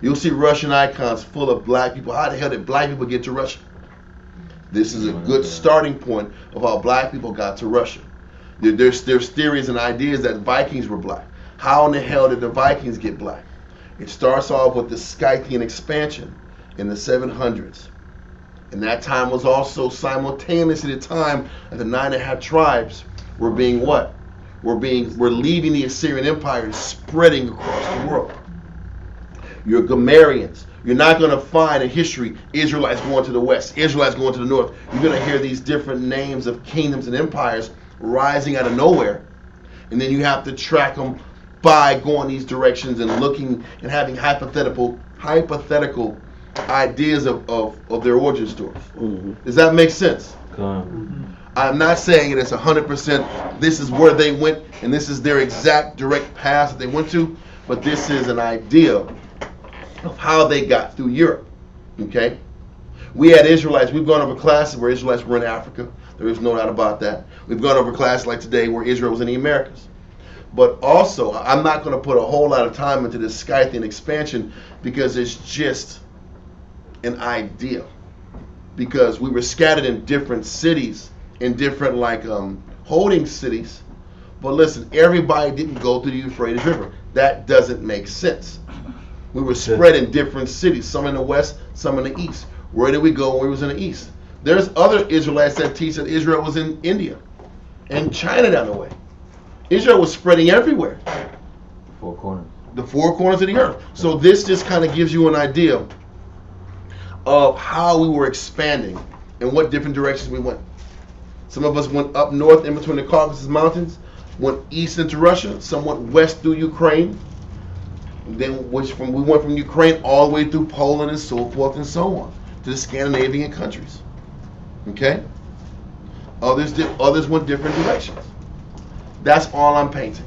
You'll see Russian icons full of black people. How the hell did black people get to Russia? This is a good starting point of how black people got to Russia. There's theories and ideas that Vikings were black. How in the hell did the Vikings get black? It starts off with the Scythian expansion in the 700s. And that time was also simultaneously the time that the 9.5 tribes were being what? Were leaving the Assyrian Empire and spreading across the world. Your Cimmerians. You're not going to find in history Israelites going to the west, Israelites going to the north. You're going to hear these different names of kingdoms and empires rising out of nowhere. And then you have to track them by going these directions and looking and having hypothetical ideas of their origin stories. Mm-hmm. Does that make sense? I'm not saying it is 100% this is where they went and this is their exact direct path that they went to, but this is an idea of how they got through Europe. Okay? We had Israelites, we've gone over classes where Israelites were in Africa. There is no doubt about that. We've gone over classes like today where Israel was in the Americas. But also, I'm not going to put a whole lot of time into this Scythian expansion because it's just an idea. Because we were scattered in different cities, in different holding cities. But listen, everybody didn't go through the Euphrates River. That doesn't make sense. We were spread in different cities, some in the west, some in the east. Where did we go when we was in the east? There's other Israelites that teach that Israel was in India and China down the way. Israel was spreading everywhere. Four corners. The four corners of the earth. So this just kind of gives you an idea of how we were expanding and what different directions we went. Some of us went up north in between the Caucasus Mountains, went east into Russia, some went west through Ukraine. Then we went from Ukraine all the way through Poland and so forth and so on to the Scandinavian countries. Okay? Others went different directions. That's all I'm painting.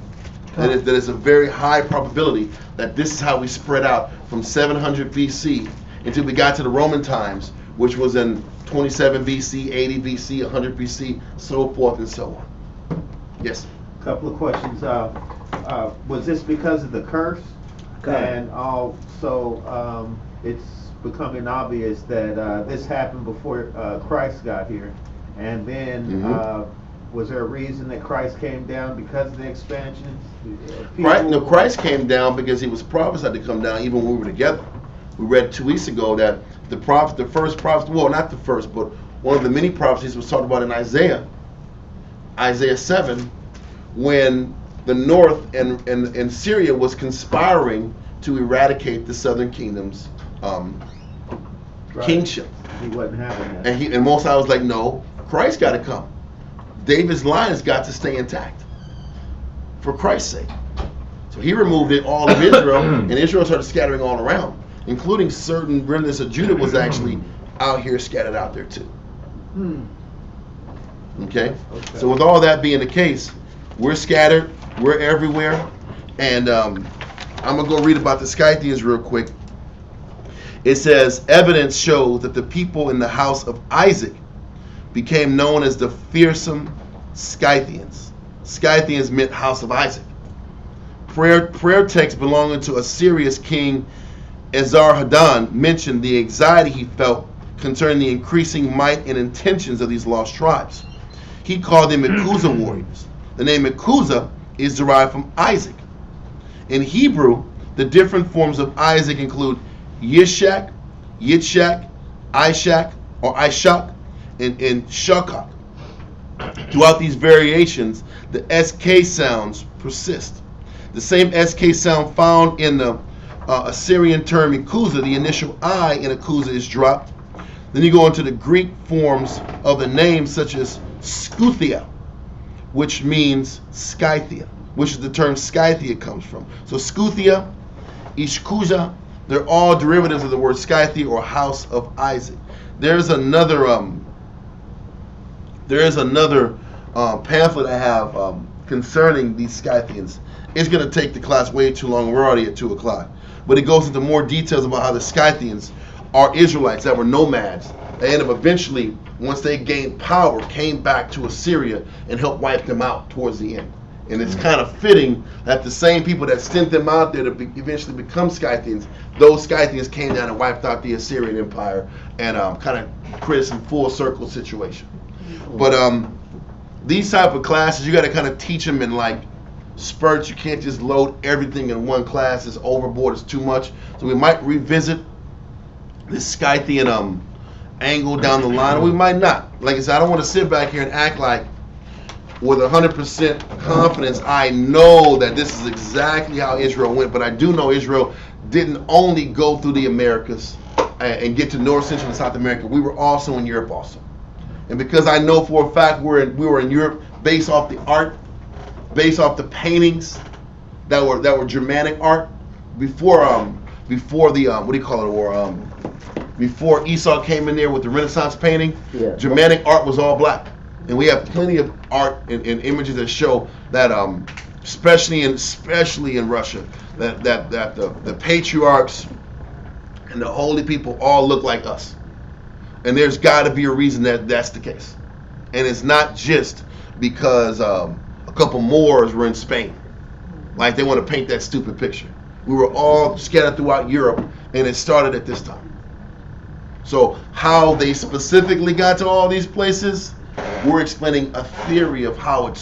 that is a very high probability that this is how we spread out from 700 BC until we got to the Roman times, which was in 27 BC, 80 BC, 100 BC, so forth and so on. Yes? Couple of questions. Was this because of the curse? And also, it's becoming obvious that this happened before Christ got here. And then, was there a reason that Christ came down because of the expansions? Christ came down because he was prophesied to come down even when we were together. We read 2 weeks ago that the first prophet, well, not the first, but one of the many prophecies was talked about in Isaiah 7, when the north and Syria was conspiring to eradicate the southern kingdom's kingship. He wasn't having that. And Most High was like, no, Christ got to come. David's line has got to stay intact for Christ's sake. So he removed all of Israel, and Israel started scattering all around, including certain remnants of Judah was actually out here scattered out there too. Okay? So with all that being the case, we're scattered, we're everywhere, and I'm going to go read about the Scythians real quick. It says, evidence shows that the people in the house of Isaac became known as the fearsome Scythians. Scythians meant house of Isaac. Prayer text belonging to Assyria's king Esarhaddon mentioned the anxiety he felt concerning the increasing might and intentions of these lost tribes. He called them Mekuza warriors. The name Mekuza is derived from Isaac. In Hebrew, the different forms of Isaac include Yishak, Yitzhak, Ishak, or Ishak, and Shakak. Throughout these variations, the SK sounds persist. The same SK sound found in the Assyrian term Ikuza, the initial I in Akuza is dropped. Then you go into the Greek forms of the name, such as Scuthia, which means Scythia, which is the term Scythia comes from. So Scuthia, Ishkuja, they're all derivatives of the word Scythia or house of Isaac. There's another pamphlet I have concerning these Scythians. It's going to take the class way too long. We're already at 2 o'clock. But it goes into more details about how the Scythians are Israelites that were nomads. They end up eventually, once they gained power, came back to Assyria and helped wipe them out towards the end. And it's kind of fitting that the same people that sent them out there to eventually become Scythians, those Scythians came down and wiped out the Assyrian Empire and kind of created some full circle situation. But these type of classes, you got to kind of teach them in like spurts. You can't just load everything in one class. It's overboard. It's too much. So we might revisit this Scythian angle down the line, or we might not. Like I said, I don't want to sit back here and act like with 100% confidence I know that this is exactly how Israel went, but I do know Israel didn't only go through the Americas and get to North, Central, and South America. We were also in Europe also. And because I know for a fact we were in Europe based off the art, based off the paintings that were Germanic art before the what do you call it, or before Esau came in there with the Renaissance painting. Yeah. Germanic art was all black. And we have plenty of art and images that show that, especially in Russia, that the patriarchs and the holy people all look like us. And there's got to be a reason that that's the case. And it's not just because a couple Moors were in Spain. Like they want to paint that stupid picture. We were all scattered throughout Europe, and it started at this time. So how they specifically got to all these places, we're explaining a theory of how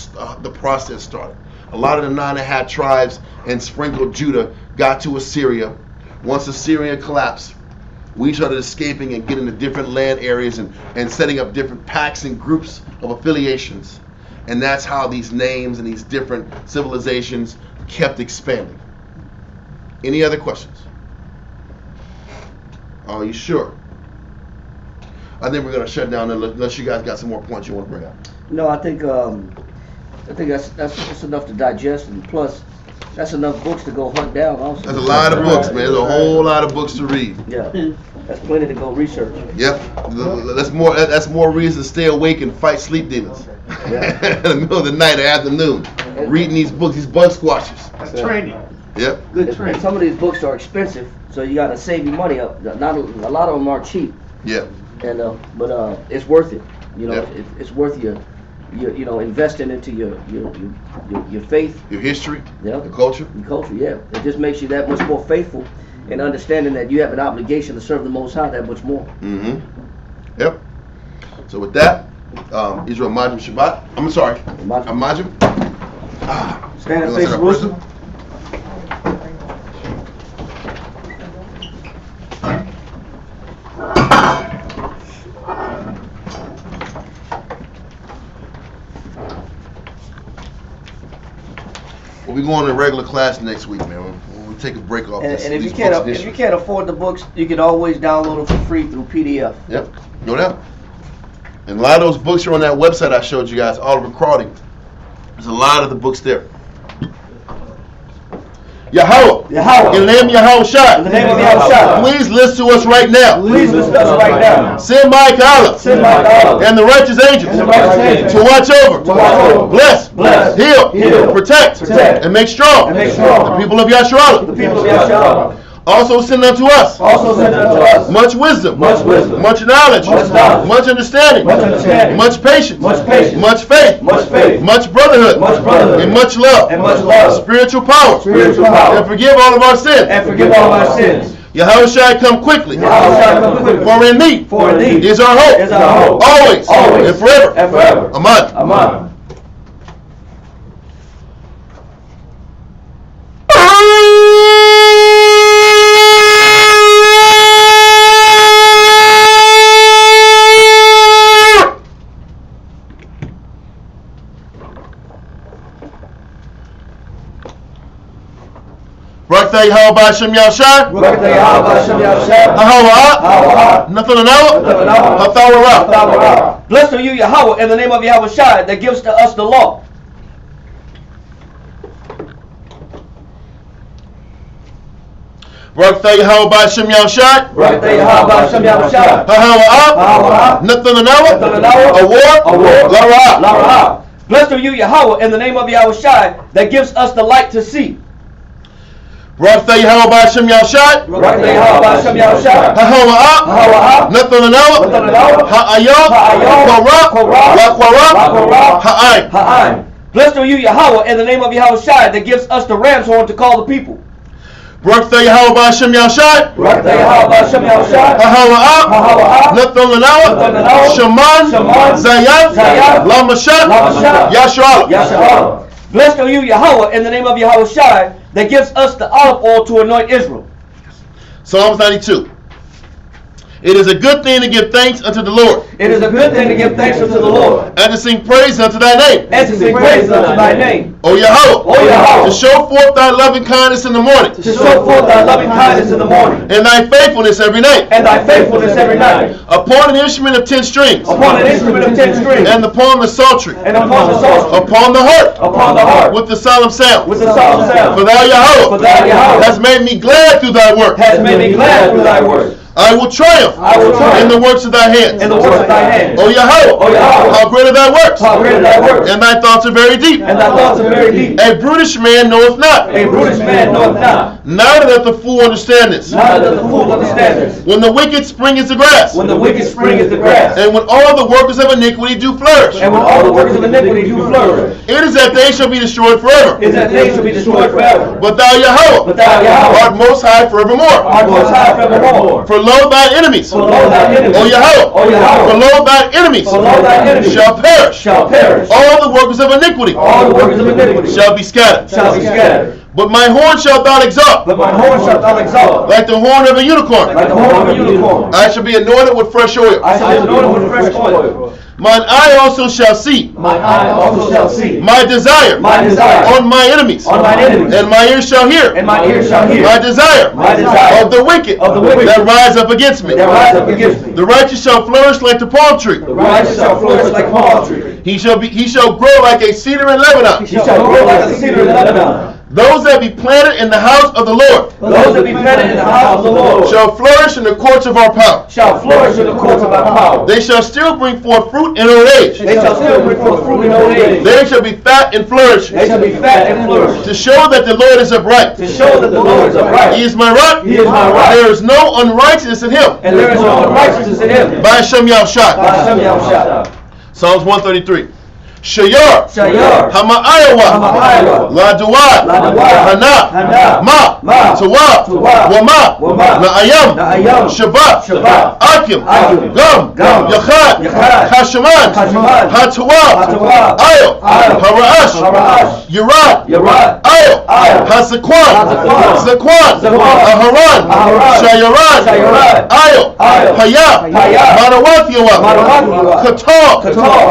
the process started. A lot of the 9.5 tribes and sprinkled Judah got to Assyria. Once Assyria collapsed, we started escaping and getting to different land areas and setting up different pacts and groups of affiliations. And that's how these names and these different civilizations kept expanding. Any other questions? Are you sure? I think we're going to shut down unless you guys got some more points you want to bring up. No, I think that's enough to digest, and plus that's enough books to go hunt down also. That's a lot of books, man. There's a whole lot of books to read. Yeah, that's plenty to go research. Yep, that's more reason to stay awake and fight sleep demons in the middle of the night or afternoon. reading these books, these bug squashers. That's training. Yep. Good And training. some of these books are expensive, so you got to save your money up. Not a lot of them are cheap, Yep. and but it's worth it. You know, Yeah. it's worth your investing into your faith, Your history, yeah, your culture. your culture. Yeah, it just makes you that much more faithful, and understanding that you have an obligation to serve the Most High that much more. Mm-hmm. Yep. So with that, Israel Majim Shabbat. I'm sorry. I'm Majim. Stand You and wanna face say our wisdom. Well, we go on a regular class next week, man. We'll take a break off this. And if these you can't books if you initially. can't afford the books, you can always download them for free through PDF. Yep. No doubt. And a lot of those books are on that website I showed you guys, Oliver Crowdy. There's a lot of the books there. Yahweh. Yahweh. In the name of Yahweh Shai. In the name of Yahweh Shai. Please listen to us right now. Please listen to us right now. Send Micah Allah. Send Micah Allah. And the righteous angels. And the righteous angels. To watch over. To watch over. Bless. Bless. Heal. Heal. Protect. Protect. And make strong. And make strong. The people of Yahshua. The people of Yahshua. Also send unto us. Also send unto us. Much wisdom. Much wisdom. Much knowledge. Much knowledge. Much understanding. Much understanding. Much patience. Much patience. Much faith. Much faith. Much brotherhood. Much brotherhood. And much love. And much love. Spiritual power. Spiritual power. And forgive all of our sins. And forgive all our sins. Yahweh Shai come quickly. Yahweh Shai come quickly. For in thee. For in thee. Is our hope. Is our hope. Always. Always. And forever. And forever. Amen. Amen. Barak Yahweh B'Hashem Yahshai. Barak Yahweh B'Hashem Yahshai. Hahawah. Nothing to know. Hathawara. Blessed are you, Yahweh, in the name of Yahweh Shai, that gives to us the law. Barak Yahweh B'Hashem Yahshai. Barak Yahweh B'Hashem Yahshai. Hahawah. Nothing to know. Award. Lara. Blessed are you, Yahweh, in the name of Yahweh Shai, that gives us the light to see. Barak Yahweh B'Hashem Yahshai. Barak Yahweh B'Hashem Yahshai. Hahawah. Nothing to know. Ha'ayah. Kwara. Ha'ayin. Blessed are you, Yahweh, in the name of Yahweh Shai, that gives us the ram's horn to call the people. Barak Yahweh B'Hashem Yahshai. Barak Yahweh B'Hashem Yahshai. Hahawah. Nothing to know. Shaman. Zayan. Lamashat. Yashua. Blessed are you, Yahweh, in the name of Yahweh Shai, that gives us the olive oil to anoint Israel. Psalms 92. It is a good thing to give thanks unto the Lord. It is a good thing to give thanks unto the Lord. And to sing praise unto thy name. And to sing praise unto thy name. O Yahweh. O Yahweh. To show forth thy loving kindness in the morning. To show forth thy loving kindness in the morning. And thy faithfulness every night. And thy faithfulness every night. Upon an instrument of 10 strings. Upon an instrument of 10 strings. And upon the psaltery. And upon the psaltery. Upon the harp. Upon the harp. With the solemn sound. With the solemn sound. For thou Yahweh. For thou Yahweh. Hast made me glad through thy work. Has made me glad through thy word. I will triumph. I will triumph. In the works of thy hands. In the works of thy hands. O Yahweh. O Yahweh. How great are thy works. How great are thy works. And thy thoughts are very deep. And thy thoughts are very deep. A brutish man knoweth not. A brutish man knoweth not. Neither doth the fool understand this. Neither doth the fool understand this. When the wicked spring is the grass. When the wicked spring is the grass. And when all the workers of iniquity do flourish. And when all the workers of iniquity do flourish. It is that they shall be destroyed forever. Is that they shall be destroyed forever. But thou Yahweh. But thou Yahweh. Art most high forevermore. Art most high forevermore. For lo thy enemies. For lo thy enemies. O Yahweh. O Yahweh. For lo thy enemies. For lo thy enemies. Shall perish. Shall perish. All the workers of iniquity. All the workers of iniquity. Shall be scattered. Shall be scattered. But my horn shalt thou exalt. But my horn shalt thou exalt. Like the horn of a unicorn. Like the horn of a unicorn. I shall be anointed with fresh oil. I shall be anointed with fresh oil. Mine eye also shall see. Mine eye also shall see. My desire. My desire. On my enemies. On mine enemies. And my ears shall hear. And my ears shall hear. My desire. My desire. Of the wicked. Of the wicked. That rise up against me. That rise up against me. The righteous shall flourish like the palm tree. The righteous shall flourish like a palm tree. He shall grow like a cedar in Lebanon. He shall grow like a cedar in Lebanon. Those that be planted in the house of the Lord. Those that be planted in the house of the Lord. Shall flourish in the courts of our power. Shall flourish in the courts of our power. They shall still bring forth fruit in old age. They shall still bring forth fruit in old age. They shall be fat and flourish. They shall be fat and flourish. To show that the Lord is upright. To show that the Lord is upright. He is my rock. He is my rock. There is no unrighteousness in him. And there is no unrighteousness in him. By Hashem Yahushua. By Hashem Yahushua. Psalms 133. Shayar, Shayar, Hama'ayawa, La Duwad, Hana, Ma, Tawab, Wama, Na'ayam, Shabbat, Akim, Gum, Yachad, Hashaman, Hatawab, Ayo, Hara'ash, Yerad, Ayo, Hazakwan, Zakwan, Aharan, Shayarad, Ayo, Hayab, Manawat Yawab, Qatar,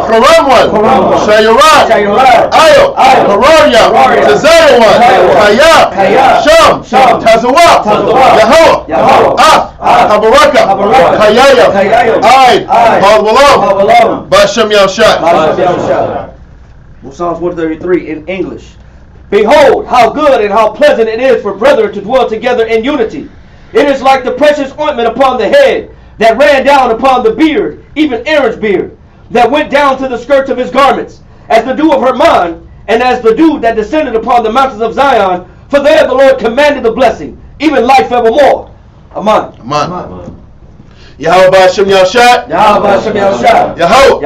Haramwan, Shayarad, Ayo, Hararia, Tazayawan, Hayab, Sham, Tazawat, Yahweh, Habaraka, Hayaya, Aid, Halwalam, Bashem Yahushua. Psalms 133 in English. Behold, how good and how pleasant it is for brethren to dwell together in unity. It is like the precious ointment upon the head that ran down upon the beard, even Aaron's beard, that went down to the skirts of his garments, as the dew of Hermon, and as the dew that descended upon the mountains of Zion. For there the Lord commanded the blessing, even life evermore. Amen. Amen. Yahweh Ba'Hashem Yahushua. Yahweh Ba'Hashem Yahushua. Yahweh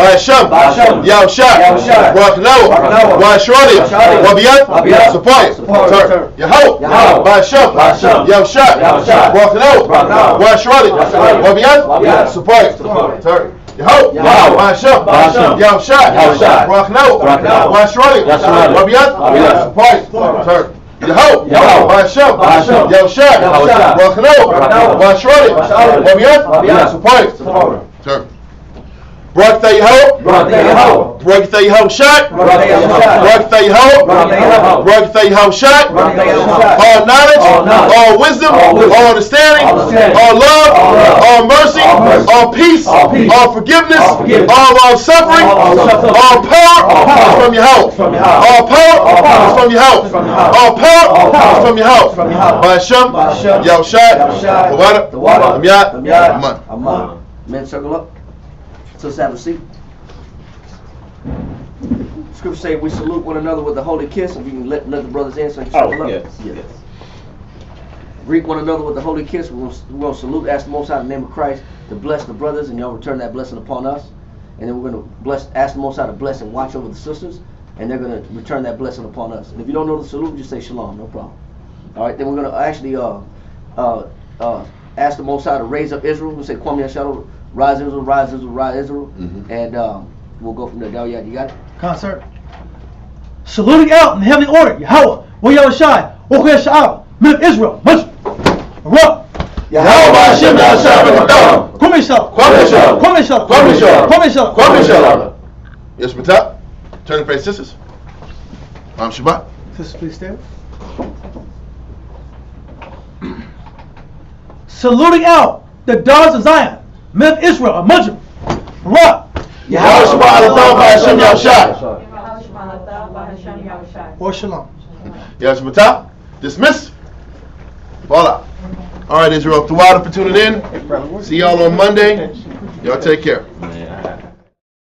Ba'Hashem Yahushua. Barak Noah. Wa'ashrali. Wabiyat. Support. Yahweh Ba'Hashem Yahushua. Barak Noah. Wa'ashrali. Wabiyat. Support. Yahweh Ba'Hashem Yahushua. Barak Noah. Wa'ashrali. Wabiyat. Support. Yahweh Ba'Hashem Yahushua. Barak Noah. Wa'ashrali. Wabiyat. Support. Barak Yahweh. Barak Yahushua. Barak Yahushua. All knowledge, all wisdom, all understanding, all love, all mercy, all peace, all forgiveness, all long suffering, all power is from Yahweh. All power is from Yahweh. All power is from Yahweh. By Hashem, Yahushua, the water, Amen. Men, circle up. Let's have a seat. Scripture say we salute one another with a holy kiss. If you can let the brothers in so you can circle up. Yes. Greet one another with the holy kiss. We're going to salute, ask the Most High in the name of Christ to bless the brothers, and y'all return that blessing upon us. And then we're going to ask the Most High to bless and watch over the sisters, and they're going to return that blessing upon us. And if you don't know the salute, just say shalom, no problem. All right, then we're going to actually ask the Most High to raise up Israel. We'll say Kwam Yashadow. Rise Israel, rise Israel, rise Israel, and we'll go from there. Daryad, you got it? Concert. Saluting out in heavenly order, Yahweh, Yahushua, Okeh Sha'al, men of Israel, much. Ra. Yahweh Ba'Hashem Yahushua. Kwame Shalom. Yes, Matap. Turn and face sisters. Shabbat. Sisters, please stand. Saluting out the daughters of Zion, men of Israel, a Mujrim, Ra. Yahweh Shabbat Ba'Hashem Yahushua. Or Shalom. Yes, Matap. Dismissed. Voila. All right, Israel. Tawada for tuning in. See y'all on Monday. Y'all take care.